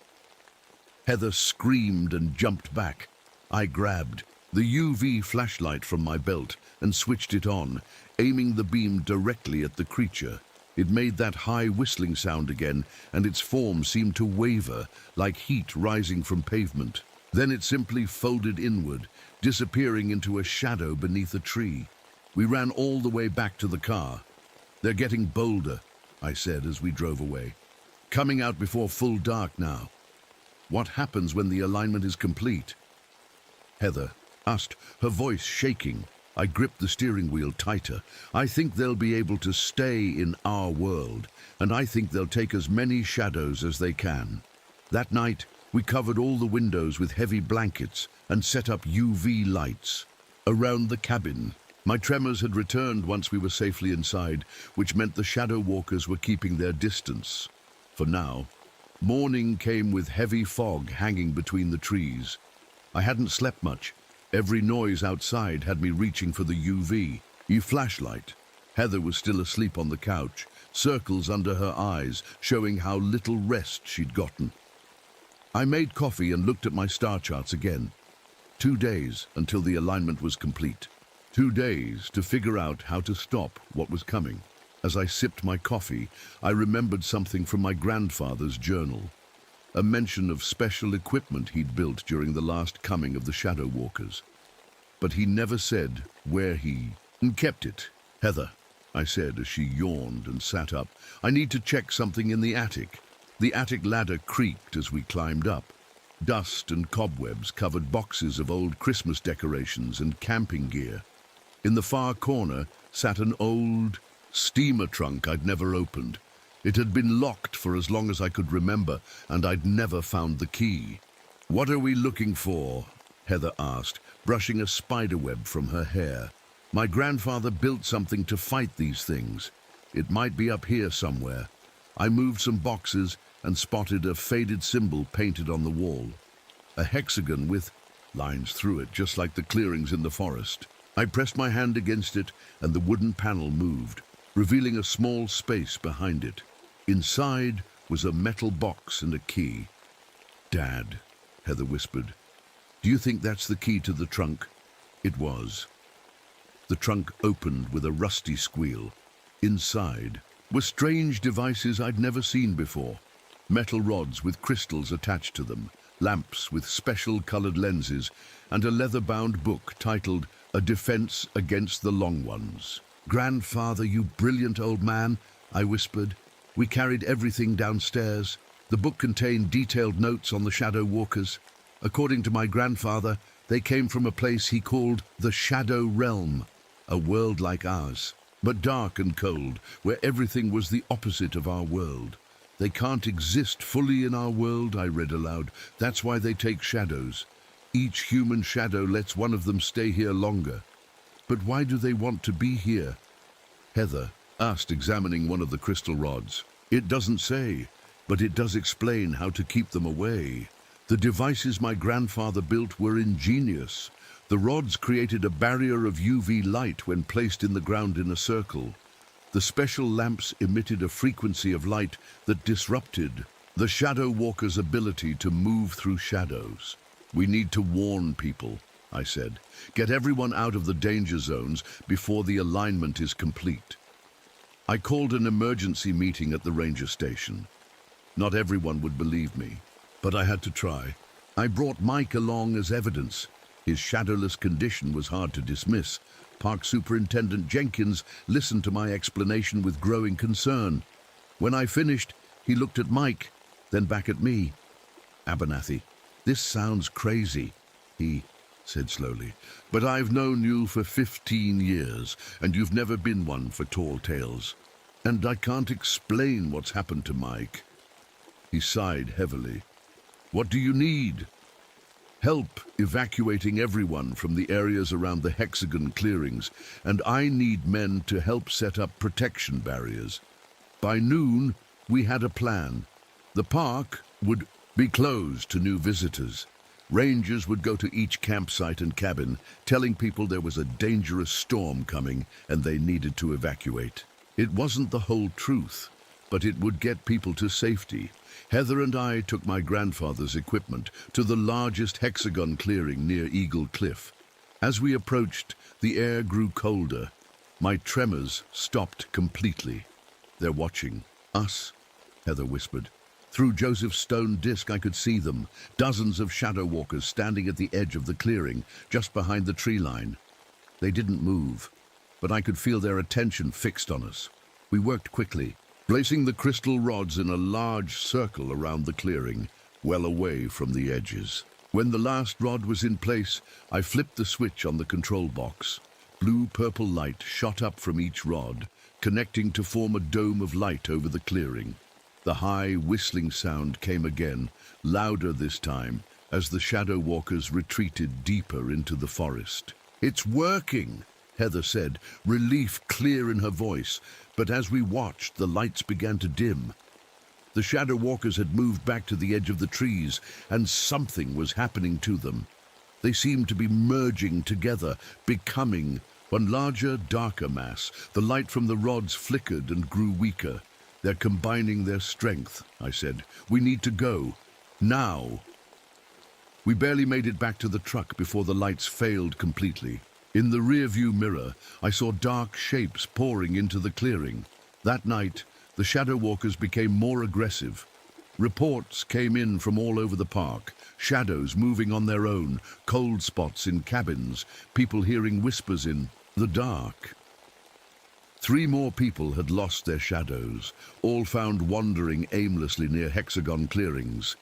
Heather screamed and jumped back. I grabbed the UV flashlight from my belt and switched it on, aiming the beam directly at the creature. It made that high whistling sound again, and its form seemed to waver, like heat rising from pavement. Then it simply folded inward, disappearing into a shadow beneath a tree. We ran all the way back to the car. "They're getting bolder," I said as we drove away. "Coming out before full dark now." "What happens when the alignment is complete?" Heather asked, her voice shaking. I gripped the steering wheel tighter. "I think they'll be able to stay in our world, and I think they'll take as many shadows as they can." That night, we covered all the windows with heavy blankets and set up UV lights around the cabin. My tremors had returned once we were safely inside, which meant the shadow walkers were keeping their distance. For now, morning came with heavy fog hanging between the trees. I hadn't slept much. Every noise outside had me reaching for the UV flashlight. Heather was still asleep on the couch, circles under her eyes, showing how little rest she'd gotten. I made coffee and looked at my star charts again. 2 days until the alignment was complete. 2 days to figure out how to stop what was coming. As I sipped my coffee, I remembered something from my grandfather's journal. A mention of special equipment he'd built during the last coming of the Shadow Walkers. But he never said where he kept it. Heather, I said as she yawned and sat up, I need to check something in the attic. The attic ladder creaked as we climbed up. Dust and cobwebs covered boxes of old Christmas decorations and camping gear. In the far corner sat an old steamer trunk I'd never opened. It had been locked for as long as I could remember, and I'd never found the key. "What are we looking for?" Heather asked, brushing a spiderweb from her hair. "My grandfather built something to fight these things. It might be up here somewhere." I moved some boxes and spotted a faded symbol painted on the wall. A hexagon with lines through it, just like the clearings in the forest. I pressed my hand against it, and the wooden panel moved, revealing a small space behind it. Inside was a metal box and a key. "Dad," Heather whispered, "do you think that's the key to the trunk?" It was. The trunk opened with a rusty squeal. Inside were strange devices I'd never seen before. Metal rods with crystals attached to them, lamps with special colored lenses, and a leather-bound book titled "A Defense Against the Long Ones." "Grandfather, you brilliant old man," I whispered. We carried everything downstairs. The book contained detailed notes on the Shadow Walkers. According to my grandfather, they came from a place he called the Shadow Realm, a world like ours, but dark and cold, where everything was the opposite of our world. "They can't exist fully in our world," I read aloud. "That's why they take shadows. Each human shadow lets one of them stay here longer." "But why do they want to be here?" Heather asked, examining one of the crystal rods. "It doesn't say, but it does explain how to keep them away. The devices my grandfather built were ingenious. The rods created a barrier of UV light when placed in the ground in a circle. The special lamps emitted a frequency of light that disrupted the Shadow Walker's ability to move through shadows. We need to warn people," I said. "Get everyone out of the danger zones before the alignment is complete." I called an emergency meeting at the ranger station. Not everyone would believe me, but I had to try. I brought Mike along as evidence. His shadowless condition was hard to dismiss. Park Superintendent Jenkins listened to my explanation with growing concern. When I finished, he looked at Mike, then back at me. "Abernathy, this sounds crazy," he said slowly, "but I've known you for 15 years, and you've never been one for tall tales. And I can't explain what's happened to Mike." He sighed heavily. "What do you need?" "Help evacuating everyone from the areas around the hexagon clearings, and I need men to help set up protection barriers." By noon, we had a plan. The park would be closed to new visitors. Rangers would go to each campsite and cabin, telling people there was a dangerous storm coming and they needed to evacuate. It wasn't the whole truth, but it would get people to safety. Heather and I took my grandfather's equipment to the largest hexagon clearing near Eagle Cliff. As we approached, the air grew colder. My tremors stopped completely. "They're watching us," Heather whispered. Through Joseph's stone disc, I could see them, dozens of shadow walkers standing at the edge of the clearing, just behind the tree line. They didn't move, but I could feel their attention fixed on us. We worked quickly, placing the crystal rods in a large circle around the clearing, well away from the edges. When the last rod was in place, I flipped the switch on the control box. Blue-purple light shot up from each rod, connecting to form a dome of light over the clearing. The high, whistling sound came again, louder this time, as the shadow walkers retreated deeper into the forest. "It's working," Heather said, relief clear in her voice, but as we watched, the lights began to dim. The shadow walkers had moved back to the edge of the trees, and something was happening to them. They seemed to be merging together, becoming one larger, darker mass. The light from the rods flickered and grew weaker. They're combining their strength, I said. We need to go. Now. We barely made it back to the truck before the lights failed completely. In the rearview mirror, I saw dark shapes pouring into the clearing. That night, the shadow walkers became more aggressive. Reports came in from all over the park, shadows moving on their own, cold spots in cabins, people hearing whispers in the dark. 3 more people had lost their shadows, all found wandering aimlessly near hexagon clearings.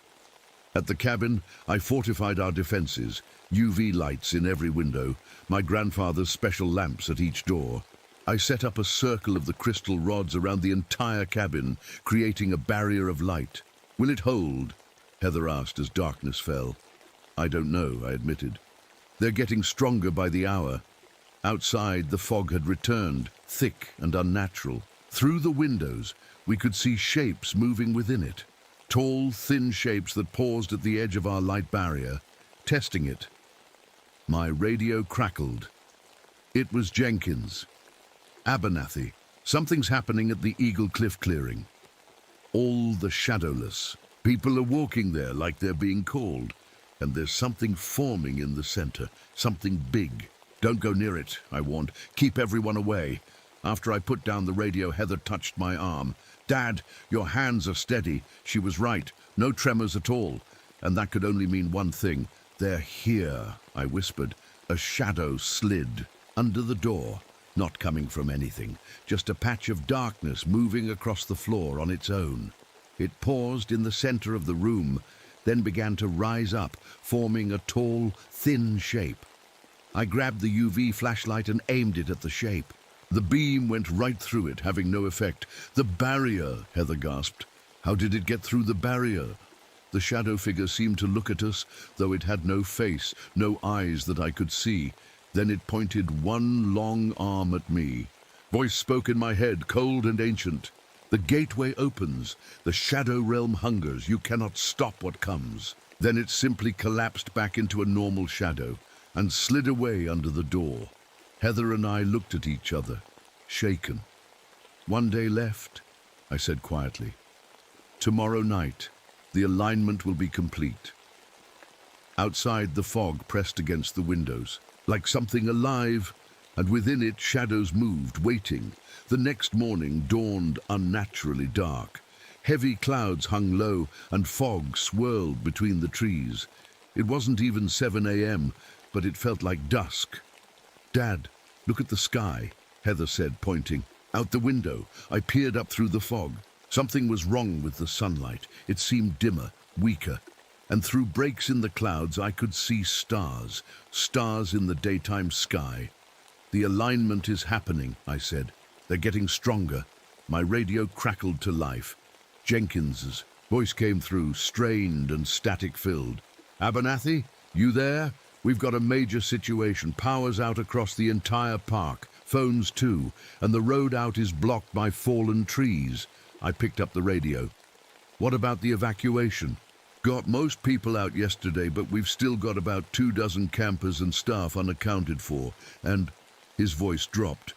At the cabin, I fortified our defenses, UV lights in every window, my grandfather's special lamps at each door. I set up a circle of the crystal rods around the entire cabin, creating a barrier of light. Will it hold? Heather asked as darkness fell. I don't know, I admitted. They're getting stronger by the hour. Outside, the fog had returned, thick and unnatural. Through the windows, we could see shapes moving within it. Tall, thin shapes that paused at the edge of our light barrier, testing it. My radio crackled. It was Jenkins. Abernathy. Something's happening at the Eagle Cliff clearing. All the shadowless. People are walking there like they're being called. And there's something forming in the center, something big. Don't go near it, I warned. Keep everyone away. After I put down the radio, Heather touched my arm. Dad, your hands are steady. She was right. No tremors at all. And that could only mean one thing. They're here, I whispered. A shadow slid under the door, not coming from anything. Just a patch of darkness moving across the floor on its own. It paused in the center of the room, then began to rise up, forming a tall, thin shape. I grabbed the UV flashlight and aimed it at the shape. The beam went right through it, having no effect. The barrier, Heather gasped. How did it get through the barrier? The shadow figure seemed to look at us, though it had no face, no eyes that I could see. Then it pointed one long arm at me. Voice spoke in my head, cold and ancient. The gateway opens. The shadow realm hungers. You cannot stop what comes. Then it simply collapsed back into a normal shadow and slid away under the door. Heather and I looked at each other, shaken. 1 day left, I said quietly. Tomorrow night, the alignment will be complete. Outside, the fog pressed against the windows, like something alive, and within it shadows moved, waiting. The next morning dawned unnaturally dark. Heavy clouds hung low, and fog swirled between the trees. It wasn't even 7 a.m., but it felt like dusk. Dad, look at the sky, Heather said, pointing. Out the window, I peered up through the fog. Something was wrong with the sunlight. It seemed dimmer, weaker. And through breaks in the clouds, I could see stars. Stars in the daytime sky. The alignment is happening, I said. They're getting stronger. My radio crackled to life. Jenkins's voice came through, strained and static-filled. Abernathy, you there? We've got a major situation. Power's out across the entire park. Phones too. And the road out is blocked by fallen trees. I picked up the radio. What about the evacuation? Got most people out yesterday, but we've still got about 24 campers and staff unaccounted for. And his voice dropped.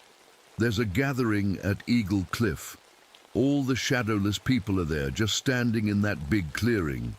There's a gathering at Eagle Cliff. All the shadowless people are there, just standing in that big clearing.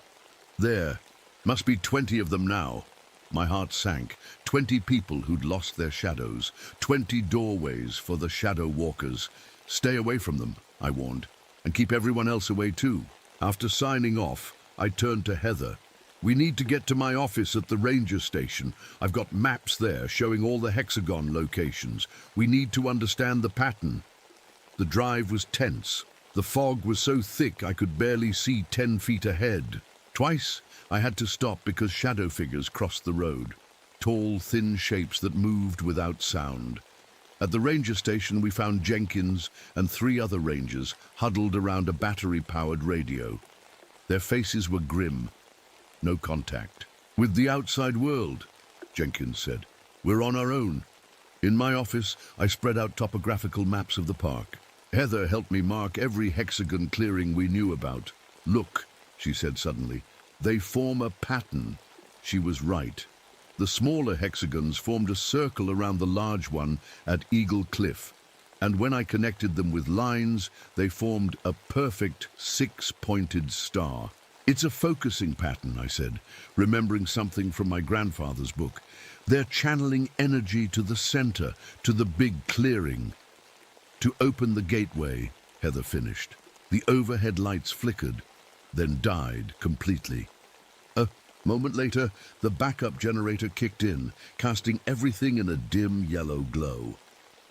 There. Must be 20 of them now. My heart sank. 20 people who'd lost their shadows. 20 doorways for the shadow walkers. Stay away from them, I warned, and keep everyone else away too. After signing off, I turned to Heather. We need to get to my office at the ranger station. I've got maps there showing all the hexagon locations. We need to understand the pattern. The drive was tense. The fog was so thick I could barely see 10 feet ahead. Twice, I had to stop because shadow figures crossed the road. Tall, thin shapes that moved without sound. At the ranger station, we found Jenkins and 3 other rangers huddled around a battery-powered radio. Their faces were grim. No contact. With the outside world, Jenkins said. We're on our own. In my office, I spread out topographical maps of the park. Heather helped me mark every hexagon clearing we knew about. Look, she said suddenly. They form a pattern. She was right. The smaller hexagons formed a circle around the large one at Eagle Cliff, and when I connected them with lines, they formed a perfect six-pointed star. It's a focusing pattern, I said, remembering something from my grandfather's book. They're channeling energy to the center, to the big clearing. To open the gateway, Heather finished. The overhead lights flickered, then died completely. A moment later, the backup generator kicked in, casting everything in a dim yellow glow.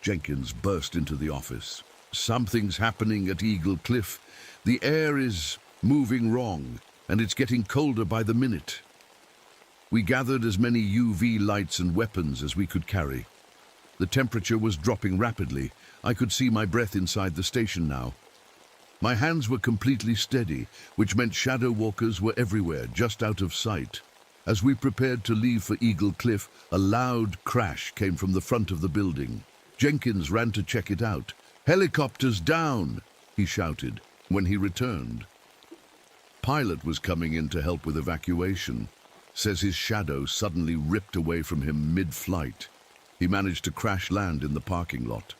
Jenkins burst into the office. Something's happening at Eagle Cliff. The air is moving wrong, and it's getting colder by the minute. We gathered as many UV lights and weapons as we could carry. The temperature was dropping rapidly. I could see my breath inside the station now. My hands were completely steady, which meant shadow walkers were everywhere, just out of sight. As we prepared to leave for Eagle Cliff, a loud crash came from the front of the building. Jenkins ran to check it out. "Helicopters down!" he shouted. When he returned, Pilot was coming in to help with evacuation. Says his shadow suddenly ripped away from him mid-flight. He managed to crash land in the parking lot.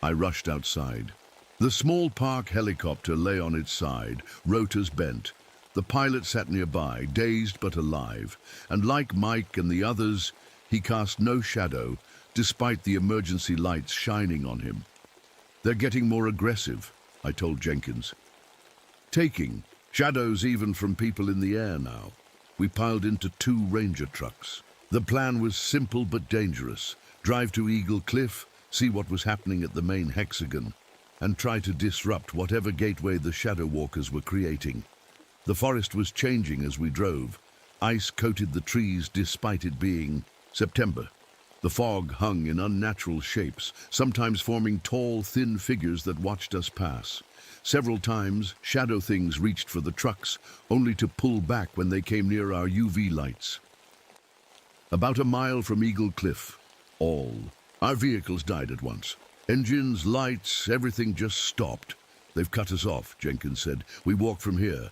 I rushed outside. The small park helicopter lay on its side, rotors bent. The pilot sat nearby, dazed but alive, and like Mike and the others, he cast no shadow, despite the emergency lights shining on him. "They're getting more aggressive," I told Jenkins. "Taking shadows even from people in the air now." We piled into 2 Ranger trucks. The plan was simple but dangerous. Drive to Eagle Cliff, see what was happening at the main hexagon, and try to disrupt whatever gateway the shadow walkers were creating. The forest was changing as we drove. Ice coated the trees despite it being September. The fog hung in unnatural shapes, sometimes forming tall, thin figures that watched us pass. Several times, shadow things reached for the trucks, only to pull back when they came near our UV lights. About a mile from Eagle Cliff, our vehicles died at once. Engines, lights, everything just stopped. "They've cut us off," Jenkins said. "We walk from here."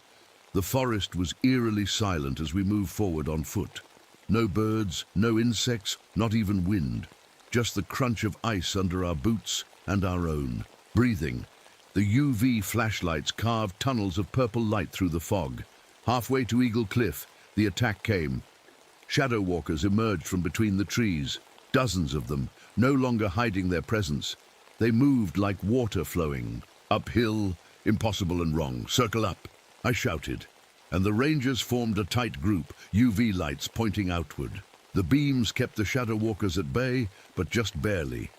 The forest was eerily silent as we moved forward on foot. No birds, no insects, not even wind. Just the crunch of ice under our boots and our own. Breathing. The UV flashlights carved tunnels of purple light through the fog. Halfway to Eagle Cliff, the attack came. Shadow walkers emerged from between the trees. Dozens of them, no longer hiding their presence. They moved like water flowing. "Uphill, impossible and wrong. Circle up," I shouted. And the Rangers formed a tight group, UV lights pointing outward. The beams kept the shadow walkers at bay, but just barely.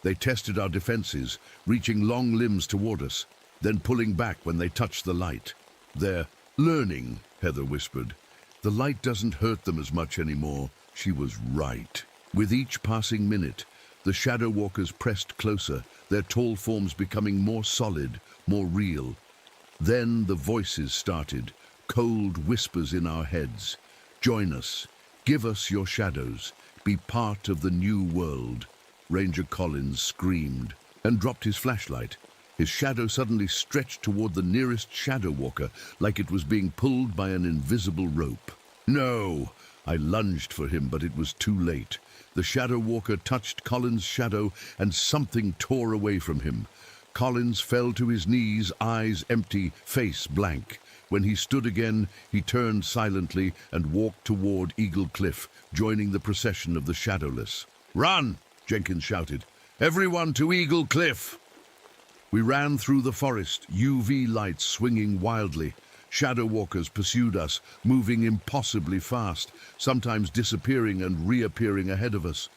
They tested our defenses, reaching long limbs toward us, then pulling back when they touched the light. "They're learning," Heather whispered. "The light doesn't hurt them as much anymore." She was right. With each passing minute, the shadow walkers pressed closer, their tall forms becoming more solid, more real. Then the voices started, cold whispers in our heads. "Join us. Give us your shadows. Be part of the new world." Ranger Collins screamed and dropped his flashlight. His shadow suddenly stretched toward the nearest shadow walker, like it was being pulled by an invisible rope. "No!" I lunged for him, but it was too late. The shadow walker touched Collins' shadow, and something tore away from him. Collins fell to his knees, eyes empty, face blank. When he stood again, he turned silently and walked toward Eagle Cliff, joining the procession of the shadowless. "Run!" Jenkins shouted. "Everyone to Eagle Cliff!" We ran through the forest, UV lights swinging wildly. Shadow walkers pursued us, moving impossibly fast, sometimes disappearing and reappearing ahead of us.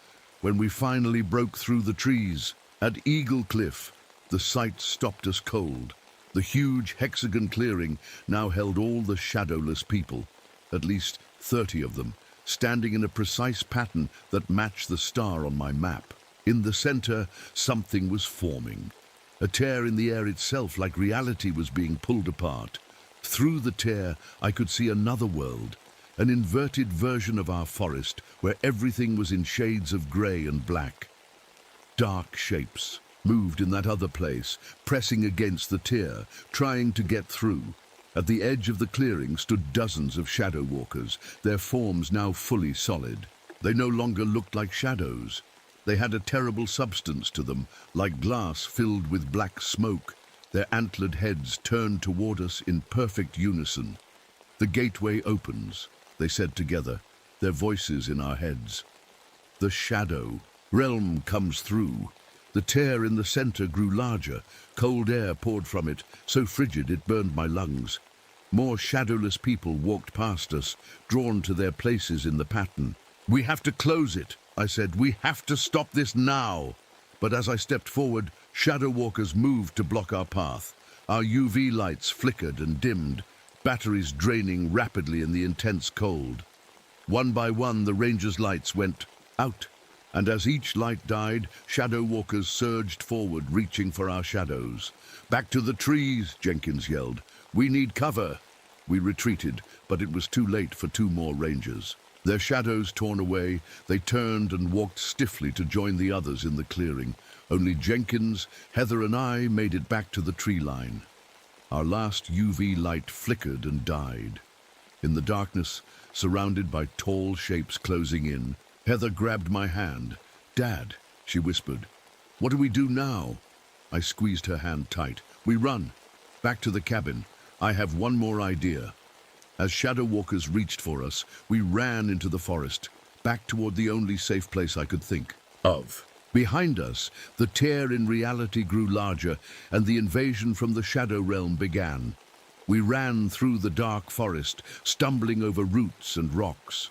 When we finally broke through the trees, at Eagle Cliff, the sight stopped us cold. The huge hexagon clearing now held all the shadowless people, at least 30 of them, standing in a precise pattern that matched the star on my map. In the center, something was forming. A tear in the air itself, like reality was being pulled apart. Through the tear, I could see another world, an inverted version of our forest where everything was in shades of gray and black. Dark shapes moved in that other place, pressing against the tear, trying to get through. At the edge of the clearing stood dozens of shadow walkers, their forms now fully solid. They no longer looked like shadows. They had a terrible substance to them, like glass filled with black smoke. Their antlered heads turned toward us in perfect unison. "The gateway opens," they said together, their voices in our heads. "The shadow realm comes through." The tear in the center grew larger. Cold air poured from it, so frigid it burned my lungs. More shadowless people walked past us, drawn to their places in the pattern. "We have to close it," I said. "We have to stop this now." But as I stepped forward, shadow walkers moved to block our path. Our UV lights flickered and dimmed, batteries draining rapidly in the intense cold. One by one, the Rangers' lights went out. And as each light died, shadow walkers surged forward, reaching for our shadows. "Back to the trees," Jenkins yelled. "We need cover." We retreated, but it was too late for two more Rangers. Their shadows torn away, they turned and walked stiffly to join the others in the clearing. Only Jenkins, Heather and I made it back to the tree line. Our last UV light flickered and died. In the darkness, surrounded by tall shapes closing in, Heather grabbed my hand. "Dad," she whispered, "what do we do now?" I squeezed her hand tight. "We run. Back to the cabin. I have one more idea." As shadow walkers reached for us, we ran into the forest, back toward the only safe place I could think of. Behind us, the tear in reality grew larger, and the invasion from the shadow realm began. We ran through the dark forest, stumbling over roots and rocks.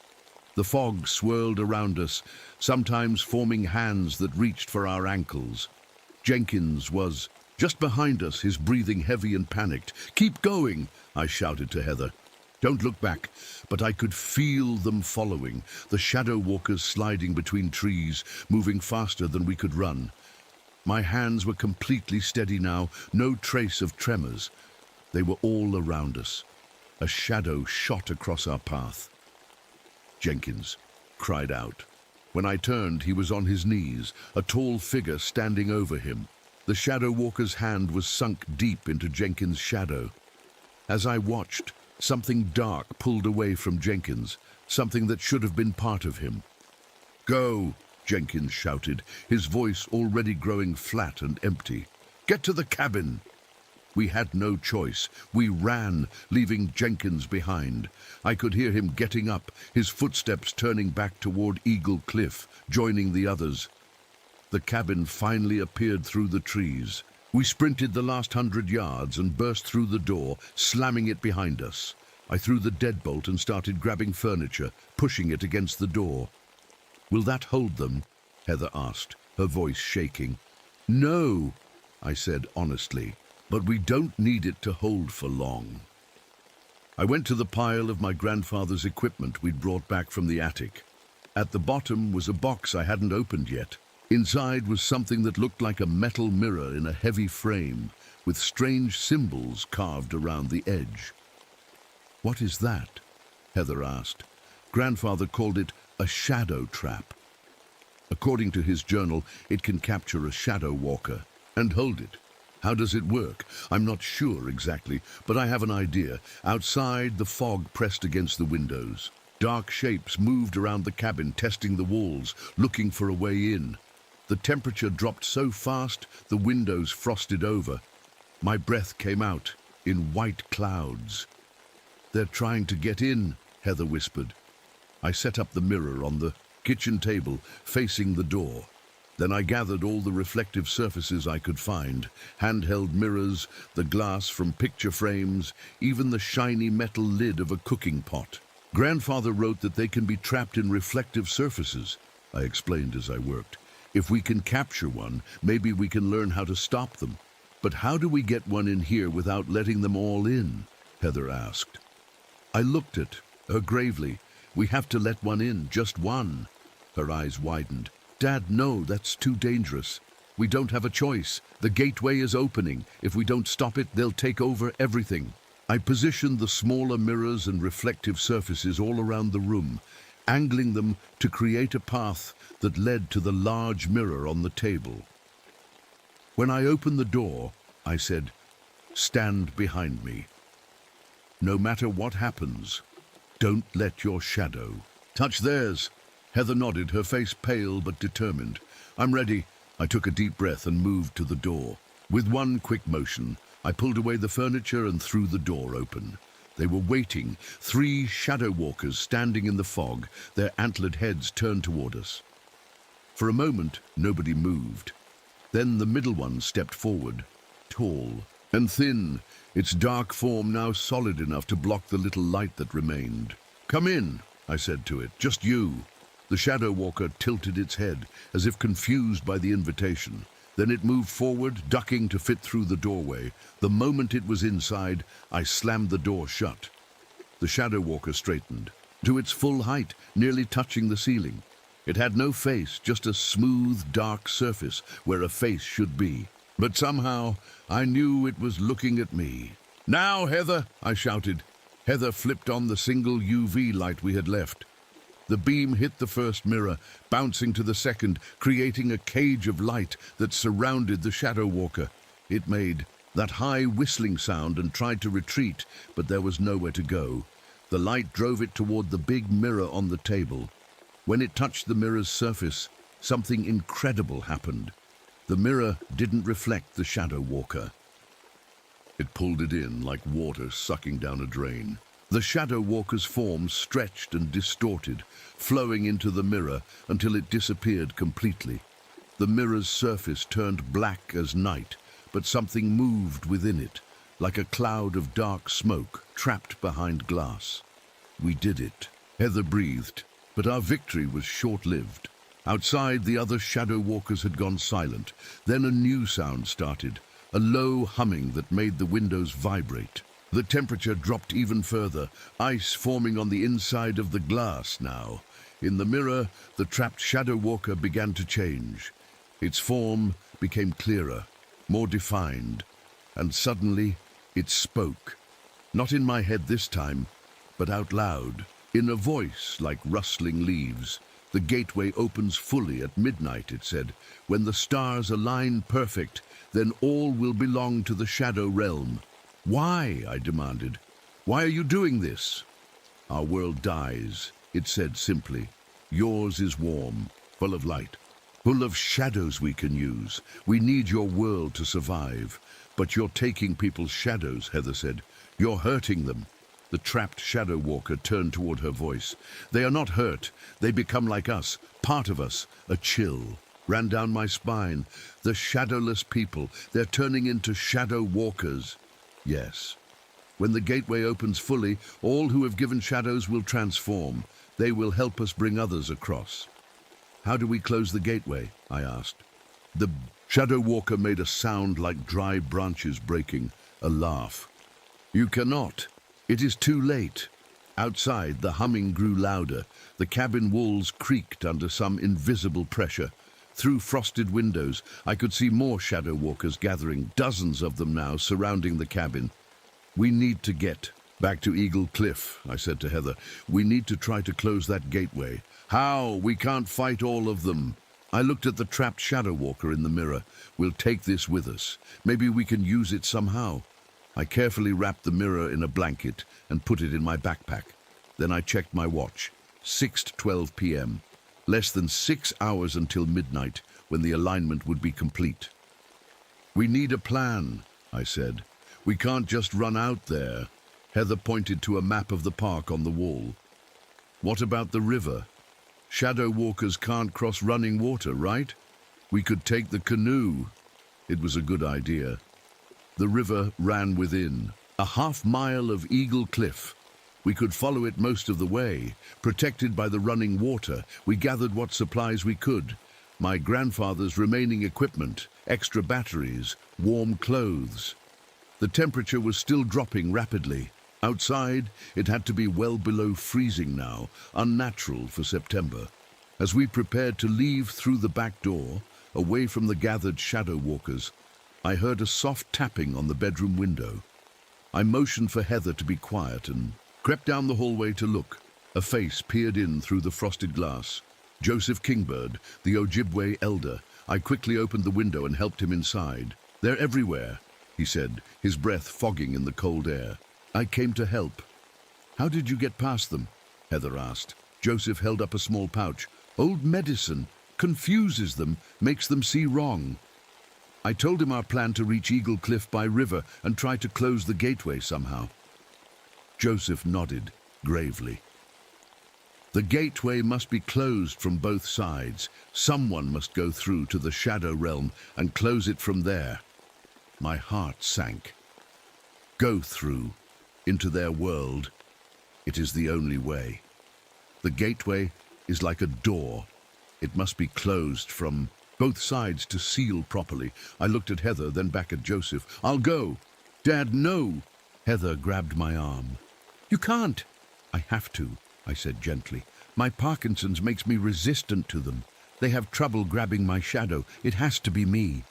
The fog swirled around us, sometimes forming hands that reached for our ankles. Jenkins was just behind us, his breathing heavy and panicked. "Keep going," I shouted to Heather. "Don't look back," but I could feel them following, the shadow walkers sliding between trees, moving faster than we could run. My hands were completely steady now, no trace of tremors. They were all around us. A shadow shot across our path. Jenkins cried out. When I turned, he was on his knees, a tall figure standing over him. The shadow walker's hand was sunk deep into Jenkins' shadow. As I watched, something dark pulled away from Jenkins, something that should have been part of him. "Go," Jenkins shouted, his voice already growing flat and empty. "Get to the cabin." We had no choice. We ran, leaving Jenkins behind. I could hear him getting up, his footsteps turning back toward Eagle Cliff, joining the others. The cabin finally appeared through the trees. We sprinted the last 100 yards and burst through the door, slamming it behind us. I threw the deadbolt and started grabbing furniture, pushing it against the door. "Will that hold them?" Heather asked, her voice shaking. "No," I said honestly. "But we don't need it to hold for long." I went to the pile of my grandfather's equipment we'd brought back from the attic. At the bottom was a box I hadn't opened yet. Inside was something that looked like a metal mirror in a heavy frame, with strange symbols carved around the edge. "What is that?" Heather asked. Grandfather called it a shadow trap. According to his journal, it can capture a shadow walker and hold it. How does it work? I'm not sure exactly, but I have an idea. Outside, the fog pressed against the windows. Dark shapes moved around the cabin, testing the walls, looking for a way in. The temperature dropped so fast, the windows frosted over. My breath came out in white clouds. "They're trying to get in," Heather whispered. I set up the mirror on the kitchen table, facing the door. Then I gathered all the reflective surfaces I could find, handheld mirrors, the glass from picture frames, even the shiny metal lid of a cooking pot. Grandfather wrote that they can be trapped in reflective surfaces, I explained as I worked. If we can capture one, maybe we can learn how to stop them. But how do we get one in here without letting them all in? Heather asked. I looked at her gravely. We have to let one in, just one. Her eyes widened. Dad, no, that's too dangerous. We don't have a choice. The gateway is opening. If we don't stop it, they'll take over everything. I positioned the smaller mirrors and reflective surfaces all around the room, angling them to create a path that led to the large mirror on the table. When I opened the door, I said, "Stand behind me." No matter what happens, don't let your shadow touch theirs. Heather nodded, her face pale but determined. I'm ready. I took a deep breath and moved to the door. With one quick motion, I pulled away the furniture and threw the door open. They were waiting, 3 shadow walkers standing in the fog, their antlered heads turned toward us. For a moment, nobody moved. Then the middle one stepped forward, tall and thin, its dark form now solid enough to block the little light that remained. Come in, I said to it, just you. The shadow walker tilted its head, as if confused by the invitation. Then it moved forward, ducking to fit through the doorway. The moment it was inside, I slammed the door shut. The shadow walker straightened, to its full height, nearly touching the ceiling. It had no face, just a smooth, dark surface where a face should be. But somehow, I knew it was looking at me. Now, Heather, I shouted. Heather flipped on the single UV light we had left. The beam hit the first mirror, bouncing to the second, creating a cage of light that surrounded the shadow walker. It made that high whistling sound and tried to retreat, but there was nowhere to go. The light drove it toward the big mirror on the table. When it touched the mirror's surface, something incredible happened. The mirror didn't reflect the shadow walker. It pulled it in like water sucking down a drain. The shadow walker's form stretched and distorted, flowing into the mirror until it disappeared completely. The mirror's surface turned black as night, but something moved within it, like a cloud of dark smoke trapped behind glass. We did it. Heather breathed, but our victory was short-lived. Outside, the other shadow walkers had gone silent. Then a new sound started, a low humming that made the windows vibrate. The temperature dropped even further, ice forming on the inside of the glass now. In the mirror, the trapped shadow walker began to change. Its form became clearer, more defined, and suddenly it spoke. Not in my head this time, but out loud, in a voice like rustling leaves. The gateway opens fully at midnight, it said. When the stars align perfect, then all will belong to the shadow realm. Why? I demanded. Why are you doing this? Our world dies, it said simply. Yours is warm, full of light, full of shadows we can use. We need your world to survive. But you're taking people's shadows, Heather said. You're hurting them. The trapped shadow walker turned toward her voice. They are not hurt. They become like us, part of us. A chill ran down my spine. The shadowless people, they're turning into shadow walkers. Yes. When the gateway opens fully, all who have given shadows will transform. They will help us bring others across. How do we close the gateway? I asked. The shadow walker made a sound like dry branches breaking, a laugh. You cannot. It is too late. Outside, the humming grew louder. The cabin walls creaked under some invisible pressure. Through frosted windows, I could see more shadow walkers gathering, dozens of them now surrounding the cabin. We need to get back to Eagle Cliff, I said to Heather. We need to try to close that gateway. How? We can't fight all of them. I looked at the trapped shadow walker in the mirror. We'll take this with us. Maybe we can use it somehow. I carefully wrapped the mirror in a blanket and put it in my backpack. Then I checked my watch. 6:12 p.m. Less than 6 hours until midnight, when the alignment would be complete. We need a plan, I said. We can't just run out there. Heather pointed to a map of the park on the wall. What about the river? Shadow walkers can't cross running water, right? We could take the canoe. It was a good idea. The river ran within, a half-mile of Eagle Cliff. We could follow it most of the way. Protected by the running water, we gathered what supplies we could. My grandfather's remaining equipment, extra batteries, warm clothes. The temperature was still dropping rapidly. Outside, it had to be well below freezing now, unnatural for September. As we prepared to leave through the back door, away from the gathered shadow walkers, I heard a soft tapping on the bedroom window. I motioned for Heather to be quiet and crept down the hallway to look. A face peered in through the frosted glass. Joseph Kingbird, the Ojibwe elder. I quickly opened the window and helped him inside. They're everywhere, he said, his breath fogging in the cold air. I came to help. How did you get past them? Heather asked. Joseph held up a small pouch. Old medicine. Confuses them, makes them see wrong. I told him our plan to reach Eagle Cliff by river and try to close the gateway somehow. Joseph nodded, gravely. The gateway must be closed from both sides. Someone must go through to the Shadow Realm and close it from there. My heart sank. Go through, into their world. It is the only way. The gateway is like a door. It must be closed from both sides to seal properly. I looked at Heather, then back at Joseph. I'll go. Dad, no. Heather grabbed my arm. You can't. I have to, I said gently. My Parkinson's makes me resistant to them. They have trouble grabbing my shadow. It has to be me.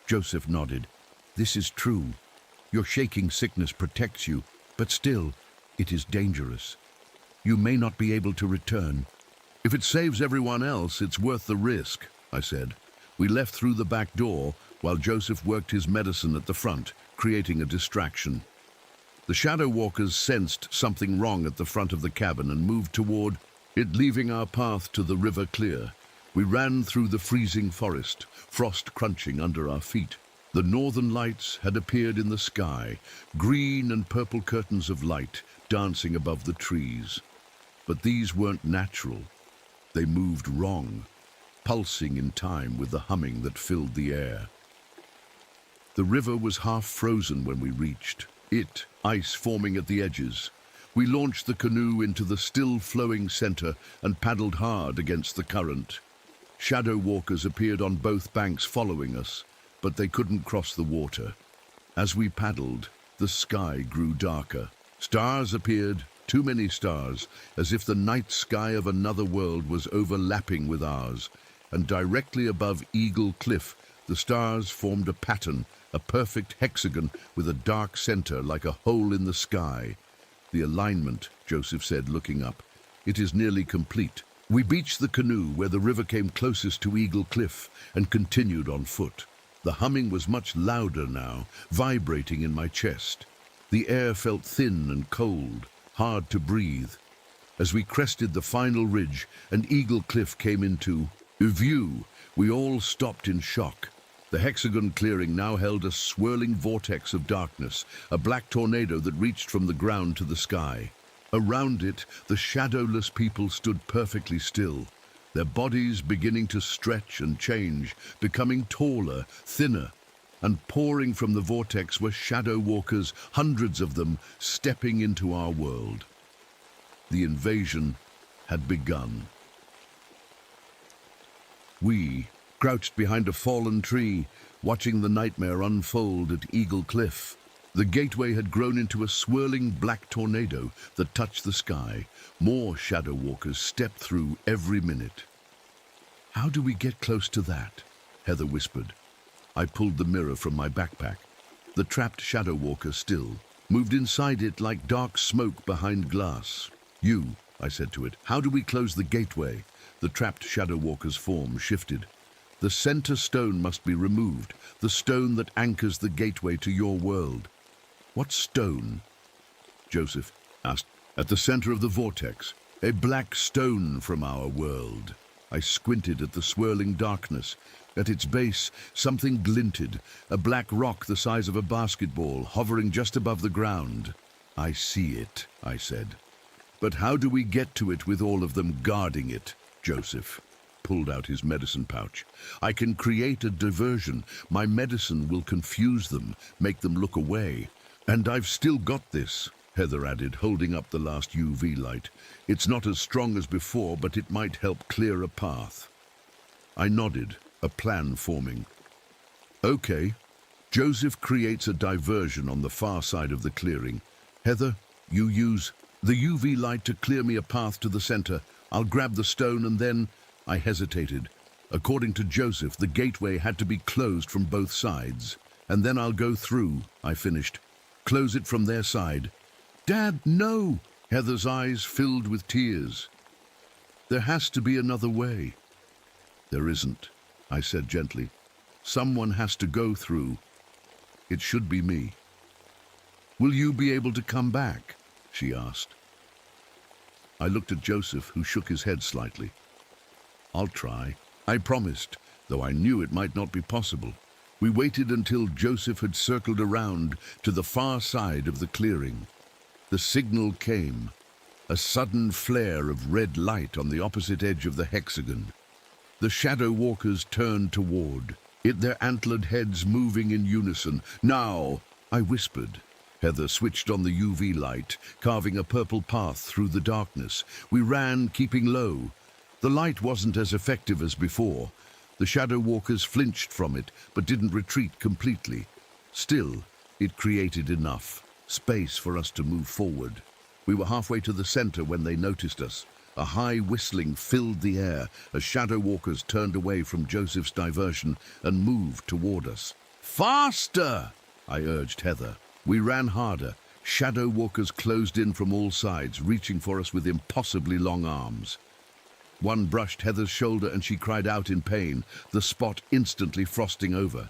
Joseph nodded. This is true. Your shaking sickness protects you, but still, it is dangerous. You may not be able to return. If it saves everyone else, it's worth the risk, I said. We left through the back door while Joseph worked his medicine at the front, creating a distraction. The Shadow Walkers sensed something wrong at the front of the cabin and moved toward it, leaving our path to the river clear. We ran through the freezing forest, frost crunching under our feet. The northern lights had appeared in the sky, green and purple curtains of light dancing above the trees. But these weren't natural. They moved wrong, pulsing in time with the humming that filled the air. The river was half frozen when we reached it, ice forming at the edges. We launched the canoe into the still-flowing center and paddled hard against the current. Shadow Walkers appeared on both banks following us, but they couldn't cross the water. As we paddled, the sky grew darker. Stars appeared, too many stars, as if the night sky of another world was overlapping with ours, and directly above Eagle Cliff, the stars formed a pattern, a perfect hexagon with a dark center like a hole in the sky. The alignment, Joseph said, looking up. It is nearly complete. We beached the canoe where the river came closest to Eagle Cliff and continued on foot. The humming was much louder now, vibrating in my chest. The air felt thin and cold, hard to breathe. As we crested the final ridge and Eagle Cliff came into view, we all stopped in shock. The hexagon clearing now held a swirling vortex of darkness, a black tornado that reached from the ground to the sky. Around it, the shadowless people stood perfectly still, their bodies beginning to stretch and change, becoming taller, thinner, and pouring from the vortex were Shadow Walkers, hundreds of them, stepping into our world. The invasion had begun. We crouched behind a fallen tree, watching the nightmare unfold at Eagle Cliff. The gateway had grown into a swirling black tornado that touched the sky. More Shadow Walkers stepped through every minute. How do we get close to that? Heather whispered. I pulled the mirror from my backpack. The trapped Shadow Walker still moved inside it like dark smoke behind glass. You, I said to it, how do we close the gateway? The trapped Shadow Walker's form shifted. The center stone must be removed, the stone that anchors the gateway to your world. What stone? Joseph asked. At the center of the vortex, a black stone from our world. I squinted at the swirling darkness. At its base, something glinted, a black rock the size of a basketball, hovering just above the ground. I see it, I said. But how do we get to it with all of them guarding it? Joseph pulled out his medicine pouch. I can create a diversion. My medicine will confuse them, make them look away. And I've still got this, Heather added, holding up the last UV light. It's not as strong as before, but it might help clear a path. I nodded, a plan forming. Okay. Joseph creates a diversion on the far side of the clearing. Heather, you use the UV light to clear me a path to the center. I'll grab the stone and then... I hesitated. According to Joseph, the gateway had to be closed from both sides. And then I'll go through, I finished. Close it from their side. Dad, no! Heather's eyes filled with tears. There has to be another way. There isn't, I said gently. Someone has to go through. It should be me. Will you be able to come back? She asked. I looked at Joseph, who shook his head slightly. I'll try, I promised, though I knew it might not be possible. We waited until Joseph had circled around to the far side of the clearing. The signal came, a sudden flare of red light on the opposite edge of the hexagon. The shadow walkers turned toward it, their antlered heads moving in unison. Now, I whispered. Heather switched on the UV light, carving a purple path through the darkness. We ran, keeping low. The light wasn't as effective as before. The shadow walkers flinched from it, but didn't retreat completely. Still, it created enough space for us to move forward. We were halfway to the center when they noticed us. A high whistling filled the air as shadow walkers turned away from Joseph's diversion and moved toward us. Faster! I urged Heather. We ran harder. Shadow walkers closed in from all sides, reaching for us with impossibly long arms. One brushed Heather's shoulder and she cried out in pain, the spot instantly frosting over.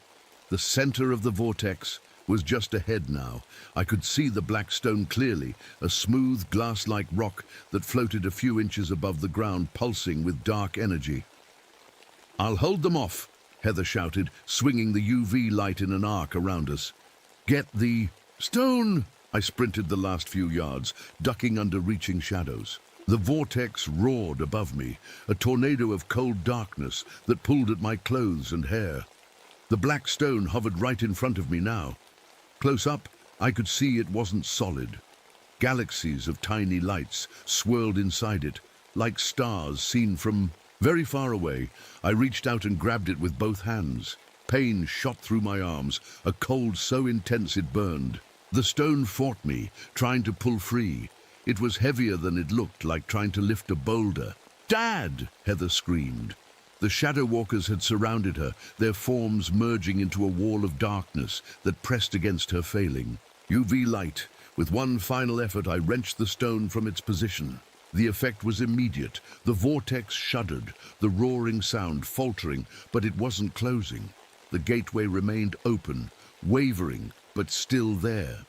The center of the vortex was just ahead now. I could see the black stone clearly, a smooth glass-like rock that floated a few inches above the ground, pulsing with dark energy. I'll hold them off, Heather shouted, swinging the UV light in an arc around us. Get the stone! I sprinted the last few yards, ducking under reaching shadows. The vortex roared above me, a tornado of cold darkness that pulled at my clothes and hair. The black stone hovered right in front of me now. Close up, I could see it wasn't solid. Galaxies of tiny lights swirled inside it, like stars seen from very far away. I reached out and grabbed it with both hands. Pain shot through my arms, a cold so intense it burned. The stone fought me, trying to pull free. It was heavier than it looked, like trying to lift a boulder. "Dad!" Heather screamed. The shadow walkers had surrounded her, their forms merging into a wall of darkness that pressed against her, failing. UV light. With one final effort, I wrenched the stone from its position. The effect was immediate. The vortex shuddered, the roaring sound faltering, but it wasn't closing. The gateway remained open, wavering, but still there.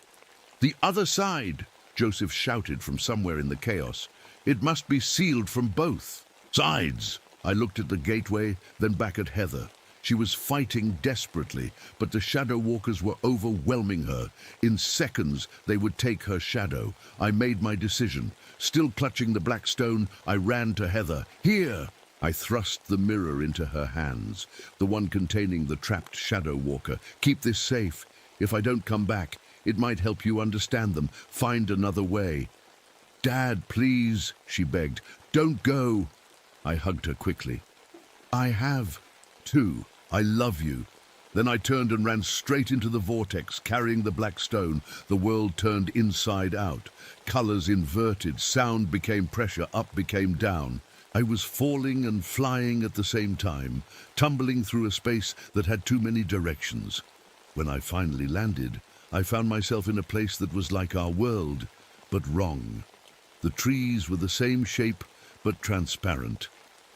"The other side!" Joseph shouted from somewhere in the chaos. "It must be sealed from both sides." I looked at the gateway, then back at Heather. She was fighting desperately, but the shadow walkers were overwhelming her. In seconds, they would take her shadow. I made my decision. Still clutching the black stone, I ran to Heather. "Here!" I thrust the mirror into her hands, the one containing the trapped shadow walker. "Keep this safe. If I don't come back, it might help you understand them. Find another way." "Dad, please," she begged. "Don't go." I hugged her quickly. "I have, too. I love you." Then I turned and ran straight into the vortex, carrying the black stone. The world turned inside out. Colors inverted, sound became pressure, up became down. I was falling and flying at the same time, tumbling through a space that had too many directions. When I finally landed, I found myself in a place that was like our world, but wrong. The trees were the same shape, but transparent,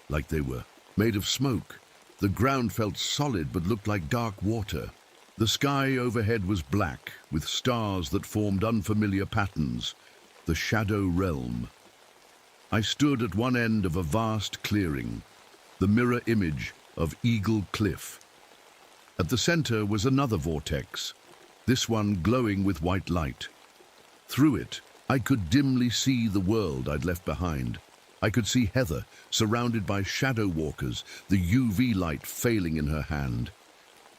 like they were made of smoke. The ground felt solid but looked like dark water. The sky overhead was black, with stars that formed unfamiliar patterns. The shadow realm. I stood at one end of a vast clearing, the mirror image of Eagle Cliff. At the center was another vortex, this one glowing with white light. Through it, I could dimly see the world I'd left behind. I could see Heather, surrounded by shadow walkers, the UV light failing in her hand.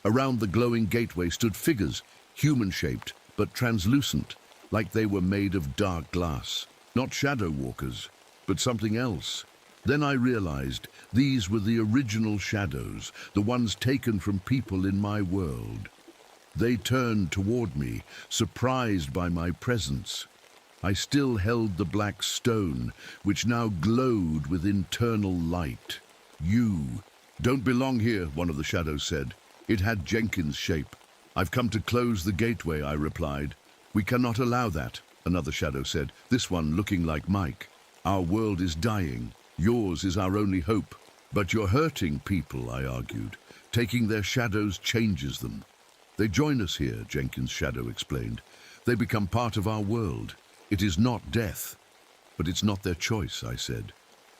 Around the glowing gateway stood figures, human-shaped but translucent, like they were made of dark glass. Not shadow walkers, but something else. Then I realized these were the original shadows, the ones taken from people in my world. They turned toward me, surprised by my presence. I still held the black stone, which now glowed with internal light. "You don't belong here," one of the shadows said. It had Jenkins' shape. "I've come to close the gateway," I replied. "We cannot allow that," another shadow said, this one looking like Mike. "Our world is dying. Yours is our only hope." "But you're hurting people," I argued. "Taking their shadows changes them." "They join us here," Jenkins' shadow explained. They become part of our world. It is not death. But it's not their choice, I said.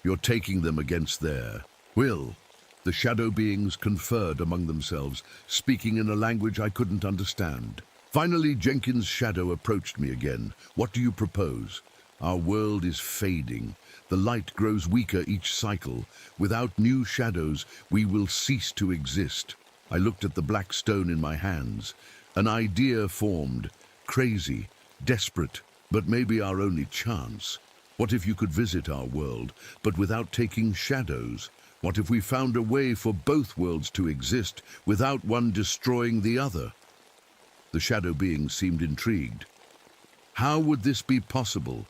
You're taking them against their will. The shadow beings conferred among themselves, speaking in a language I couldn't understand. Finally, Jenkins' shadow approached me again. What do you propose? Our world is fading. The light grows weaker each cycle. Without new shadows, we will cease to exist. I looked at the black stone in my hands. An idea formed. Crazy, desperate, but maybe our only chance. What if you could visit our world, but without taking shadows? What if we found a way for both worlds to exist without one destroying the other? The shadow being seemed intrigued. How would this be possible?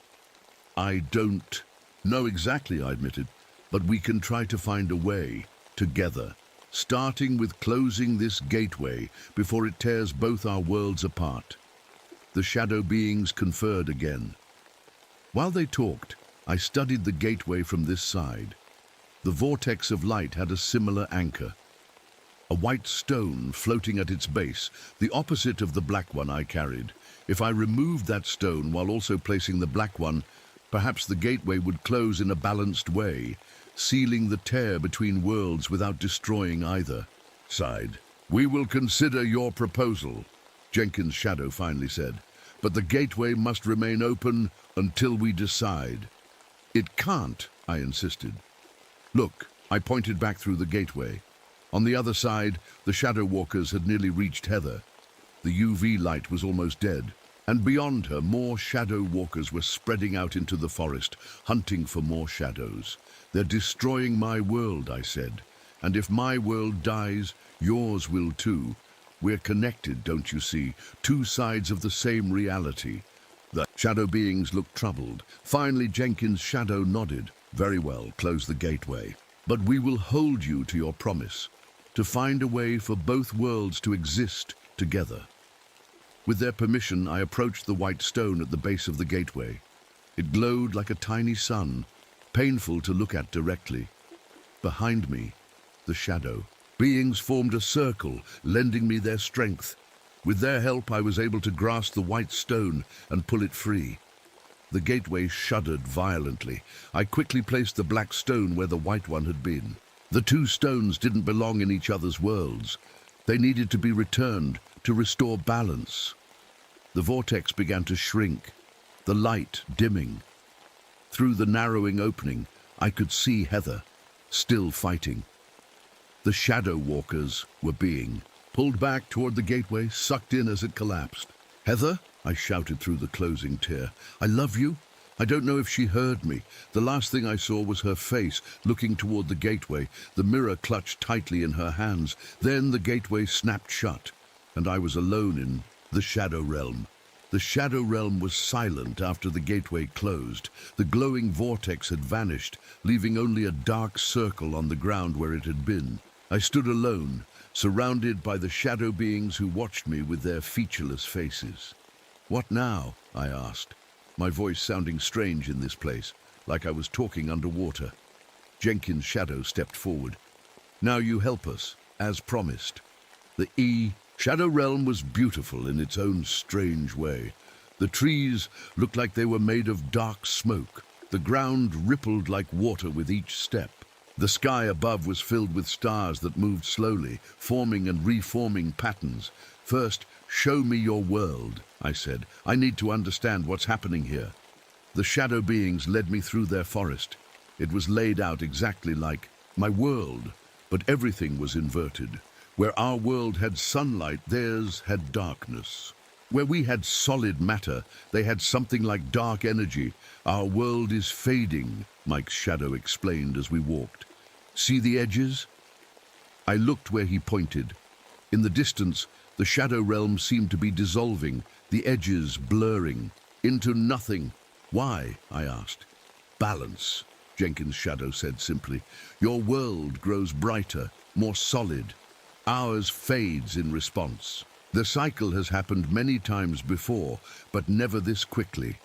I don't know exactly, I admitted, but we can try to find a way, together, starting with closing this gateway before it tears both our worlds apart. The shadow beings conferred again. While they talked, I studied the gateway from this side. The vortex of light had a similar anchor. A white stone floating at its base, the opposite of the black one I carried. If I removed that stone while also placing the black one, perhaps the gateway would close in a balanced way, sealing the tear between worlds without destroying either side. We will consider your proposal, Jenkins' shadow finally said, but the gateway must remain open until we decide. It can't, I insisted. Look, I pointed back through the gateway. On the other side, the shadow walkers had nearly reached Heather. The UV light was almost dead, and beyond her, more shadow walkers were spreading out into the forest, hunting for more shadows. They're destroying my world, I said, and if my world dies, yours will too. We're connected, don't you see? Two sides of the same reality. The shadow beings looked troubled. Finally, Jenkins' shadow nodded. Very well, close the gateway. But we will hold you to your promise, to find a way for both worlds to exist together. With their permission, I approached the white stone at the base of the gateway. It glowed like a tiny sun, painful to look at directly. Behind me, the shadow beings formed a circle, lending me their strength. With their help, I was able to grasp the white stone and pull it free. The gateway shuddered violently. I quickly placed the black stone where the white one had been. The two stones didn't belong in each other's worlds. They needed to be returned to restore balance. The vortex began to shrink, the light dimming. Through the narrowing opening, I could see Heather, still fighting. The shadow walkers were being pulled back toward the gateway, sucked in as it collapsed. Heather, I shouted through the closing tear. I love you. I don't know if she heard me. The last thing I saw was her face, looking toward the gateway, the mirror clutched tightly in her hands. Then the gateway snapped shut, and I was alone in the shadow realm. The shadow realm was silent after the gateway closed. The glowing vortex had vanished, leaving only a dark circle on the ground where it had been. I stood alone, surrounded by the shadow beings who watched me with their featureless faces. What now? I asked, my voice sounding strange in this place, like I was talking underwater. Jenkins' shadow stepped forward. Now you help us, as promised. The shadow realm was beautiful in its own strange way. The trees looked like they were made of dark smoke. The ground rippled like water with each step. The sky above was filled with stars that moved slowly, forming and reforming patterns. First, show me your world, I said. I need to understand what's happening here. The shadow beings led me through their forest. It was laid out exactly like my world, but everything was inverted. Where our world had sunlight, theirs had darkness. Where we had solid matter, they had something like dark energy. Our world is fading, Mike's shadow explained as we walked. See the edges? I looked where he pointed. In the distance, the shadow realm seemed to be dissolving, the edges blurring, into nothing. Why? I asked. Balance, Jenkins' shadow said simply. Your world grows brighter, more solid. Ours fades in response. The cycle has happened many times before, but never this quickly.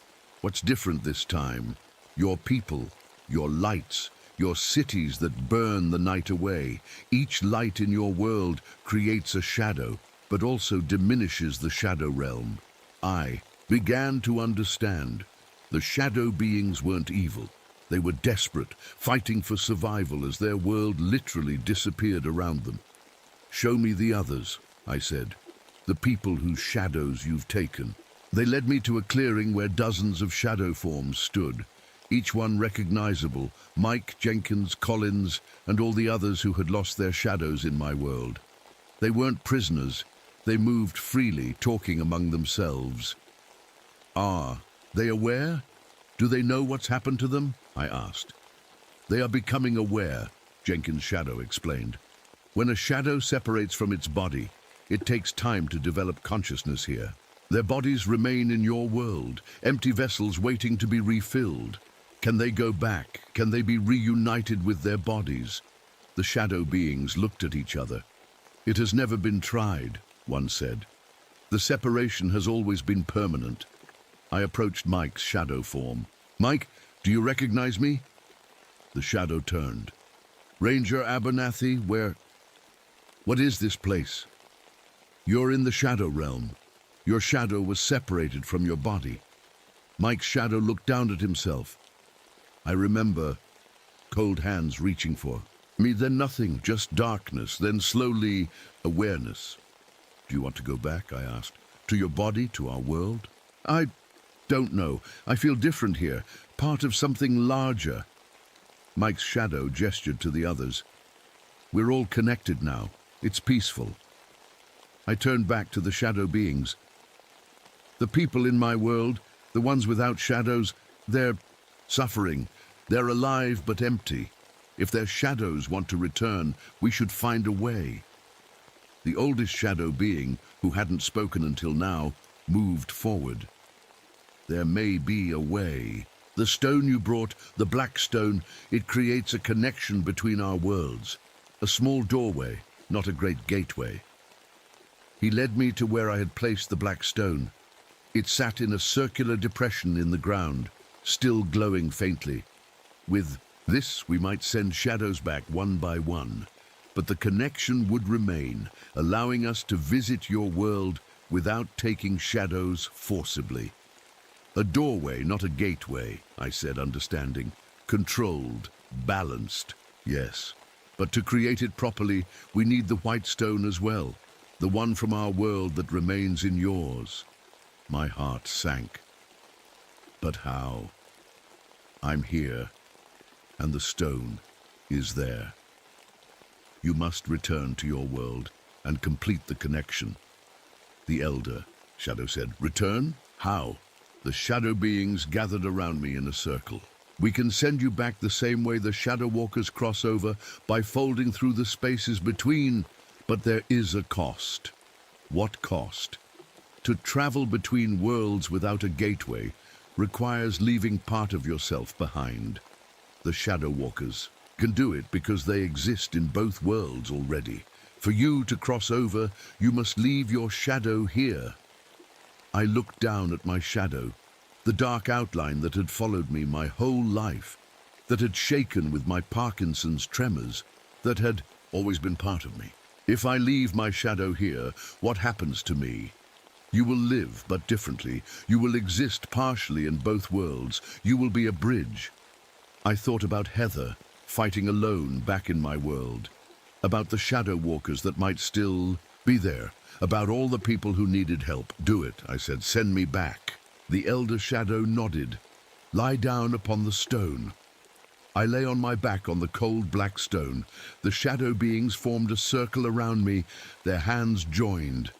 What's different this time? Your people, your lights, your cities that burn the night away. Each light in your world creates a shadow, but also diminishes the shadow realm. I began to understand. The shadow beings weren't evil. They were desperate, fighting for survival as their world literally disappeared around them. "Show me the others," I said. "The people whose shadows you've taken." They led me to a clearing where dozens of shadow forms stood, each one recognizable: Mike, Jenkins, Collins, and all the others who had lost their shadows in my world. They weren't prisoners. They moved freely, talking among themselves. "Are they aware? Do they know what's happened to them?" I asked. "They are becoming aware," Jenkins' shadow explained. "When a shadow separates from its body, it takes time to develop consciousness here. Their bodies remain in your world, empty vessels waiting to be refilled. Can they go back? Can they be reunited with their bodies?" The shadow beings looked at each other. "It has never been tried," one said. "The separation has always been permanent." I approached Mike's shadow form. "Mike, do you recognize me?" The shadow turned. "Ranger Abernathy, what is this place?" "You're in the shadow realm. Your shadow was separated from your body." Mike's shadow looked down at himself. I remember cold hands reaching for me, then nothing, just darkness, then slowly awareness. "Do you want to go back?" I asked. "To your body, to our world?" "I don't know. I feel different here, part of something larger." Mike's shadow gestured to the others. "We're all connected now. It's peaceful." I turned back to the shadow beings. "The people in my world, the ones without shadows, they're suffering. They're alive but empty. If their shadows want to return, we should find a way." The oldest shadow being, who hadn't spoken until now, moved forward. "There may be a way. The stone you brought, the black stone, it creates a connection between our worlds. A small doorway, not a great gateway." He led me to where I had placed the black stone. It sat in a circular depression in the ground, still glowing faintly. "With this, we might send shadows back one by one, but the connection would remain, allowing us to visit your world without taking shadows forcibly." "A doorway, not a gateway," I said, understanding. "Controlled, balanced, yes. But to create it properly, we need the white stone as well, the one from our world that remains in yours." My heart sank. "But how?" "I'm here, and the stone is there. You must return to your world and complete the connection." The elder shadow said, "Return? How?" The shadow beings gathered around me in a circle. "We can send you back the same way the shadow walkers cross over, by folding through the spaces between, but there is a cost." "What cost?" "To travel between worlds without a gateway requires leaving part of yourself behind. The shadow walkers can do it because they exist in both worlds already. For you to cross over, you must leave your shadow here." I looked down at my shadow, the dark outline that had followed me my whole life, that had shaken with my Parkinson's tremors, that had always been part of me. "If I leave my shadow here, what happens to me?" "You will live, but differently. You will exist partially in both worlds. You will be a bridge." I thought about Heather, fighting alone back in my world, about the shadow walkers that might still be there, about all the people who needed help. "Do it," I said. "Send me back." The elder shadow nodded. "Lie down upon the stone." I lay on my back on the cold black stone. The shadow beings formed a circle around me, their hands joined.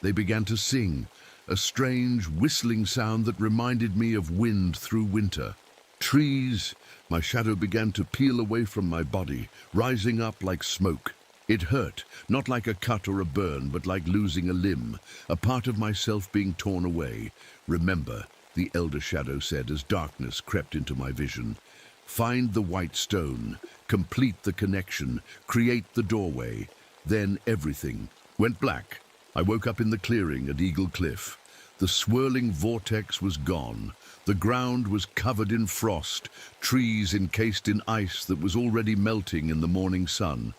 They began to sing, a strange whistling sound that reminded me of wind through winter. "Trees." My shadow began to peel away from my body, rising up like smoke. It hurt, not like a cut or a burn, but like losing a limb, a part of myself being torn away. "Remember," the elder shadow said as darkness crept into my vision. "Find the white stone, complete the connection, create the doorway." Then everything went black. I woke up in the clearing at Eagle Cliff. The swirling vortex was gone. The ground was covered in frost, trees encased in ice that was already melting in the morning sun.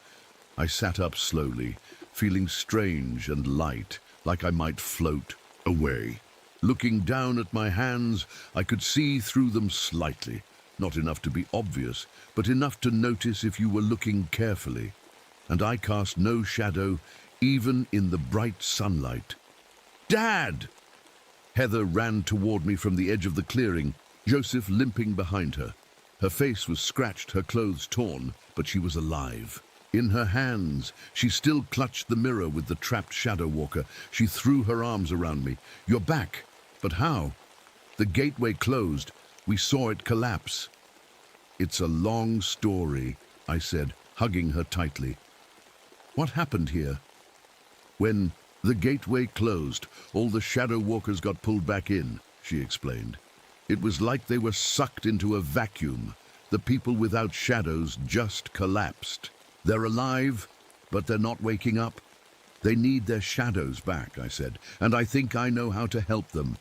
I sat up slowly, feeling strange and light, like I might float away. Looking down at my hands, I could see through them slightly. Not enough to be obvious, but enough to notice if you were looking carefully. And I cast no shadow, even in the bright sunlight. "Dad!" Heather ran toward me from the edge of the clearing, Joseph limping behind her. Her face was scratched, her clothes torn, but she was alive. In her hands, she still clutched the mirror with the trapped shadow walker. She threw her arms around me. "You're back." But how? The gateway closed. We saw it collapse. "It's a long story," I said, hugging her tightly. "What happened here?" "When the gateway closed, all the shadow walkers got pulled back in," she explained. "It was like they were sucked into a vacuum. The people without shadows just collapsed. They're alive, but they're not waking up. They need their shadows back," I said, "and I think I know how to help them."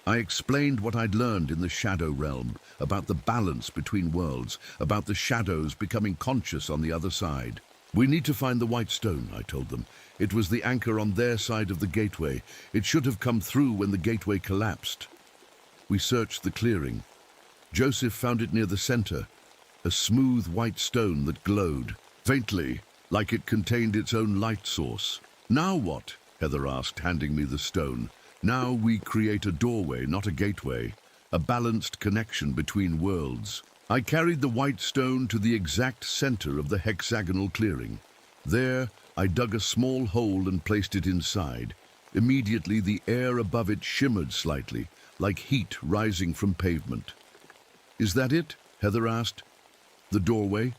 I explained what I'd learned in the shadow realm, about the balance between worlds, about the shadows becoming conscious on the other side. "We need to find the white stone," I told them. "It was the anchor on their side of the gateway. It should have come through when the gateway collapsed." We searched the clearing. Joseph found it near the center, a smooth white stone that glowed, faintly, like it contained its own light source. "Now what?" Heather asked, handing me the stone. "Now we create a doorway, not a gateway, a balanced connection between worlds." I carried the white stone to the exact center of the hexagonal clearing. There, I dug a small hole and placed it inside. Immediately, the air above it shimmered slightly, like heat rising from pavement. "Is that it?" Heather asked. "The doorway?"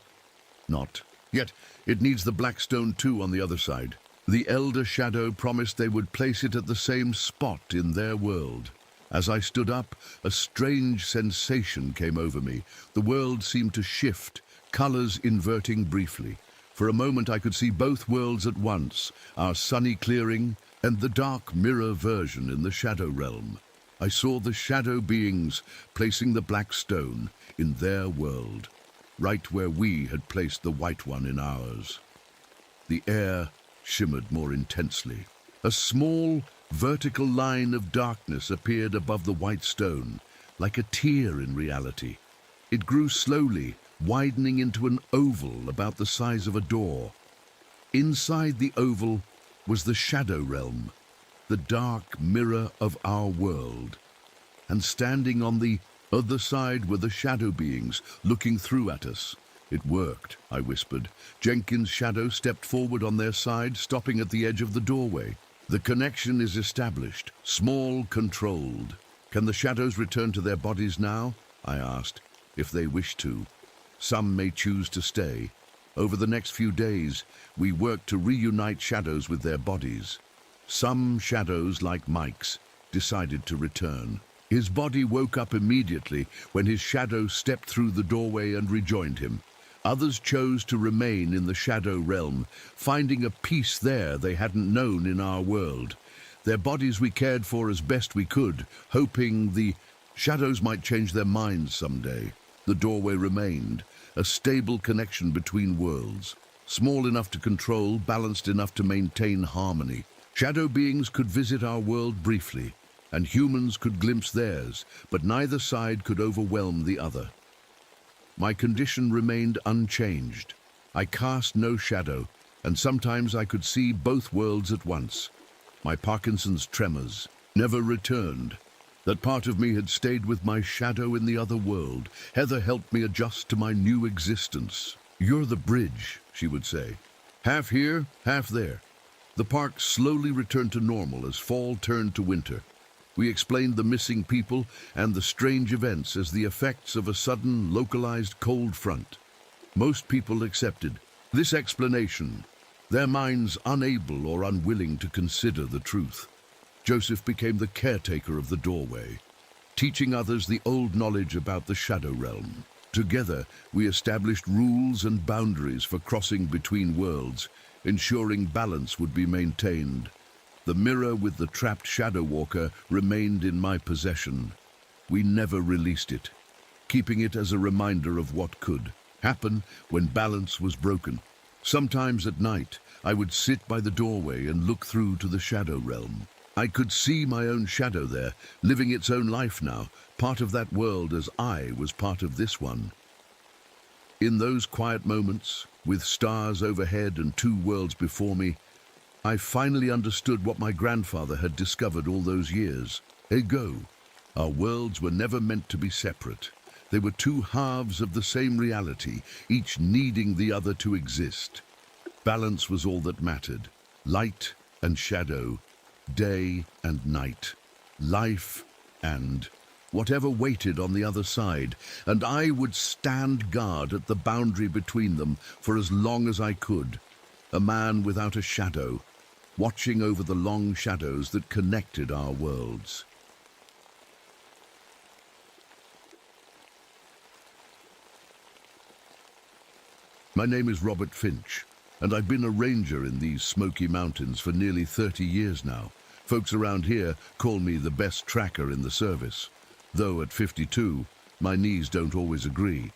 "Not yet. It needs the black stone too on the other side." The elder shadow promised they would place it at the same spot in their world. As I stood up, a strange sensation came over me. The world seemed to shift, colors inverting briefly. For a moment I could see both worlds at once, our sunny clearing and the dark mirror version in the shadow realm. I saw the shadow beings placing the black stone in their world, right where we had placed the white one in ours. The air shimmered more intensely. A small, vertical line of darkness appeared above the white stone, like a tear in reality. It grew slowly, widening into an oval about the size of a door. Inside the oval was the shadow realm, the dark mirror of our world. And standing on the other side were the shadow beings, looking through at us. "It worked," I whispered. Jenkins' shadow stepped forward on their side, stopping at the edge of the doorway. "The connection is established, small, controlled." "Can the shadows return to their bodies now?" I asked. "If they wish to. Some may choose to stay. Over the next few days, we work to reunite shadows with their bodies. Some shadows, like Mike's, decided to return. His body woke up immediately when his shadow stepped through the doorway and rejoined him. Others chose to remain in the shadow realm, finding a peace there they hadn't known in our world. Their bodies we cared for as best we could, hoping the shadows might change their minds someday. The doorway remained, a stable connection between worlds. Small enough to control, balanced enough to maintain harmony. Shadow beings could visit our world briefly, and humans could glimpse theirs, but neither side could overwhelm the other. My condition remained unchanged. I cast no shadow, and sometimes I could see both worlds at once. My Parkinson's tremors never returned. That part of me had stayed with my shadow in the other world. Heather helped me adjust to my new existence. "You're the bridge," she would say. "Half here, half there." The park slowly returned to normal as fall turned to winter. We explained the missing people and the strange events as the effects of a sudden, localized cold front. Most people accepted this explanation, their minds unable or unwilling to consider the truth. Joseph became the caretaker of the doorway, teaching others the old knowledge about the shadow realm. Together, we established rules and boundaries for crossing between worlds, ensuring balance would be maintained. The mirror with the trapped shadow walker remained in my possession. We never released it, keeping it as a reminder of what could happen when balance was broken. Sometimes at night, I would sit by the doorway and look through to the shadow realm. I could see my own shadow there, living its own life now, part of that world as I was part of this one. In those quiet moments, with stars overhead and two worlds before me, I finally understood what my grandfather had discovered all those years ago. Our worlds were never meant to be separate. They were two halves of the same reality, each needing the other to exist. Balance was all that mattered. Light and shadow, day and night, life and whatever waited on the other side, and I would stand guard at the boundary between them for as long as I could, a man without a shadow, watching over the long shadows that connected our worlds. My name is Robert Finch, and I've been a ranger in these Smoky Mountains for nearly 30 years now. Folks around here call me the best tracker in the service, though at 52, my knees don't always agree.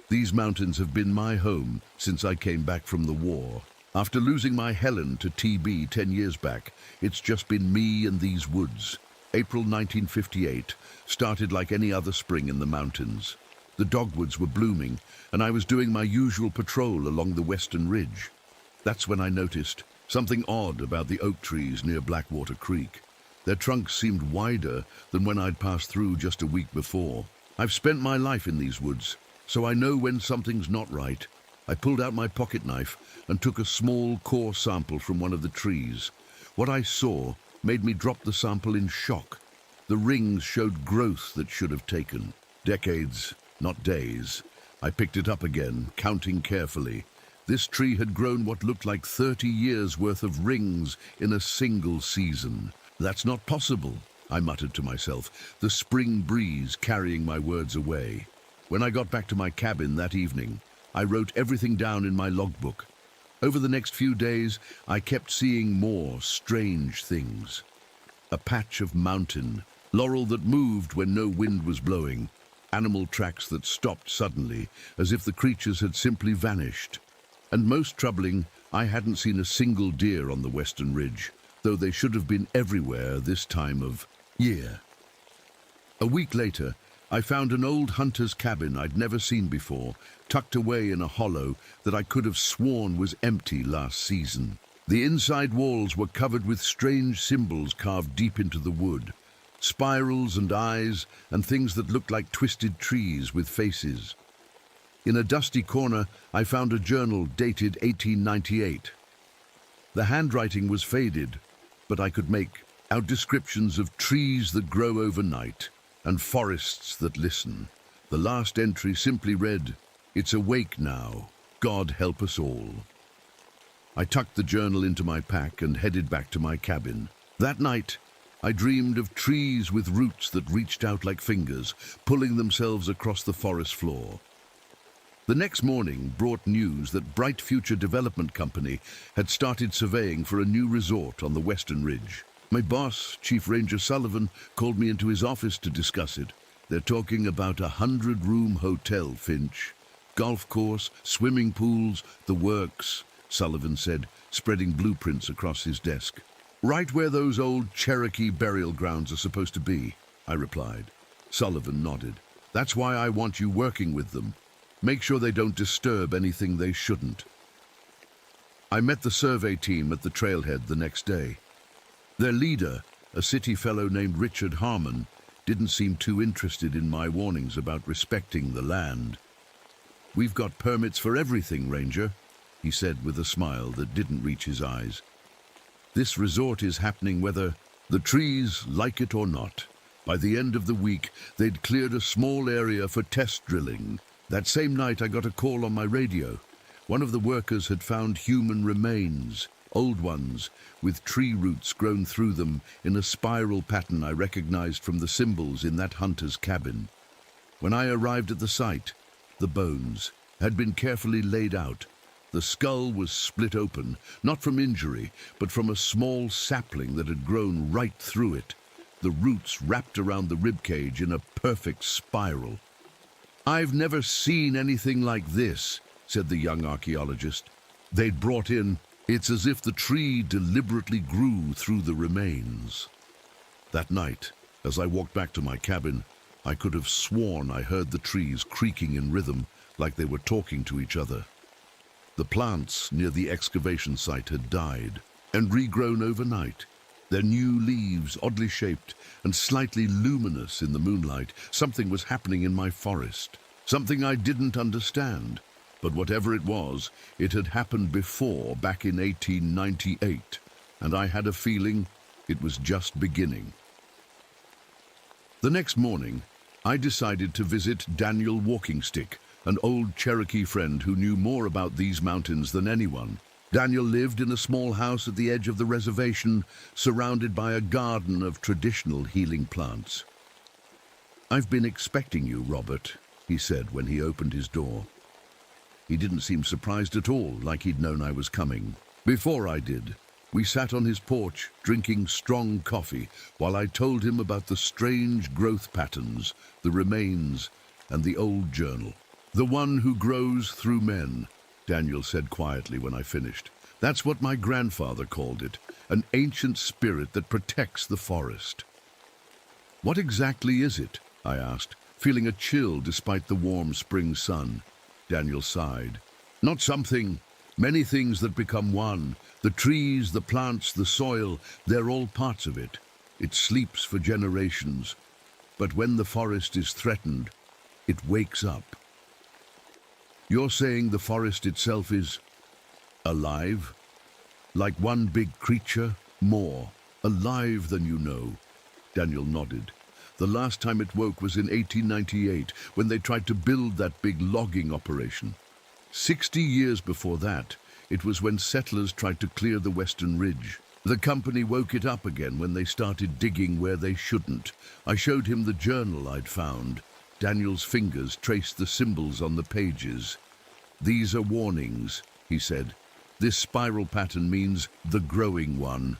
These mountains have been my home since I came back from the war. After losing my Helen to TB 10 years back, it's just been me and these woods. April 1958 started like any other spring in the mountains. The dogwoods were blooming, and I was doing my usual patrol along the western ridge. That's when I noticed something odd about the oak trees near Blackwater Creek. Their trunks seemed wider than when I'd passed through just a week before. I've spent my life in these woods, so I know when something's not right. I pulled out my pocket knife and took a small core sample from one of the trees. What I saw made me drop the sample in shock. The rings showed growth that should have taken decades, not days. I picked it up again, counting carefully. This tree had grown what looked like 30 years' worth of rings in a single season. That's not possible, I muttered to myself, the spring breeze carrying my words away. When I got back to my cabin that evening, I wrote everything down in my logbook. Over the next few days, I kept seeing more strange things. A patch of mountain, laurel that moved when no wind was blowing, animal tracks that stopped suddenly, as if the creatures had simply vanished. And most troubling, I hadn't seen a single deer on the western ridge, though they should have been everywhere this time of year. A week later, I found an old hunter's cabin I'd never seen before, tucked away in a hollow that I could have sworn was empty last season. The inside walls were covered with strange symbols carved deep into the wood. Spirals and eyes, and things that looked like twisted trees with faces. In a dusty corner, I found a journal dated 1898. The handwriting was faded, but I could make out descriptions of trees that grow overnight and forests that listen. The last entry simply read, "It's awake now. God help us all." I tucked the journal into my pack and headed back to my cabin. That night, I dreamed of trees with roots that reached out like fingers, pulling themselves across the forest floor. The next morning brought news that Bright Future Development Company had started surveying for a new resort on the western ridge. My boss, Chief Ranger Sullivan, called me into his office to discuss it. They're talking about a 100-room hotel, Finch. Golf course, swimming pools, the works, Sullivan said, spreading blueprints across his desk. Right where those old Cherokee burial grounds are supposed to be, I replied. Sullivan nodded. That's why I want you working with them. Make sure they don't disturb anything they shouldn't. I met the survey team at the trailhead the next day. Their leader, a city fellow named Richard Harmon, didn't seem too interested in my warnings about respecting the land. "We've got permits for everything, Ranger," he said with a smile that didn't reach his eyes. "This resort is happening whether the trees like it or not. By the end of the week, they'd cleared a small area for test drilling. That same night, I got a call on my radio. One of the workers had found human remains, old ones, with tree roots grown through them in a spiral pattern I recognized from the symbols in that hunter's cabin. When I arrived at the site, the bones had been carefully laid out. The skull was split open, not from injury, but from a small sapling that had grown right through it, the roots wrapped around the ribcage in a perfect spiral. "I've never seen anything like this," said the young archaeologist. They'd brought in, "It's as if the tree deliberately grew through the remains." That night, as I walked back to my cabin, I could have sworn I heard the trees creaking in rhythm like they were talking to each other. The plants near the excavation site had died and regrown overnight, their new leaves oddly shaped and slightly luminous in the moonlight. Something was happening in my forest, something I didn't understand. But whatever it was, it had happened before, back in 1898, and I had a feeling it was just beginning. The next morning, I decided to visit Daniel Walkingstick, an old Cherokee friend who knew more about these mountains than anyone. Daniel lived in a small house at the edge of the reservation, surrounded by a garden of traditional healing plants. "I've been expecting you, Robert," he said when he opened his door. He didn't seem surprised at all, like he'd known I was coming. Before I did, we sat on his porch, drinking strong coffee, while I told him about the strange growth patterns, the remains, and the old journal. "The one who grows through men," Daniel said quietly when I finished. "That's what my grandfather called it, an ancient spirit that protects the forest." "What exactly is it?" I asked, feeling a chill despite the warm spring sun. Daniel sighed. "Not something. Many things that become one. The trees, the plants, the soil, they're all parts of it. It sleeps for generations. But when the forest is threatened, it wakes up." "You're saying the forest itself is alive? Like one big creature? More alive than you know?" Daniel nodded. "The last time it woke was in 1898, when they tried to build that big logging operation. 60 years before that, it was when settlers tried to clear the western ridge. The company woke it up again when they started digging where they shouldn't. I showed him the journal I'd found. Daniel's fingers traced the symbols on the pages. "These are warnings," he said. "This spiral pattern means the growing one.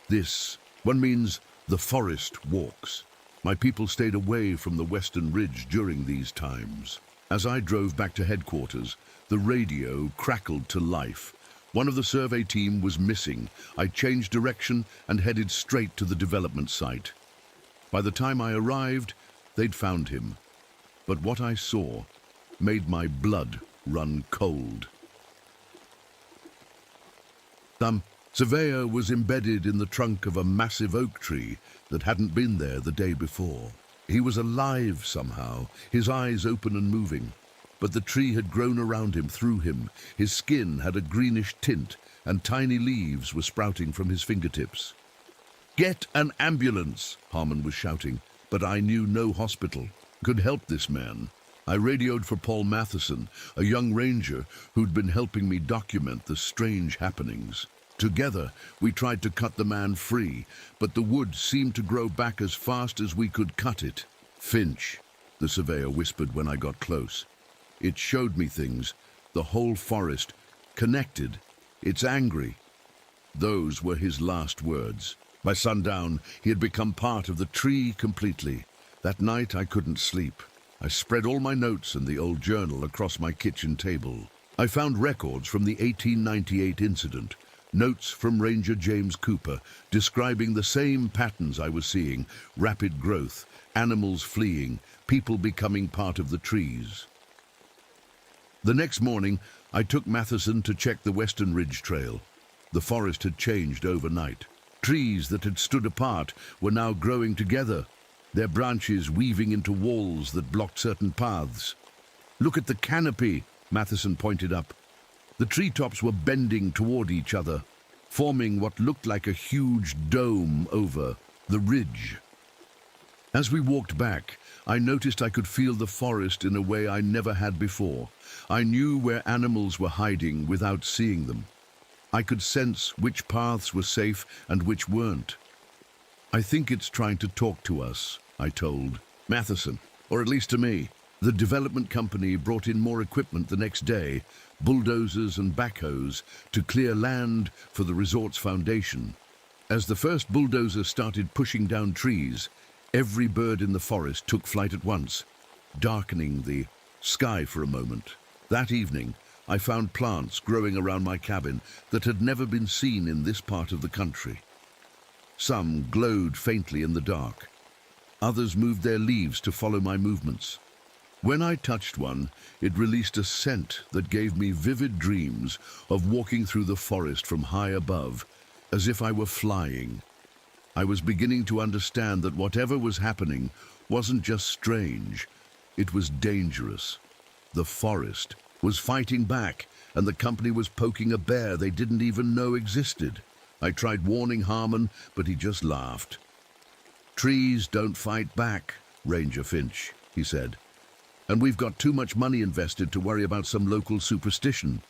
This one means the forest walks." My people stayed away from the western ridge during these times. As I drove back to headquarters, the radio crackled to life. One of the survey team was missing. I changed direction and headed straight to the development site. By the time I arrived, they'd found him. But what I saw made my blood run cold. Some surveyor was embedded in the trunk of a massive oak tree that hadn't been there the day before. He was alive somehow, his eyes open and moving. But the tree had grown around him, through him. His skin had a greenish tint, and tiny leaves were sprouting from his fingertips. "Get an ambulance!" Harmon was shouting, but I knew no hospital could help this man. I radioed for Paul Matheson, a young ranger who'd been helping me document the strange happenings. Together, we tried to cut the man free, but the wood seemed to grow back as fast as we could cut it. "Finch," the surveyor whispered when I got close. "It showed me things. The whole forest. Connected. It's angry." Those were his last words. By sundown, he had become part of the tree completely. That night, I couldn't sleep. I spread all my notes and the old journal across my kitchen table. I found records from the 1898 incident, notes from Ranger James Cooper describing the same patterns I was seeing: rapid growth, animals fleeing, people becoming part of the trees. The next morning, I took Matheson to check the Western Ridge Trail. The forest had changed overnight. Trees that had stood apart were now growing together, their branches weaving into walls that blocked certain paths. "Look at the canopy," Matheson pointed up. The treetops were bending toward each other, forming what looked like a huge dome over the ridge. As we walked back, I noticed I could feel the forest in a way I never had before. I knew where animals were hiding without seeing them. I could sense which paths were safe and which weren't. "I think it's trying to talk to us," I told Matheson, or at least to me. The development company brought in more equipment the next day, bulldozers and backhoes, to clear land for the resort's foundation. As the first bulldozer started pushing down trees, every bird in the forest took flight at once, darkening the sky for a moment. That evening, I found plants growing around my cabin that had never been seen in this part of the country. Some glowed faintly in the dark. Others moved their leaves to follow my movements. When I touched one, it released a scent that gave me vivid dreams of walking through the forest from high above, as if I were flying. I was beginning to understand that whatever was happening wasn't just strange, it was dangerous. The forest was fighting back, and the company was poking a bear they didn't even know existed. I tried warning Harmon, but he just laughed. "Trees don't fight back, Ranger Finch," he said. "And we've got too much money invested to worry about some local superstition."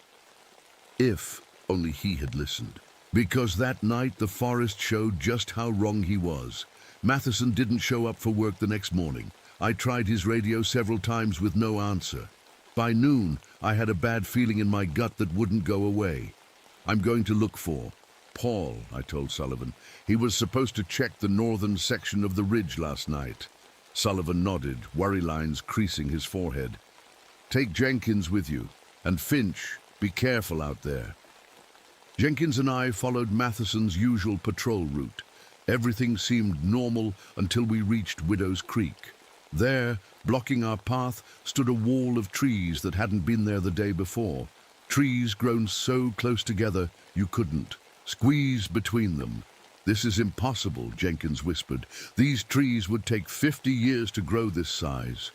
If only he had listened. Because that night the forest showed just how wrong he was. Matheson didn't show up for work the next morning. I tried his radio several times with no answer. By noon, I had a bad feeling in my gut that wouldn't go away. "I'm going to look for Paul," I told Sullivan. "He was supposed to check the northern section of the ridge last night." Sullivan nodded, worry lines creasing his forehead. "Take Jenkins with you. And Finch, be careful out there." Jenkins and I followed Matheson's usual patrol route. Everything seemed normal until we reached Widow's Creek. There, blocking our path, stood a wall of trees that hadn't been there the day before. Trees grown so close together you couldn't squeeze between them. "This is impossible," Jenkins whispered. "These trees would take 50 years to grow this size."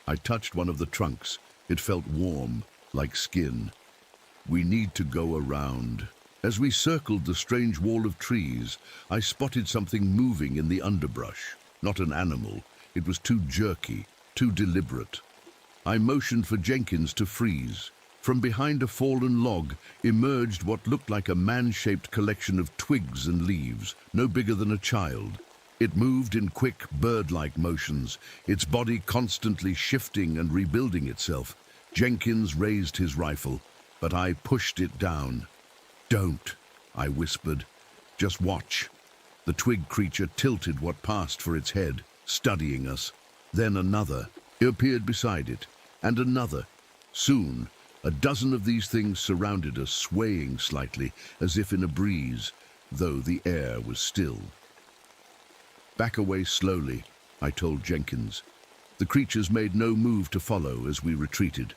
I touched one of the trunks. It felt warm, like skin. "We need to go around." As we circled the strange wall of trees, I spotted something moving in the underbrush. Not an animal. It was too jerky, too deliberate. I motioned for Jenkins to freeze. From behind a fallen log emerged what looked like a man-shaped collection of twigs and leaves, no bigger than a child. It moved in quick, bird-like motions, its body constantly shifting and rebuilding itself. Jenkins raised his rifle, but I pushed it down. "Don't," I whispered. "Just watch." The twig creature tilted what passed for its head, studying us. Then another appeared beside it, and another. Soon, a dozen of these things surrounded us, swaying slightly, as if in a breeze, though the air was still. "Back away slowly," I told Jenkins. The creatures made no move to follow as we retreated.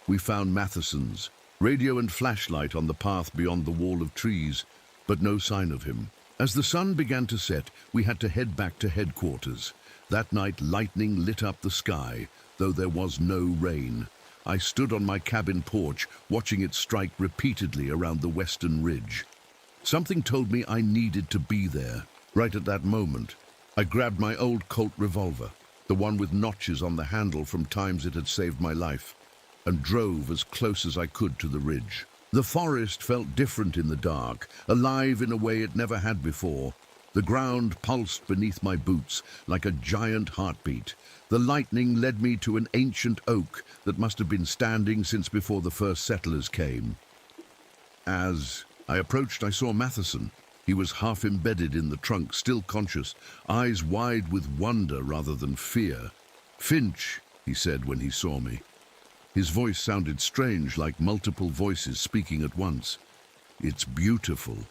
We found Matheson's radio and flashlight on the path beyond the wall of trees, but no sign of him. As the sun began to set, we had to head back to headquarters. That night, lightning lit up the sky, though there was no rain. I stood on my cabin porch, watching it strike repeatedly around the western ridge. Something told me I needed to be there. Right at that moment, I grabbed my old Colt revolver, the one with notches on the handle from times it had saved my life, and drove as close as I could to the ridge. The forest felt different in the dark, alive in a way it never had before. The ground pulsed beneath my boots like a giant heartbeat. The lightning led me to an ancient oak that must have been standing since before the first settlers came. As I approached, I saw Matheson. He was half embedded in the trunk, still conscious, eyes wide with wonder rather than fear. "Finch," he said when he saw me. His voice sounded strange, like multiple voices speaking at once. "It's beautiful.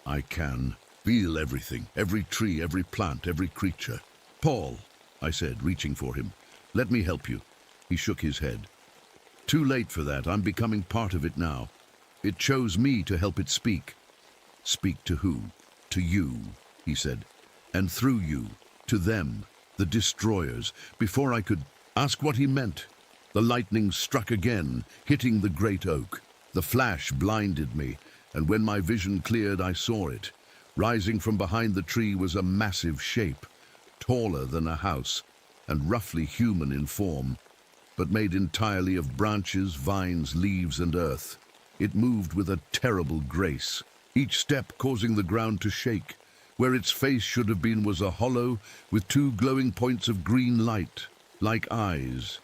I can feel everything, every tree, every plant, every creature." "Paul," I said, reaching for him. "Let me help you." He shook his head. "Too late for that. I'm becoming part of it now. It chose me to help it speak." "Speak to who?" "To you," he said. "And through you, to them, the destroyers." Before I could ask what he meant, the lightning struck again, hitting the great oak. The flash blinded me, and when my vision cleared, I saw it. Rising from behind the tree was a massive shape, taller than a house, and roughly human in form, but made entirely of branches, vines, leaves, and earth. It moved with a terrible grace, each step causing the ground to shake. Where its face should have been was a hollow with two glowing points of green light, like eyes.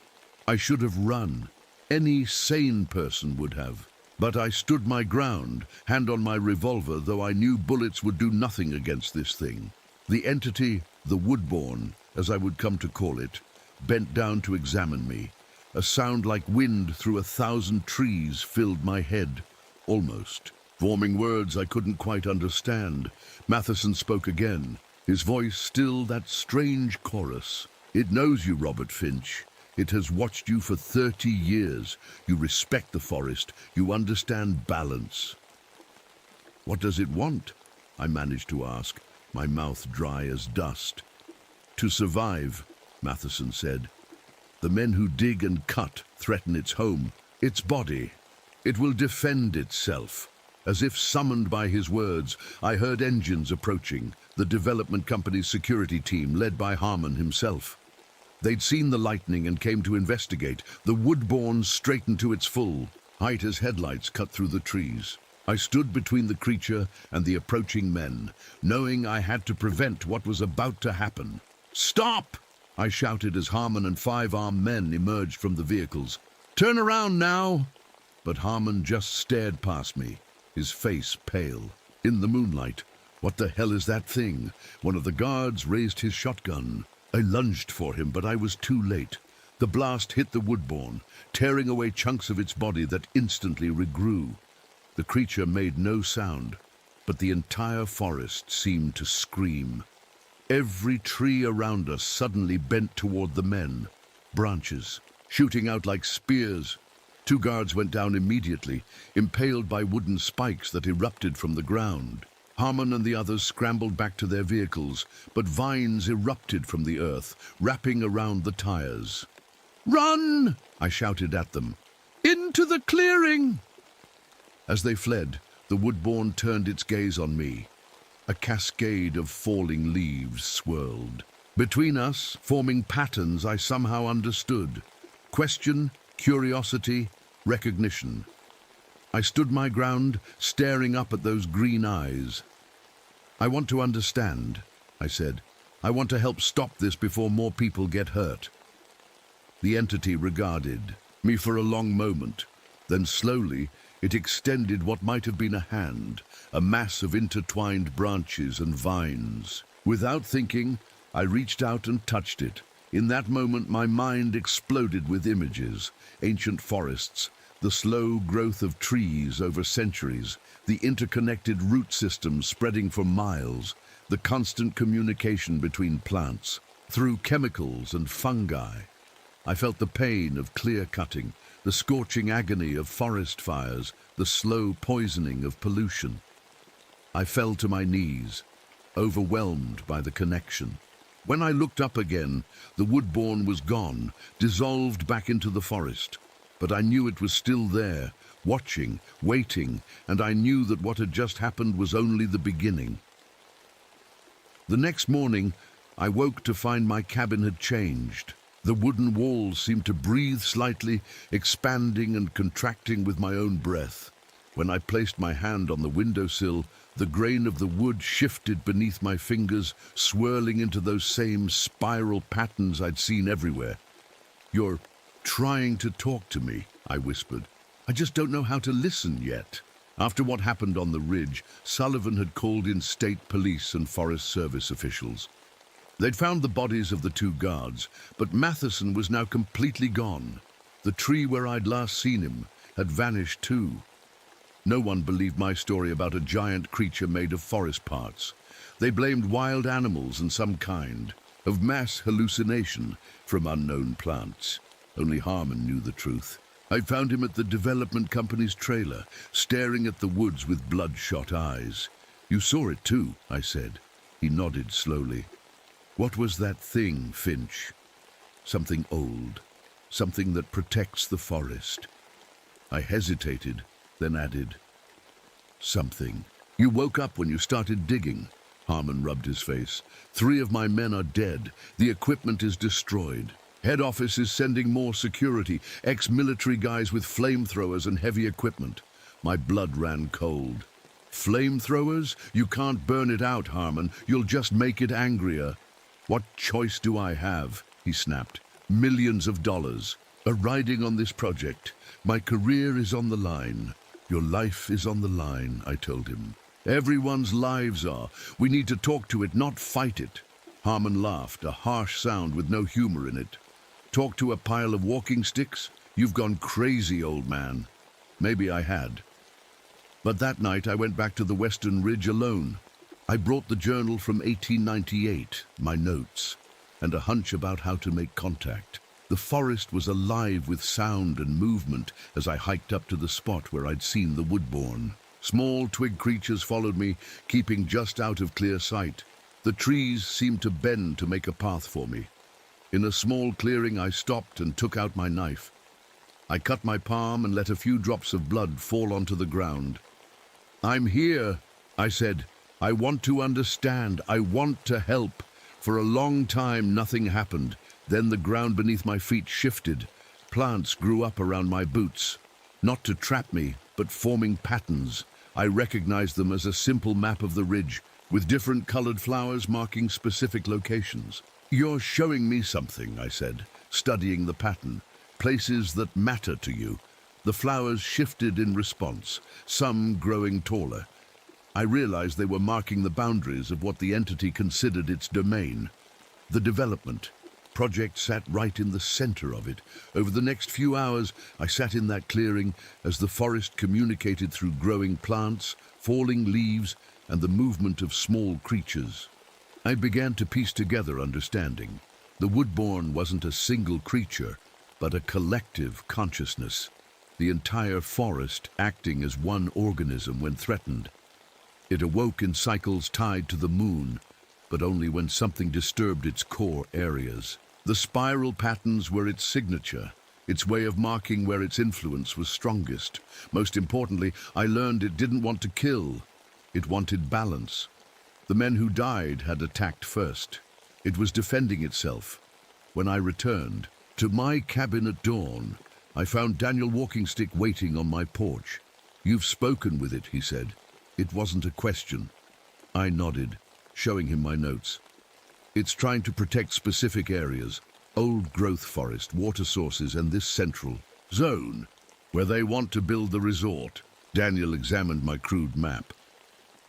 I should have run. Any sane person would have. But I stood my ground, hand on my revolver, though I knew bullets would do nothing against this thing. The entity, the Woodborn, as I would come to call it, bent down to examine me. A sound like wind through 1,000 trees filled my head, almost. Forming words I couldn't quite understand, Matheson spoke again, his voice still that strange chorus. "It knows you, Robert Finch. It has watched you for 30 years. You respect the forest. You understand balance." "What does it want?" I managed to ask, my mouth dry as dust. "To survive," Matheson said. "The men who dig and cut threaten its home, its body. It will defend itself." As if summoned by his words, I heard engines approaching, the development company's security team led by Harmon himself. They'd seen the lightning and came to investigate. The woodbourne straightened to its full height as headlights cut through the trees. I stood between the creature and the approaching men, knowing I had to prevent what was about to happen. "Stop!" I shouted as Harmon and 5 armed men emerged from the vehicles. "Turn around now!" But Harmon just stared past me, his face pale. In the moonlight, "What the hell is that thing?" One of the guards raised his shotgun. I lunged for him, but I was too late. The blast hit the woodbourne, tearing away chunks of its body that instantly regrew. The creature made no sound, but the entire forest seemed to scream. Every tree around us suddenly bent toward the men, branches shooting out like spears. 2 guards went down immediately, impaled by wooden spikes that erupted from the ground. Harmon and the others scrambled back to their vehicles, but vines erupted from the earth, wrapping around the tires. "Run!" I shouted at them. "Into the clearing!" As they fled, the woodbourne turned its gaze on me. A cascade of falling leaves swirled. Between us, forming patterns I somehow understood. Question, curiosity, recognition. I stood my ground, staring up at those green eyes. "I want to understand," I said. "I want to help stop this before more people get hurt." The entity regarded me for a long moment. Then slowly, it extended what might have been a hand, a mass of intertwined branches and vines. Without thinking, I reached out and touched it. In that moment, my mind exploded with images. Ancient forests, the slow growth of trees over centuries, the interconnected root systems spreading for miles, the constant communication between plants, through chemicals and fungi. I felt the pain of clear cutting, the scorching agony of forest fires, the slow poisoning of pollution. I fell to my knees, overwhelmed by the connection. When I looked up again, the woodbourne was gone, dissolved back into the forest. But I knew it was still there, watching, waiting, and I knew that what had just happened was only the beginning. The next morning, I woke to find my cabin had changed. The wooden walls seemed to breathe slightly, expanding and contracting with my own breath. When I placed my hand on the windowsill, the grain of the wood shifted beneath my fingers, swirling into those same spiral patterns I'd seen everywhere. "You're trying to talk to me," I whispered. "I just don't know how to listen yet." After what happened on the ridge, Sullivan had called in state police and Forest Service officials. They'd found the bodies of the 2 guards, but Matheson was now completely gone. The tree where I'd last seen him had vanished too. No one believed my story about a giant creature made of forest parts. They blamed wild animals and some kind of mass hallucination from unknown plants. Only Harmon knew the truth. I found him at the development company's trailer, staring at the woods with bloodshot eyes. "You saw it too," I said. He nodded slowly. "What was that thing, Finch?" "Something old. Something that protects the forest." I hesitated, then added, "Something. You woke up when you started digging." Harmon rubbed his face. "3 of my men are dead. The equipment is destroyed. Head office is sending more security, ex-military guys with flamethrowers and heavy equipment." My blood ran cold. "Flamethrowers? You can't burn it out, Harmon. You'll just make it angrier." "What choice do I have?" he snapped. "Millions of dollars are riding on this project. My career is on the line. Your life is on the line," I told him. "Everyone's lives are. We need to talk to it, not fight it." Harmon laughed, a harsh sound with no humor in it. "Talk to a pile of walking sticks? You've gone crazy, old man." Maybe I had. But that night I went back to the Western Ridge alone. I brought the journal from 1898, my notes, and a hunch about how to make contact. The forest was alive with sound and movement as I hiked up to the spot where I'd seen the woodbourne. Small twig creatures followed me, keeping just out of clear sight. The trees seemed to bend to make a path for me. In a small clearing, I stopped and took out my knife. I cut my palm and let a few drops of blood fall onto the ground. "I'm here," I said. "I want to understand. I want to help." For a long time, nothing happened. Then the ground beneath my feet shifted. Plants grew up around my boots, not to trap me, but forming patterns. I recognized them as a simple map of the ridge, with different colored flowers marking specific locations. "You're showing me something," I said, studying the pattern. "Places that matter to you." The flowers shifted in response, some growing taller. I realized they were marking the boundaries of what the entity considered its domain. The development project sat right in the center of it. Over the next few hours, I sat in that clearing as the forest communicated through growing plants, falling leaves, and the movement of small creatures. I began to piece together understanding. The woodbourne wasn't a single creature, but a collective consciousness. The entire forest acting as one organism when threatened. It awoke in cycles tied to the moon, but only when something disturbed its core areas. The spiral patterns were its signature, its way of marking where its influence was strongest. Most importantly, I learned it didn't want to kill. It wanted balance. The men who died had attacked first. It was defending itself. When I returned to my cabin at dawn, I found Daniel Walking Stick waiting on my porch. "You've spoken with it," he said. It wasn't a question. I nodded, showing him my notes. "It's trying to protect specific areas, old growth forest, water sources, and this central zone, where they want to build the resort." Daniel examined my crude map.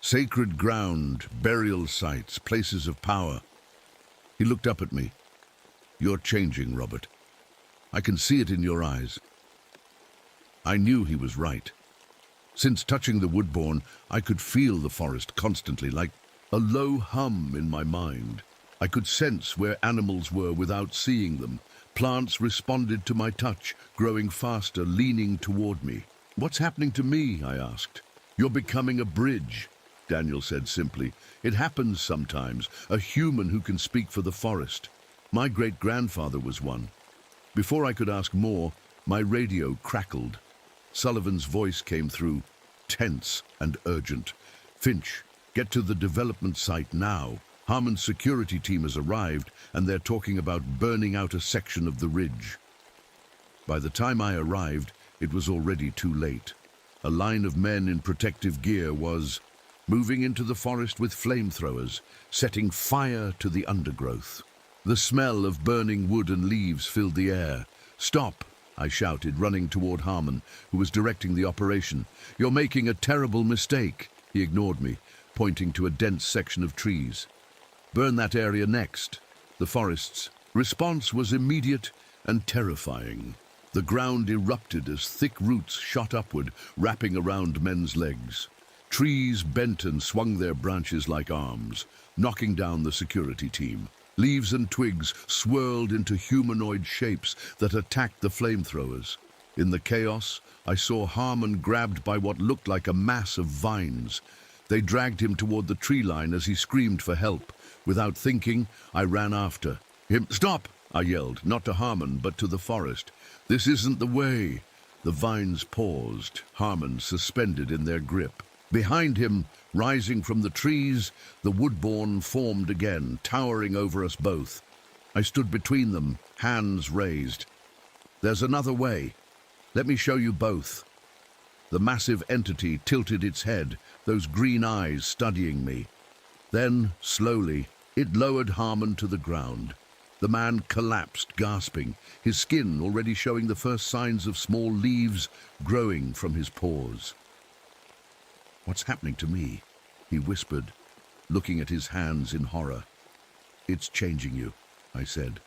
"Sacred ground, burial sites, places of power." He looked up at me. "You're changing, Robert. I can see it in your eyes." I knew he was right. Since touching the woodbourne, I could feel the forest constantly, like a low hum in my mind. I could sense where animals were without seeing them. Plants responded to my touch, growing faster, leaning toward me. "What's happening to me?" I asked. "You're becoming a bridge," Daniel said simply. "It happens sometimes, a human who can speak for the forest. My great-grandfather was one." Before I could ask more, my radio crackled. Sullivan's voice came through, tense and urgent. "Finch, get to the development site now. Harmon's security team has arrived, and they're talking about burning out a section of the ridge." By the time I arrived, it was already too late. A line of men in protective gear was moving into the forest with flamethrowers, setting fire to the undergrowth. The smell of burning wood and leaves filled the air. "Stop!" I shouted, running toward Harmon, who was directing the operation. "You're making a terrible mistake." He ignored me, pointing to a dense section of trees. "Burn that area next." The forest's response was immediate and terrifying. The ground erupted as thick roots shot upward, wrapping around men's legs. Trees bent and swung their branches like arms, knocking down the security team. Leaves and twigs swirled into humanoid shapes that attacked the flamethrowers. In the chaos, I saw Harmon grabbed by what looked like a mass of vines. They dragged him toward the tree line as he screamed for help. Without thinking, I ran after him. "Stop!" I yelled, not to Harmon, but to the forest. "This isn't the way." The vines paused, Harmon suspended in their grip. Behind him, rising from the trees, the woodbourne formed again, towering over us both. I stood between them, hands raised. "There's another way. Let me show you both." The massive entity tilted its head, those green eyes studying me. Then, slowly, it lowered Harmon to the ground. The man collapsed, gasping, his skin already showing the first signs of small leaves growing from his pores. "What's happening to me?" he whispered, looking at his hands in horror. "It's changing you," I said.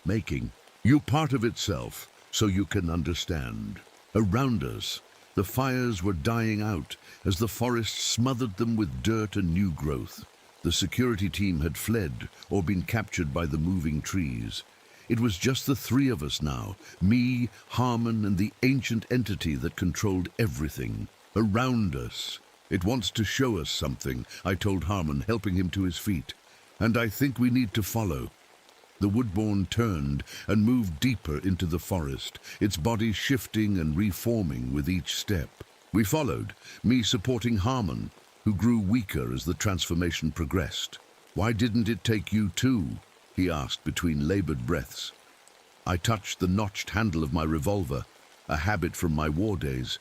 "Making you part of itself so you can understand." Around us, The fires were dying out as the forest smothered them with dirt and new growth. The security team had fled or been captured by the moving trees. It was just the three of us now, me, Harmon, and the ancient entity that controlled everything around us. It wants to show us something, I told Harmon, helping him to his feet. And I think we need to follow. The woodborn turned and moved deeper into the forest, its body shifting and reforming with each step. We followed, me supporting Harmon, who grew weaker as the transformation progressed. "Why didn't it take you too?" he asked between labored breaths. I touched the notched handle of my revolver, a habit from my war days.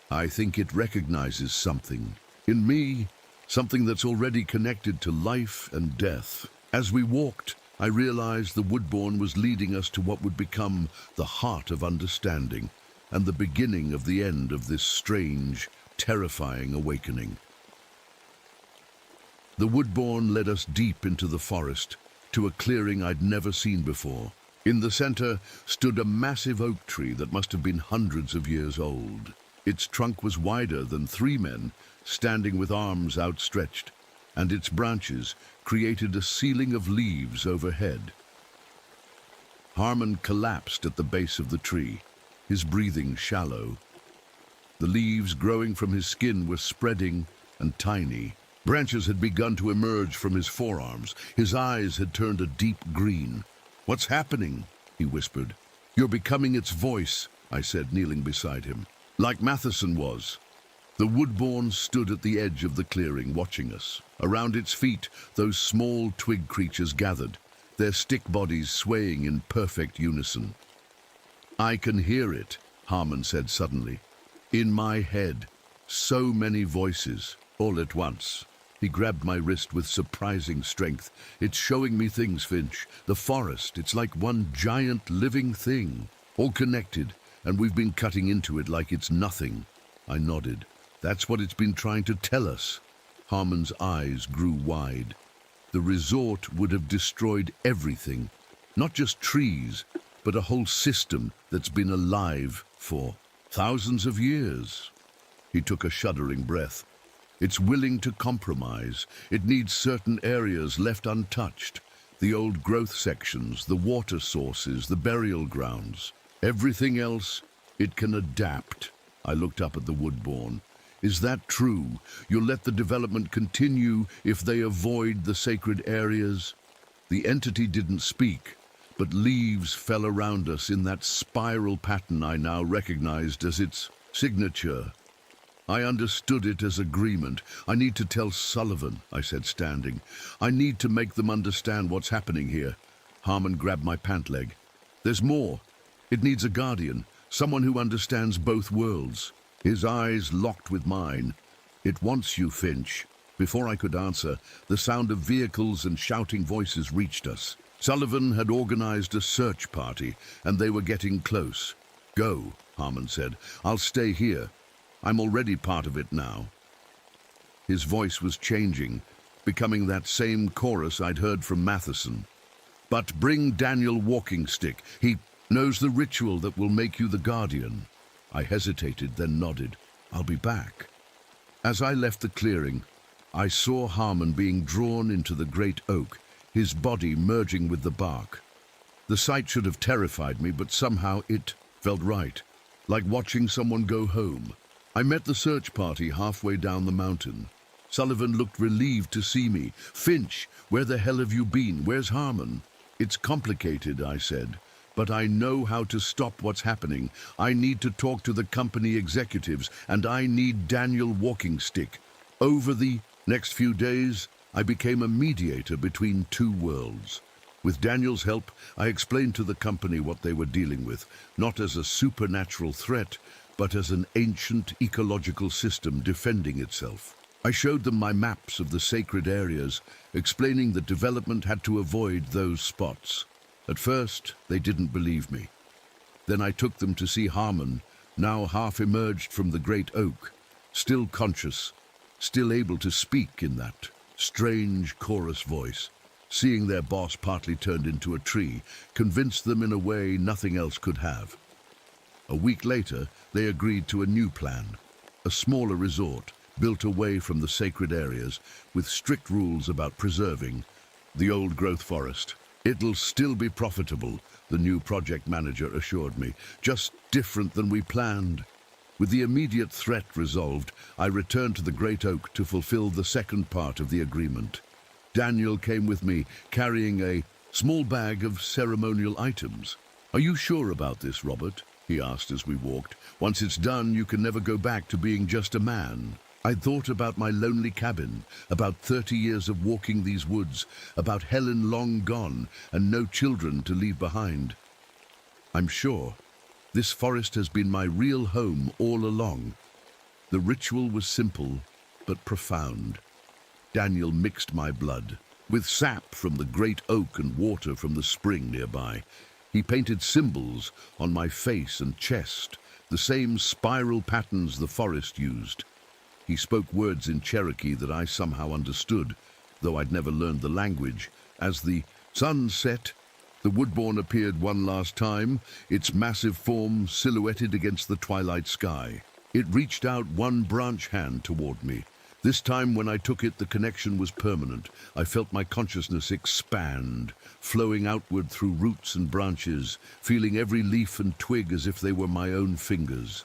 I think it recognizes something. In me, something that's already connected to life and death. As we walked, I realized the woodborn was leading us to what would become the heart of understanding and the beginning of the end of this strange, terrifying awakening. The woodborn led us deep into the forest, to a clearing I'd never seen before. In the center stood a massive oak tree that must have been hundreds of years old. Its trunk was wider than three men, standing with arms outstretched, and its branches created a ceiling of leaves overhead. Harmon collapsed at the base of the tree, his breathing shallow. The leaves growing from his skin were spreading and tiny. Branches had begun to emerge from his forearms. His eyes had turned a deep green. "What's happening?" he whispered. "You're becoming its voice," I said, kneeling beside him. Like Matheson was. The woodborn stood at the edge of the clearing, watching us. Around its feet, those small twig creatures gathered, their stick bodies swaying in perfect unison. "I can hear it," Harmon said suddenly. "In my head, so many voices, all at once." He grabbed my wrist with surprising strength. "It's showing me things, Finch. The forest, it's like one giant living thing, all connected, and we've been cutting into it like it's nothing." I nodded. "That's what it's been trying to tell us." Harmon's eyes grew wide. The resort would have destroyed everything, not just trees, but a whole system that's been alive for thousands of years. He took a shuddering breath. "It's willing to compromise. It needs certain areas left untouched. The old growth sections, the water sources, the burial grounds. Everything else, it can adapt." I looked up at the woodborn. "Is that true? You'll let the development continue if they avoid the sacred areas?" The entity didn't speak, but leaves fell around us in that spiral pattern I now recognized as its signature. I understood it as agreement. "I need to tell Sullivan," I said, standing. "I need to make them understand what's happening here." Harmon grabbed my pant leg. "There's more. It needs a guardian, someone who understands both worlds." His eyes locked with mine. "It wants you, Finch." Before I could answer, the sound of vehicles and shouting voices reached us. Sullivan had organized a search party, and they were getting close. "Go," Harmon said. "I'll stay here. I'm already part of it now." His voice was changing, becoming that same chorus I'd heard from Matheson. "But bring Daniel Walking Stick. He knows the ritual that will make you the guardian." I hesitated, then nodded. "I'll be back." As I left the clearing, I saw Harmon being drawn into the great oak, his body merging with the bark. The sight should have terrified me, but somehow it felt right, like watching someone go home. I met the search party halfway down the mountain. Sullivan looked relieved to see me. "Finch, where the hell have you been? Where's Harmon?" "It's complicated," I said, "but I know how to stop what's happening. I need to talk to the company executives, and I need Daniel Walking Stick." Over the next few days, I became a mediator between two worlds. With Daniel's help, I explained to the company what they were dealing with, not as a supernatural threat, but as an ancient ecological system defending itself. I showed them my maps of the sacred areas, explaining that development had to avoid those spots. At first, they didn't believe me. Then I took them to see Harmon, now half emerged from the great oak, still conscious, still able to speak in that strange chorus voice. Seeing their boss partly turned into a tree convinced them in a way nothing else could have. A week later, they agreed to a new plan, a smaller resort built away from the sacred areas with strict rules about preserving the old-growth forest. It'll still be profitable, the new project manager assured me, just different than we planned. With the immediate threat resolved, I returned to the Great Oak to fulfill the second part of the agreement. Daniel came with me, carrying a small bag of ceremonial items. "Are you sure about this, Robert?" he asked as we walked. "Once it's done, you can never go back to being just a man." I thought about my lonely cabin, about 30 years of walking these woods, about Helen long gone and no children to leave behind. "I'm sure. This forest has been my real home all along." The ritual was simple, but profound. Daniel mixed my blood with sap from the great oak and water from the spring nearby. He painted symbols on my face and chest, the same spiral patterns the forest used. He spoke words in Cherokee that I somehow understood, though I'd never learned the language. As the sun set, the woodbourne appeared one last time, its massive form silhouetted against the twilight sky. It reached out one branch hand toward me. This time when I took it, the connection was permanent. I felt my consciousness expand, flowing outward through roots and branches, feeling every leaf and twig as if they were my own fingers.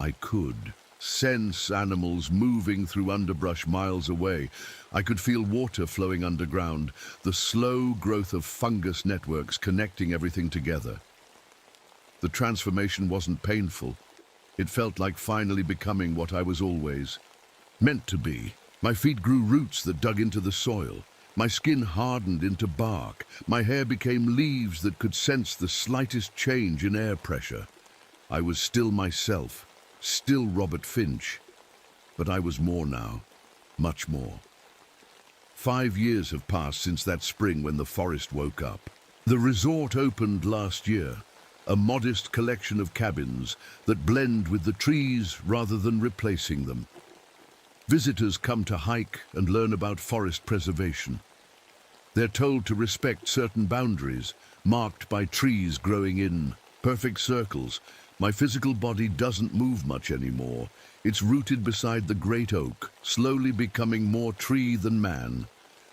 I could sense animals moving through underbrush miles away. I could feel water flowing underground, the slow growth of fungus networks connecting everything together. The transformation wasn't painful. It felt like finally becoming what I was always meant to be. My feet grew roots that dug into the soil. My skin hardened into bark. My hair became leaves that could sense the slightest change in air pressure. I was still myself, still Robert Finch, but I was more now, much more. 5 years have passed since that spring when the forest woke up. The resort opened last year, a modest collection of cabins that blend with the trees rather than replacing them. Visitors come to hike and learn about forest preservation. They're told to respect certain boundaries, marked by trees growing in perfect circles. My physical body doesn't move much anymore. It's rooted beside the great oak, slowly becoming more tree than man.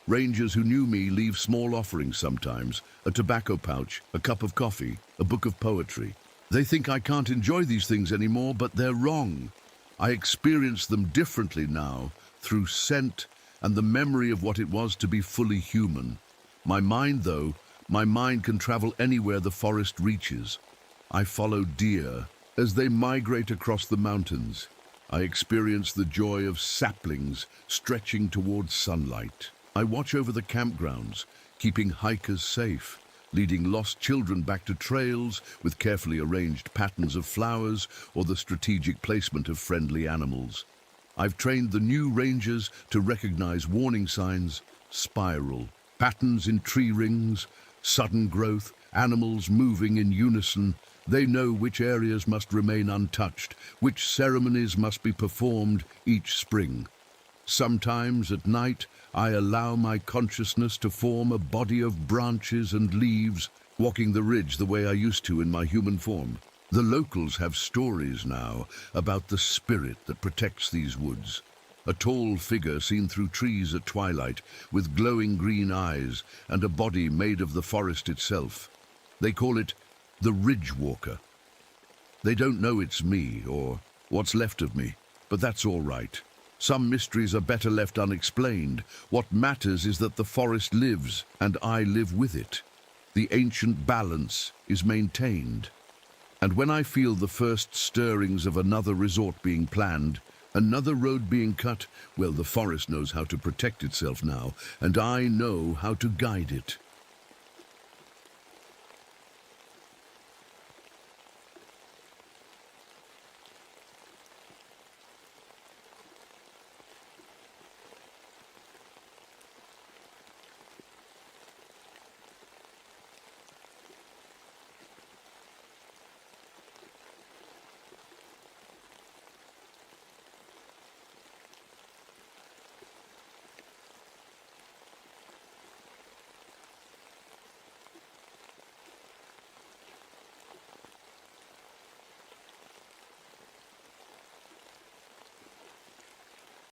Rangers who knew me leave small offerings sometimes, a tobacco pouch, a cup of coffee, a book of poetry. They think I can't enjoy these things anymore, but they're wrong. I experience them differently now, through scent and the memory of what it was to be fully human. My mind can travel anywhere the forest reaches. I follow deer as they migrate across the mountains. I experience the joy of saplings stretching towards sunlight. I watch over the campgrounds, keeping hikers safe, leading lost children back to trails with carefully arranged patterns of flowers or the strategic placement of friendly animals. I've trained the new rangers to recognize warning signs, spiral, patterns in tree rings, sudden growth, animals moving in unison. They know which areas must remain untouched, which ceremonies must be performed each spring. Sometimes at night, I allow my consciousness to form a body of branches and leaves, walking the ridge the way I used to in my human form. The locals have stories now about the spirit that protects these woods. A tall figure seen through trees at twilight, with glowing green eyes and a body made of the forest itself. They call it the Ridge Walker. They don't know it's me, or what's left of me, but that's all right. Some mysteries are better left unexplained. What matters is that the forest lives, and I live with it. The ancient balance is maintained. And when I feel the first stirrings of another resort being planned, another road being cut, well, the forest knows how to protect itself now, and I know how to guide it.